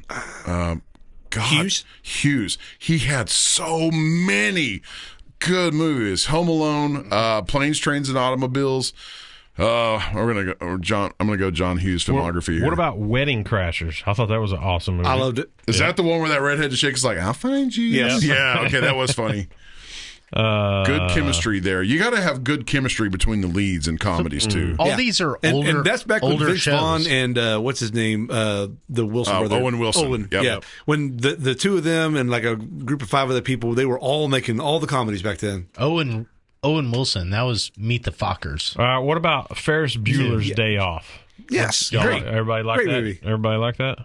Hughes. He had so many good movies. Home Alone, Planes, Trains, and Automobiles. I'm gonna go John Hughes filmography here. What about Wedding Crashers? I thought that was an awesome movie. I loved it. Is that the one where that redheaded chick is like, "I'll find you"? Yes. Yeah. Okay, that was funny. Good chemistry there. You got to have good chemistry between the leads in comedies too. All these are older. And that's back when older Vince shows. Vaughn and what's his name, the Wilson brother, Owen Wilson. Owen, Yep. yeah. When the two of them and like a group of 5 other people, they were all making all the comedies back then. Owen Wilson. That was Meet the Fockers. What about Ferris Bueller's Day Off? Yes, Y'all great. Everybody like Great that? movie. Everybody like that?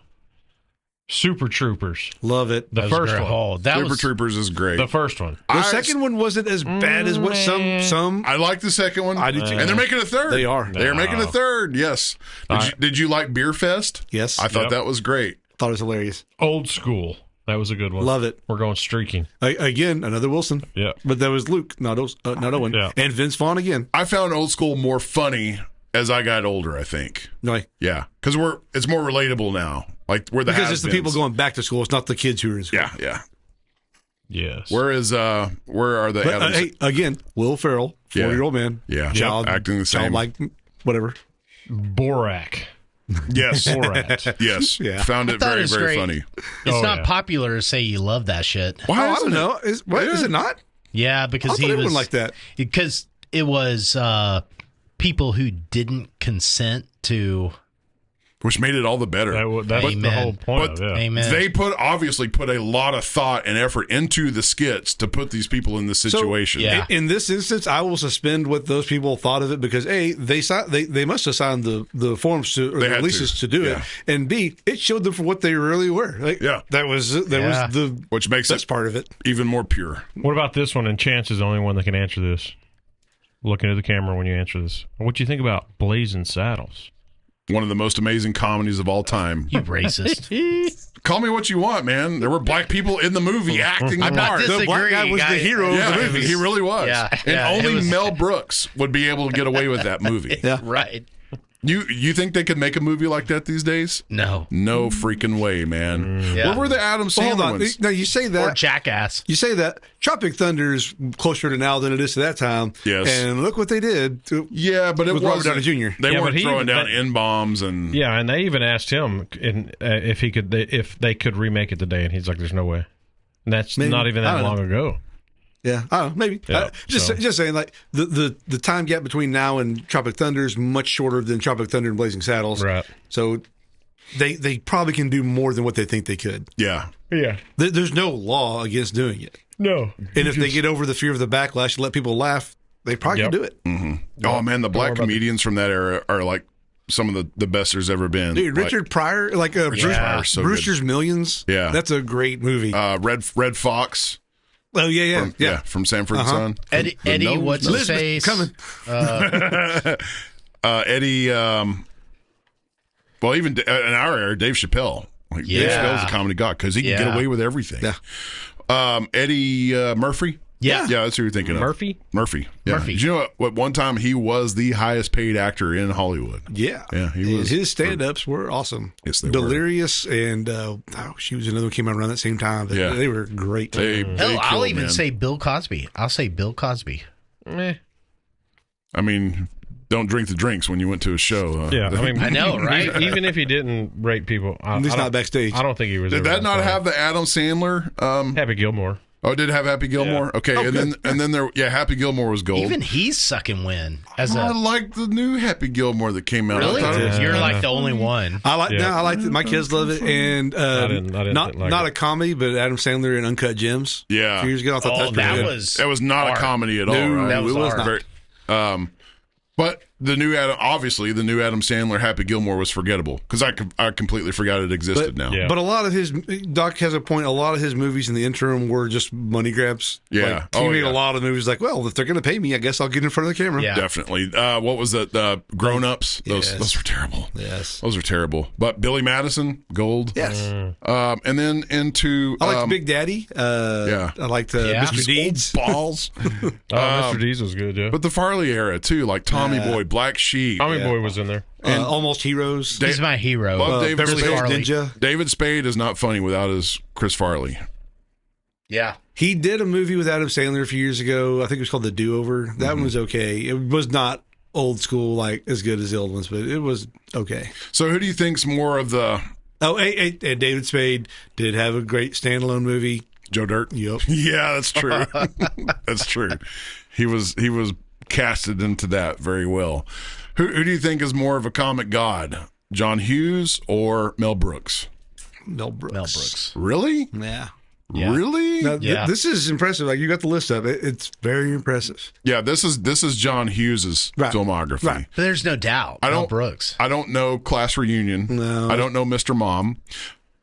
Super Troopers. Love it. The first one. Oh, that Super was Troopers is great. The first one. The second one wasn't as bad as what some. I like the second one. I do too. And they're making a third. They are. They're making a third. Yes. Did you like Beer Fest? Yes. I thought Yep. that was great. Thought it was hilarious. Old School. That was a good one. Love it. We're going streaking. Again, another Wilson. Yeah. But that was Luke, not Owen. Yeah. And Vince Vaughn again. I found Old School more funny as I got older, I think. No, Yeah. Because it's more relatable now. Like we're the because it's the has-beens. people going back to school. It's not the kids who are in school. Yeah. Yes. Where are the But Adams? hey, again, Will Ferrell, 40-year-old man. Yeah. Child, Acting the same. Childlike, whatever. Borak. Yes. Borat. Yes. Yeah. Found it thought very, it was very great. funny. It's not yeah. popular to say you love that shit. Why I isn't don't it? know. Is it not? Yeah, I because thought he everyone was like that. Because it was people who didn't consent to. Which made it all the better. That's the Amen. whole point But of it. Amen. They obviously put a lot of thought and effort into the skits to put these people in this situation. yeah. In this instance, I will suspend what those people thought of it because A, they must have signed the forms or They the had leases to do yeah. it, and B, it showed them for what they really were. Like, Yeah. that was the Which makes that's it part of it. even more pure. What about this one? And Chance is the only one that can answer this. Looking at the camera when you answer this. What do you think about Blazing Saddles? One of the most amazing comedies of all time. You racist. Call me what you want, man. There were black people in the movie acting the I'm not part. disagreeing. The black guy was the hero Yeah, of the movie. he really was. Yeah, and yeah, it only was- Mel Brooks would be able to get away with that movie. Yeah. Right. You think they could make a movie like that these days? No freaking way, man. Yeah. What were the Adam Well, hold Sandler on. ones? No, you say or that. Jackass. You say that. Tropic Thunder is closer to now than it is to that time. Yes. And look what they did. Yeah, but it With Robert wasn't. Downey Jr. They Yeah, weren't but he throwing even- down N-bombs and Yeah, and they even asked him if they could remake it today, and he's like, "There's no way." And that's Maybe. not even I that don't long ago. Yeah, I don't know, maybe. Yeah, Just saying, like the time gap between now and Tropic Thunder is much shorter than Tropic Thunder and Blazing Saddles. Right. So they probably can do more than what they think they could. yeah. Yeah. There's no law against doing it, No. and if they get over the fear of the backlash and let people laugh, they probably Yep. can do it. Oh man, the black about the- comedians from that era are like some of the best there's ever been. Dude, Richard Pryor, like Pryor's so Brewster's Millions. Yeah. that's a great movie. Red Fox. Oh yeah. From Sanford and Son. Eddie, what's his Elizabeth, face? coming. Eddie. Well, even in our era, Dave Chappelle. Like Dave Yeah. Chappelle's a comedy god because he can get Yeah. away with everything. Yeah. Eddie Murphy. Yeah. Yeah, that's who you're thinking of. Murphy? Murphy. Yeah. Murphy. Did you know what one time he was the highest paid actor in Hollywood? Yeah, Yeah, he And was- His stand-ups were awesome. Yes, they were. Delirious and she was another one came out around that same time. Yeah. They were great. They Hell, I'll killed, even man. say Bill Cosby. I'll say Bill Cosby. Meh. I mean, don't drink the drinks when you went to a show. Yeah, I mean, I know, right? Even if he didn't rape people, At least I not don't- backstage. I don't think he was. Did ever that not that have the Adam Sandler? Happy Gilmore? Oh, it did have Happy Gilmore. Okay, and then there, Happy Gilmore was gold. Even he's sucking wind as I a. like the new Happy Gilmore that came out. Really? I thought it was- You're like the only one. I like. Yeah. No, I like it. My kids love it, and didn't not like not it. a comedy, but Adam Sandler in Uncut Gems. Yeah. a few years ago, I thought Oh, that was pretty that good. was. That was not hard. a comedy at all. No, Right? that was it was hard. not. But the new Adam Sandler Happy Gilmore was forgettable because I completely forgot it existed now. Yeah. But a lot of his Doc has a point. A lot of his movies in the interim were just money grabs. Yeah. Like, he made yeah. a lot of movies like, well, if they're going to pay me, I guess I'll get in front of the camera. Yeah. Definitely. What was that? Grown Ups. Yes. Those were terrible. Yes. Those are terrible. But Billy Madison, gold. Yes. And then into I liked Big Daddy. yeah. I liked Yeah. Mr. Deeds. balls. Mr. Deeds was good. Yeah, But the Farley era too, like Tommy Boy, Black Sheep. Tommy Boy was in there. Almost Heroes. He's my hero. Love David Beverly Spade. Hills Farley. Ninja. David Spade is not funny without his Chris Farley. Yeah. He did a movie with Adam Sandler a few years ago. I think it was called The Do-Over. That one was okay. It was not old school, like as good as the old ones, but it was okay. So who do you think's more of the Oh, and David Spade did have a great standalone movie. Joe Dirt? Yep. Yeah, that's true. That's true. He was casted into that very well. Who do you think is more of a comic god, John Hughes or Mel Brooks? Mel Brooks. Really? Yeah. Yeah. Really? Now, Yeah. this is impressive. Like you got the list up. It's very impressive. Yeah, this is John Hughes's Right. filmography. Right. But there's no doubt. I Mel don't- Brooks. I don't know Class Reunion. No. I don't know Mr. Mom.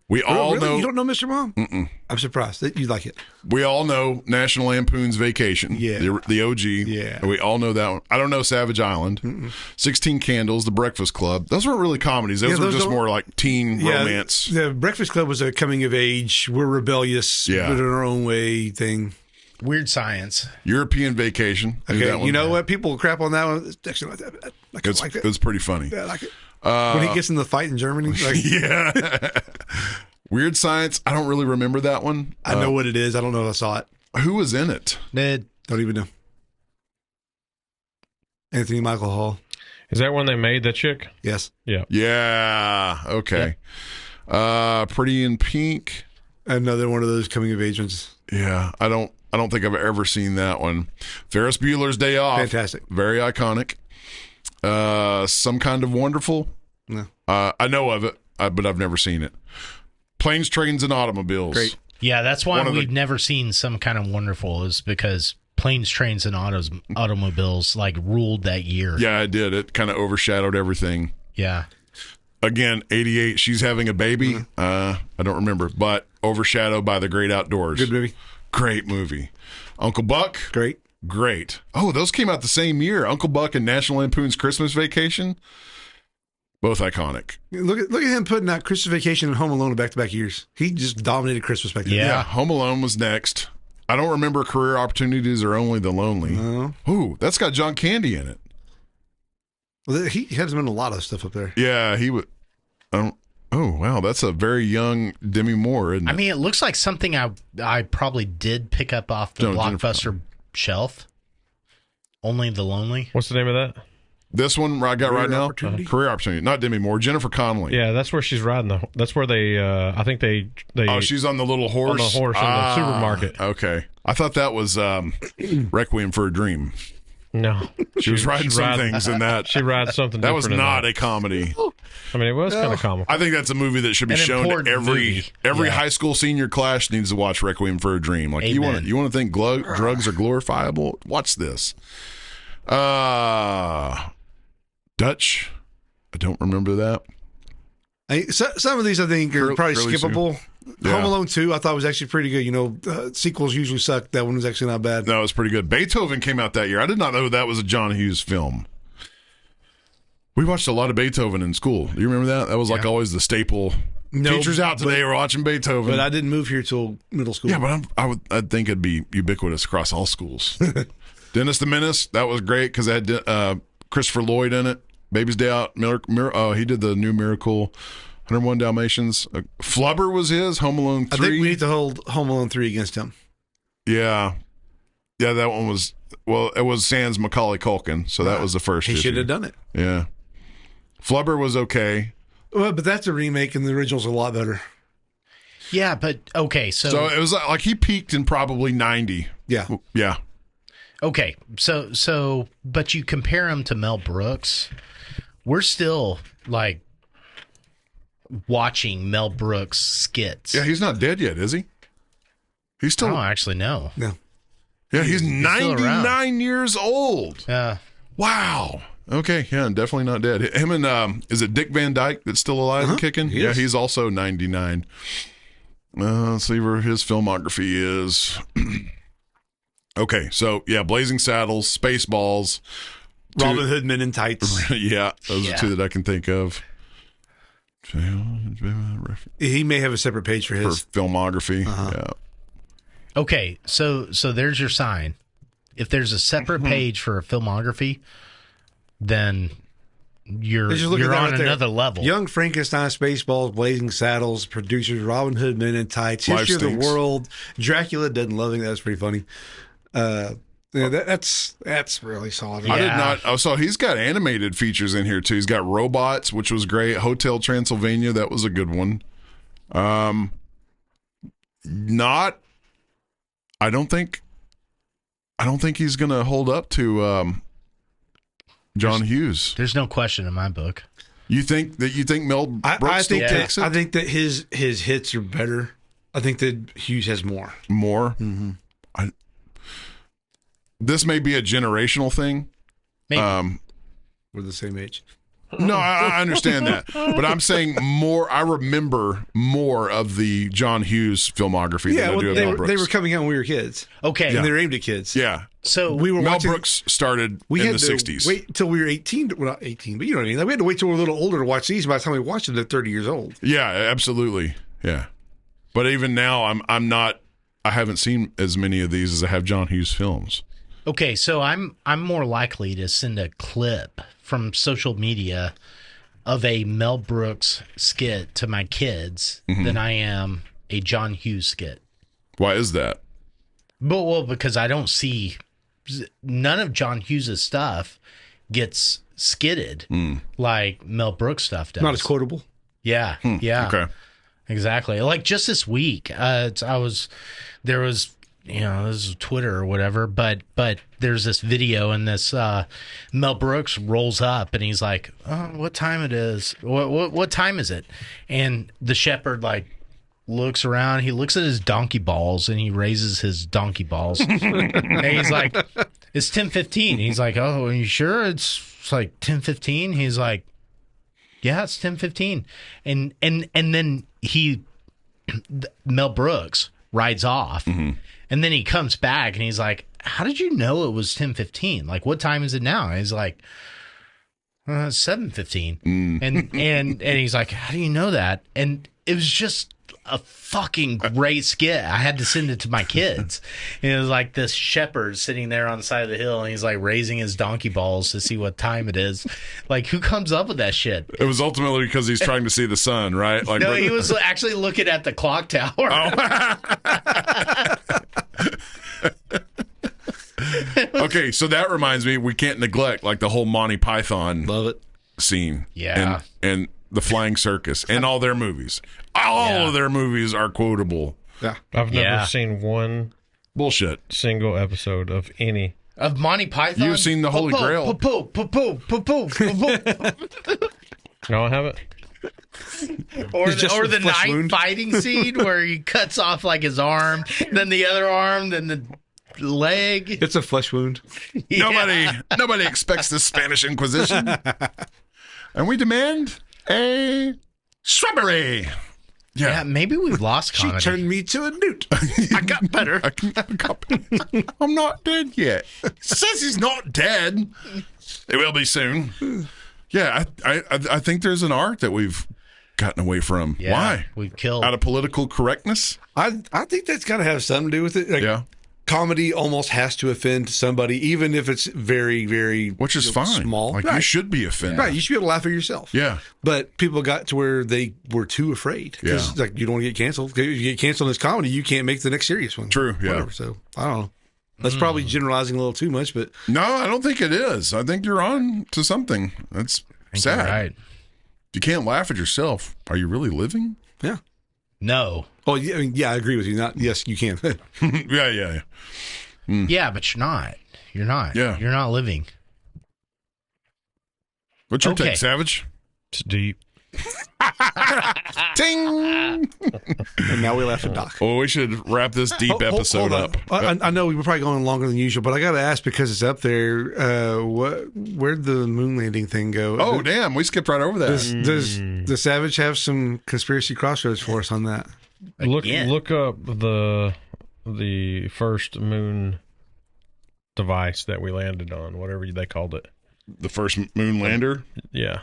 We all Really? know You don't know Mr. Mom? I'm surprised that you like it. we all know National Lampoon's Vacation. Yeah. The OG. Yeah. And we all know that one. I don't know Savage Island. 16 Candles, The Breakfast Club. Those weren't really comedies. Those were those just don't- more like teen romance. The Breakfast Club was a coming of age. We're rebellious, Yeah. but in our own way thing. Weird Science. European Vacation. Knew that Okay, one. you know what? People crap on that one. It's actually not that bad. I kind of like It it. was pretty funny. I like it. When he gets in the fight in Germany, like, Yeah. Weird Science. I don't really remember that one. I know what it is. I don't know if I saw it. Who was in it? Ned. Don't even know. Anthony Michael Hall. Is that when they made the chick? Yes. Yeah. Yeah. Okay. Pretty in Pink. Another one of those coming of age ones. Yeah. I don't think I've ever seen that one. Ferris Bueller's Day Off. Fantastic. Very iconic. Some Kind of Wonderful. No. I know of it, but I've never seen it. Planes, Trains, and Automobiles. Great. Yeah, that's why One of the- we've never seen Some Kind of Wonderful, is because Planes, Trains, and Automobiles like ruled that year. Yeah, I did. It kind of overshadowed everything. Yeah. Again, 88, She's Having a Baby. I don't remember, but overshadowed by The Great Outdoors. Good movie. Great movie. Uncle Buck. Great. Great. Oh, those came out the same year. Uncle Buck and National Lampoon's Christmas Vacation. Both iconic. Look at him putting out Christmas Vacation and Home Alone in back-to-back years. He just dominated Christmas back then. Yeah. Home Alone was next. I don't remember Career Opportunities or Only the Lonely. No. Ooh, that's got John Candy in it. Well, he has been in a lot of stuff up there. Yeah, he would. Oh wow, that's a very young Demi Moore, isn't it? I mean, it looks like something I probably did pick up off the Blockbuster shelf. Only the Lonely. What's the name of that? This one I got right now, Career Opportunity. Not Demi Moore, Jennifer Connelly. Yeah, that's where she's riding. That's where they. I think they. Oh, she's on the little horse. On the horse in the supermarket. Okay, I thought that was Requiem for a Dream. No, she was riding some things in that. She rides something. That was not a comedy. I mean, it was kind of comical. I think that's a movie that should be shown to every high school senior class needs to watch Requiem for a Dream. Like you want to think drugs are glorifiable? Watch this. Dutch. I don't remember that. Some of these I think are probably skippable. Yeah. Home Alone 2 I thought was actually pretty good. You know, sequels usually suck. That one was actually not bad. No, it was pretty good. Beethoven came out that year. I did not know that was a John Hughes film. We watched a lot of Beethoven in school. Do you remember that? That was like always the staple. Teachers out today were watching Beethoven. But I didn't move here till middle school. Yeah, but I'd think it'd be ubiquitous across all schools. Dennis the Menace, that was great because it had Christopher Lloyd in it. Baby's Day Out. He did the new Miracle. 101 Dalmatians. Flubber was his. Home Alone 3. I think we need to hold Home Alone 3 against him. Yeah. Yeah, that one was... Well, it was sans Macaulay Culkin, so that was the first issue. He should have done it. Yeah. Flubber was okay. Well, but that's a remake, and the original's a lot better. Yeah, but... Okay, So it was like he peaked in probably 90. Yeah. Yeah. Okay, so... But you compare him to Mel Brooks, we're still, like... watching Mel Brooks skits. Yeah, he's not dead yet, is he? He's still... I don't actually know. No. Yeah, he's 99 years old. Yeah. Wow. Okay, yeah, definitely not dead. Him and, is it Dick Van Dyke that's still alive and kicking? Yeah, he's also 99. Let's see where his filmography is. Okay, so, yeah, Blazing Saddles, Spaceballs. Robin Hood Men in Tights. Yeah, those are two that I can think of. He may have a separate page for his filmography. Yeah. Okay, so there's your sign. If there's a separate page for a filmography, then you're on another level. Young Frankenstein, Spaceballs, Blazing Saddles, producers, Robin Hood Men in Tights, History of the World, Dracula Dead and Loving. That's pretty funny. Yeah, that's really solid. I did not. Oh, so he's got animated features in here too. He's got Robots, which was great. Hotel Transylvania, that was a good one. I don't think he's going to hold up to John Hughes. There's no question in my book. You think Mel Brooks takes it? I think that his hits are better. I think that Hughes has more. More? Mm-hmm. This may be a generational thing. Maybe. We're the same age. No, I understand that. But I'm saying more. I remember more of the John Hughes filmography than I do of Mel Brooks. They were coming out when we were kids. Okay. And they were aimed at kids. Yeah. So we were Mel Brooks started in the 60s. Wait until we were 18. Well, not 18, but you know what I mean. Like, we had to wait till we were a little older to watch these. By the time we watched them, they're 30 years old. Yeah, absolutely. Yeah. But even now, I'm not. I haven't seen as many of these as I have John Hughes films. Okay, so I'm more likely to send a clip from social media of a Mel Brooks skit to my kids than I am a John Hughes skit. Why is that? Well, because I don't see none of John Hughes' stuff gets skitted like Mel Brooks stuff does. Not as quotable. Yeah, yeah. Okay. Exactly. Like just this week, there was, you know, this is Twitter or whatever, but there's this video and this Mel Brooks rolls up and he's like, "Oh, what time it is? What time is it?" And the shepherd like looks around, he looks at his donkey balls and he raises his donkey balls. And he's like, "It's 10:15." He's like, "Oh, are you sure it's like 10:15?" He's like, "Yeah, it's 10:15." And then Mel Brooks rides off. And then he comes back and he's like, "How did you know it was 10:15? Like, what time is it now?" And he's like, 7:15. And he's like, "How do you know that?" And it was just a fucking great skit. I had to send it to my kids. And it was like this shepherd sitting there on the side of the hill, and he's like raising his donkey balls to see what time it is. Like, who comes up with that shit? It was ultimately because he's trying to see the sun, right? Like, No, he was actually looking at the clock tower. Okay, so that reminds me, we can't neglect like the whole Monty Python Love it. scene. Yeah. And the Flying Circus and all their movies. All of their movies are quotable. Yeah. I've never seen one Bullshit. single episode of any. Of Monty Python? You've seen the Holy Grail. No, I haven't. Or It's just the a flesh night wound. fighting scene where he cuts off like his arm, then the other arm, then the leg. It's a flesh wound. Nobody expects the Spanish Inquisition. And we demand a strawberry. Yeah, maybe we've lost She comedy. turned me to a newt. I got better. I'm not dead yet. Says he's not dead. It will be soon. Yeah, I think there's an art that we've gotten away from. Yeah, Why? we've killed. Out of political correctness? I think that's got to have something to do with it. Like, Yeah. comedy almost has to offend somebody, even if it's very, very Which is fine. small. Like, you should be offended. Right, you should be able to laugh at yourself. Yeah. But people got to where they were too afraid because like you don't want to get canceled. If you get canceled in this comedy, you can't make the next serious one. True, yeah. Whatever. So I don't know. That's probably generalizing a little too much, but No, I don't think it is. I think you're on to something. That's sad. Right. You can't laugh at yourself. Are you really living? yeah. No. Oh yeah, I mean, yeah, I agree with you. Not yes, you can. Yeah. Yeah, but you're not. You're not. Yeah. You're not living. What's your Okay. take, Savage? It's deep. Ting! And now we laugh at Doc. Well, we should wrap this deep Hold episode on. up. I know we were probably going longer than usual, but I got to ask because it's up there. Where'd the moon landing thing go? Oh, damn. We skipped right over that. Does the Savage have some conspiracy crossroads for us on that? Again. Look up the first moon device that we landed on, whatever they called it. The first moon lander, Yeah.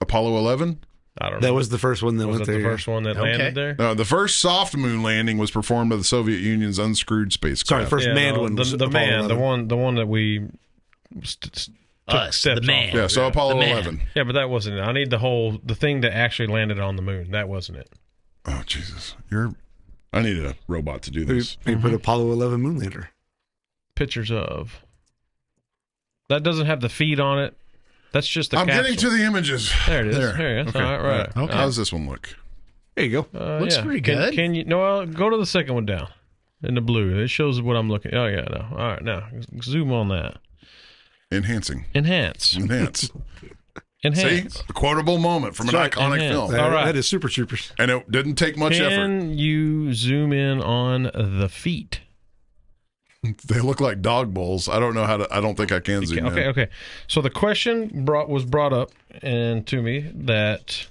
Apollo 11. I don't know. That was the first one that Was went it there. the first one that landed there? No, the first soft moon landing was performed by the Soviet Union's unscrewed spacecraft. Sorry, the first manned one was the Apollo man, 11. the one that we took Us, steps the man. off. Yeah, so Apollo The man. 11. Yeah, but that wasn't it. I need the thing that actually landed on the moon. That wasn't it. Oh, Jesus. I need a robot to do this. Maybe put Apollo 11 moon lander. Pictures of. That doesn't have the feed on it. That's just the I'm capsule. getting to the images. There it is. There, that's Okay. all right. Okay. How's this one look? There you go. Looks pretty good. Can you? No, go to the second one down in the blue. It shows what I'm looking. Oh yeah, no. All right, now zoom on that. Enhancing. Enhance. Enhance. Enhance. See? A quotable moment from an That's right, iconic enhance. film. All right. That is Super Troopers. And it didn't take much effort. Can you zoom in on the feet? They look like dog bowls. I don't know how to. I don't think I can zoom in. Okay. So the question was brought up and to me that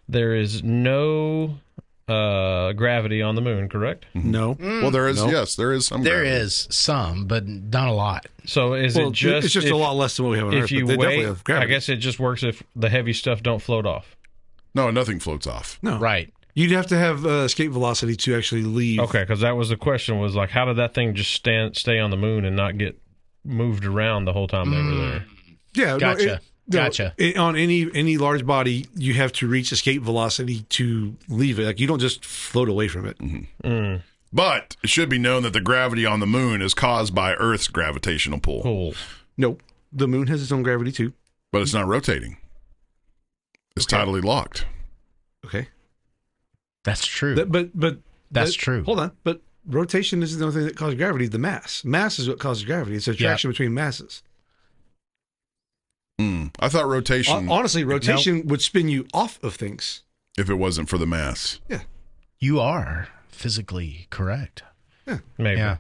there is no gravity on the moon, correct? No. Well, there is. No. Yes, there is some. There gravity. is some, but not a lot. So is Well, it just it's just a lot less than what we have on if Earth. you but they definitely weigh? have I gravity. guess it just works if the heavy stuff don't float off. No, nothing floats off. No. Right. You'd have to have escape velocity to actually leave. Okay, because that was the question. Was like, how did that thing just stay on the moon and not get moved around the whole time they were there? Yeah. Gotcha. Gotcha. On any large body, you have to reach escape velocity to leave it. Like you don't just float away from it. But it should be known that the gravity on the moon is caused by Earth's gravitational pull. Cool. Nope. The moon has its own gravity too. But it's not rotating. It's tidally locked. Okay. That's true. But That's true. Hold on. But rotation isn't the only thing that causes gravity. The mass. Mass is what causes gravity. It's attraction between masses. I thought rotation, Honestly, rotation would spin you off of things. if it wasn't for the mass. You are physically correct. Maybe. Yeah.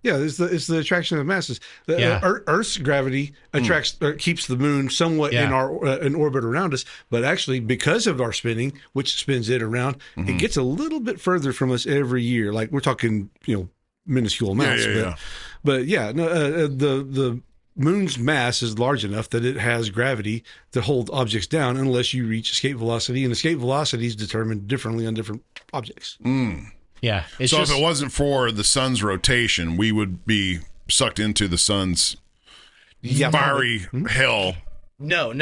Yeah, it's the attraction of masses. Yeah. Earth's gravity attracts keeps the moon somewhat in our in orbit around us, but actually because of our spinning, which spins it around, it gets a little bit further from us every year. Like we're talking, minuscule amounts. Yeah. But yeah, no, the moon's mass is large enough that it has gravity to hold objects down unless you reach escape velocity, and escape velocity is determined differently on different objects. Yeah. It's So just, if it wasn't for the sun's rotation, we would be sucked into the sun's fiery hell no.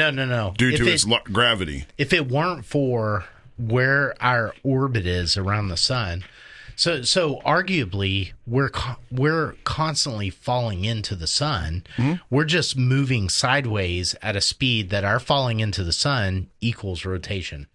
due to its gravity. If it weren't for where our orbit is around the sun, so arguably we're constantly falling into the sun. We're just moving sideways at a speed that our falling into the sun equals rotation.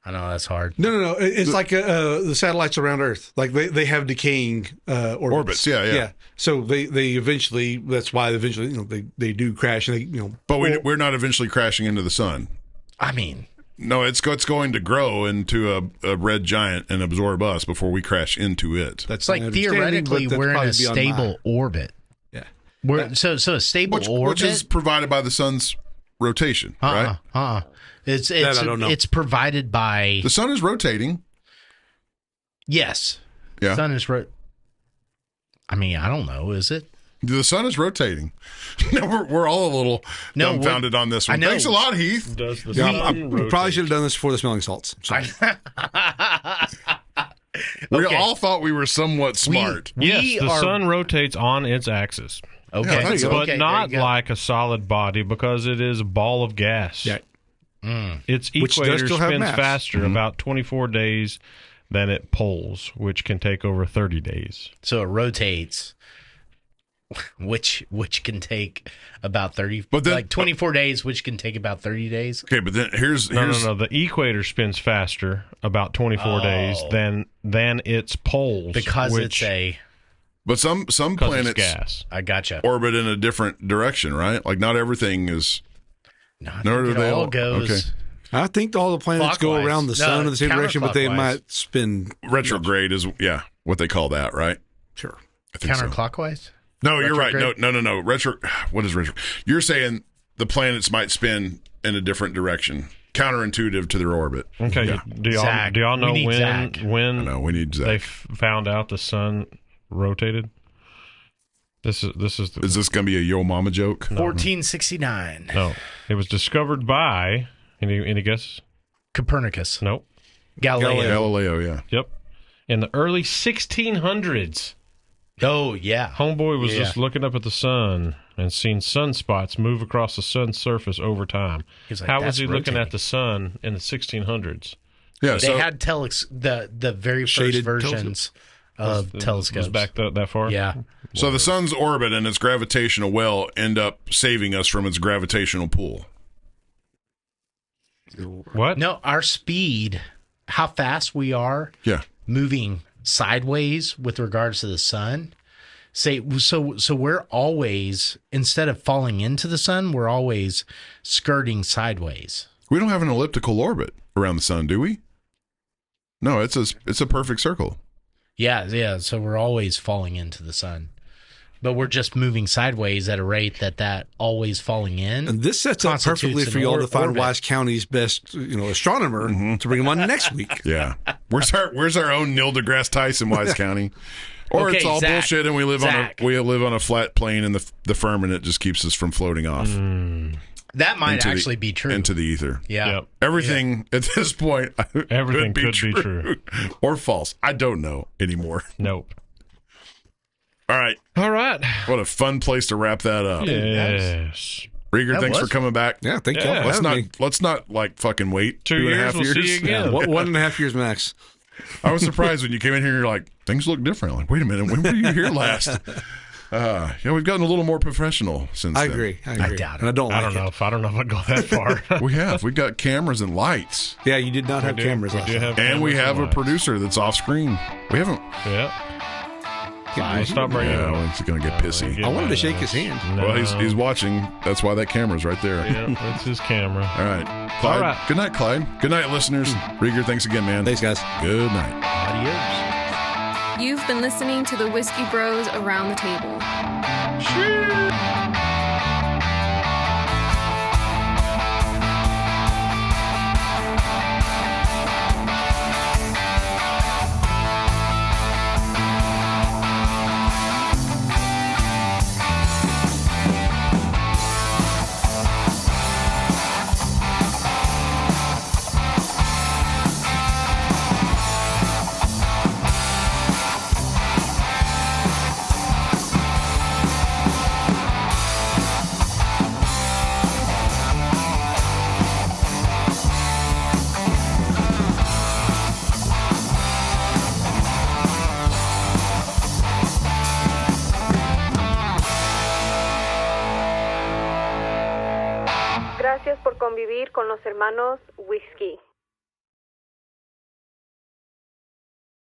I know that's hard. No. It's like the satellites around Earth. Like they have decaying orbits. Yeah. So they eventually. That's why eventually they do crash. And But we're not eventually crashing into the sun. I mean, No, it's going to grow into a red giant and absorb us before we crash into it. it's like theoretically we're in a stable orbit. Yeah. So a stable orbit, which is provided by the sun's rotation, right? It's I don't know. It's provided by The sun is rotating. yes. Yeah. Sun is I mean, I don't know. Is it? The sun is rotating. No, we're all a little dumbfounded on this one. I know. Thanks a lot, Heath. Does the Yeah, sun I rotate? probably should have done this before the smelling salts. Sorry. We Okay. all thought we were somewhat smart. Yes, We the are- sun rotates on its axis, Okay. Yeah, there you go. but Okay, not there you go. like a solid body because it is a ball of gas. Yeah. Its Which does equator still have spins mass. faster, about 24 days than it poles, which can take over 30 days. So it rotates, which can take about 30, But then- like 24 days, which can take about 30 days. Okay, but then here's No. The equator spins faster, about 24 days, than its poles. Because which, it's a, but some 'cause it's planets gas. I gotcha. orbit in a different direction, right? Like not everything is. No, I Nor think do it they all all- goes okay. I think all the planets go Clockwise. around the sun No, in the same direction, but they counterclockwise. might spin. Retrograde is what they call that, right? Sure. I think so. Counterclockwise? No, you're right. Retrograde? No. What is retro? You're saying the planets might spin in a different direction, counterintuitive to their orbit. Okay, Yeah. do y'all We know need Zach. when No, we need Zach. they found out the sun rotated? This is Is this going to be a Yo Mama joke? 1469. no. It was discovered by any guesses? Copernicus. Nope. Galileo. Galileo, yeah. Yep. In the early 1600s, Oh, yeah. homeboy was Yeah. just looking up at the sun and seen sunspots move across the sun's surface over time. He's like, How was "That's he looking rotating." at the sun in the 1600s? Yeah, They so had the very first Shaded versions of telescopes. Was back that far? Yeah. so the sun's orbit and its gravitational well end up saving us from its gravitational pull. What? No, our speed, how fast we are Yeah. moving sideways with regards to the sun. So we're always, instead of falling into the sun, we're always skirting sideways. We don't have an elliptical orbit around the sun, do we? No, it's a perfect circle. Yeah. So we're always falling into the sun, but we're just moving sideways at a rate that always falling in. And this sets up Constitutes perfectly an for y'all to find orbit. Wise County's best, astronomer to bring him on next week. Yeah. Where's our own Neil deGrasse Tyson, Wise County? Or Okay, it's all Zach. bullshit and we live Zach. on a flat plane and the firmament just keeps us from floating off That might into the- actually be true. into the ether. Yeah. Yep. Everything at this point Everything could could be true. or false. I don't know anymore. Nope. All right. All right. What a fun place to wrap that up. Yes. Rieger, That thanks was- for coming back. Yeah, thank Yeah. y'all for having me. Let's not like fucking wait 2 2.5 years, we'll years. see you again. Yeah, 1.5 years max. I was surprised when you came in here. You're like, things look different. I'm like, wait a minute, when were you here last? We've gotten a little more professional since I then. agree. I doubt it. And I don't like I don't know it. if I go that far. We have. We've got cameras and lights, Yeah, you did not have cameras We last do time. have and we cameras have a lights. producer that's off screen. We haven't. Yeah. Stop bringing it Yeah, up. well, he's gonna get pissy. I wanted to shake his hand. Well, he's watching. That's why that camera's right there. Yeah, that's his camera. All right, Clyde. All right. Good night, Clyde. Good night, listeners. Rieger, thanks again, man. Thanks, guys. Good night. Adios. You've been listening to the Whiskey Bros Around the Table. convivir con los hermanos Whisky.